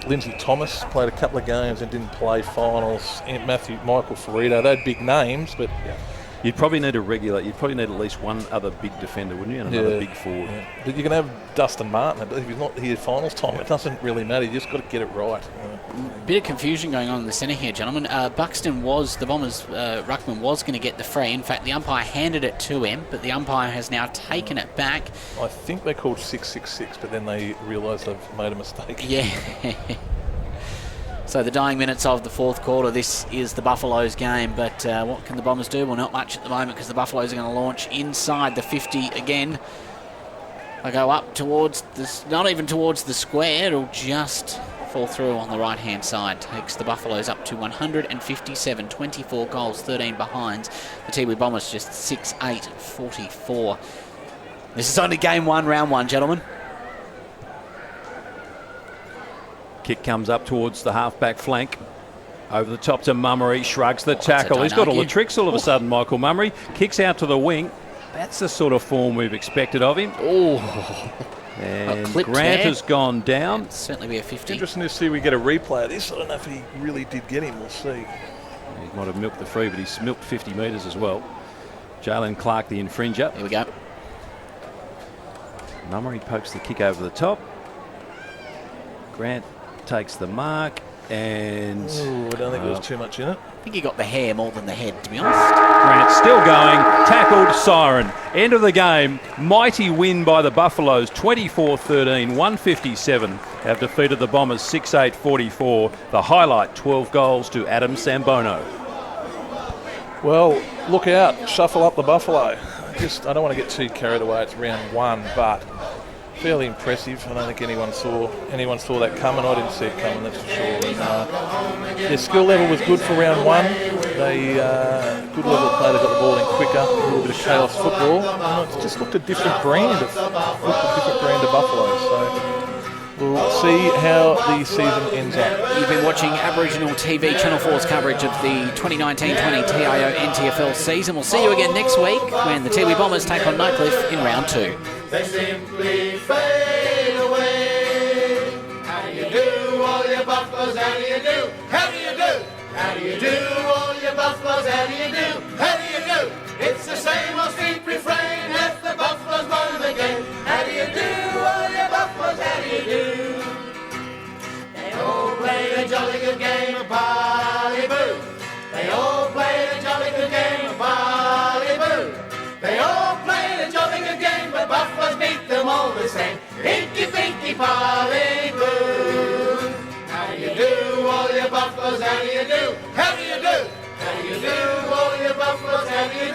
Lindsay Thomas played a couple of games and didn't play finals. And Michael Ferrito, they had big names, but... Yeah. You'd probably need you'd probably need at least one other big defender, wouldn't you? And another big forward. Yeah. But you can have Dustin Martin, but if he's not here finals time, it doesn't really matter. You just got to get it right. Bit of confusion going on in the centre here, gentlemen. Buxton the Bombers' ruckman was going to get the free. In fact, the umpire handed it to him, but the umpire has now taken it back. I think they called 666, but then they realised they've made a mistake. Yeah. So the dying minutes of the fourth quarter, this is the Buffaloes game, but what can the Bombers do? Well, not much at the moment, because the Buffaloes are going to launch inside the 50 again. They go up towards not even towards the square, it'll just fall through on the right-hand side. Takes the Buffaloes up to 157, 24 goals, 13 behinds. The Tiwi Bombers just 6-8, 44. This is only game one, round one, gentlemen. Kick comes up towards the half-back flank. Over the top to Mummery, shrugs the tackle. He's got all the tricks all of a sudden, Michael Mummery. Kicks out to the wing. That's the sort of form we've expected of him. Oh. And Grant has gone down. That'd certainly be a 50. Interesting to see we get a replay of this. I don't know if he really did get him. We'll see. He might have milked the free, but he's milked 50 metres as well. Jalen Clark, the infringer. Here we go. Mummery pokes the kick over the top. Grant takes the mark, and I don't think there was too much in it. I think he got the hair more than the head, to be honest. Grant still going, tackled, siren. End of the game. Mighty win by the Buffaloes, 24-13, 157 have defeated the Bombers 6-8-44. The highlight, 12 goals to Adam Sambono. Well, look out, shuffle up the Buffalo. I don't want to get too carried away. It's round one, but fairly impressive. I don't think anyone saw that coming. I didn't see it coming, that's for sure. But, their skill level was good for round one. They good level of play. They got the ball in quicker. A little bit of chaos football. It's just looked a different brand of Buffalo. So we'll see how the season ends up. You've been watching Aboriginal TV Channel 4's coverage of the 2019-20 TIO NTFL season. We'll see you again next week when the Tiwi Bombers take on Nightcliff in round 2. They simply fade away. How do you do, all your buffaloes? How do you do? How do you do? How do you do, all your buffaloes? How do you do? How do you do? It's the same old street refrain as the buffaloes won the game. How do you do, all your buffaloes? How do you do? They all play the jolly good game of Ballyboo. They all play the jolly good game of Ballyboo. They all play the jolly good game, but Buffaloes beat them all the same. Inky Pinky Ballyboo. How do you do, all your Buffaloes? How do you do? How do you do? How do you do, all your Buffaloes? How do you do?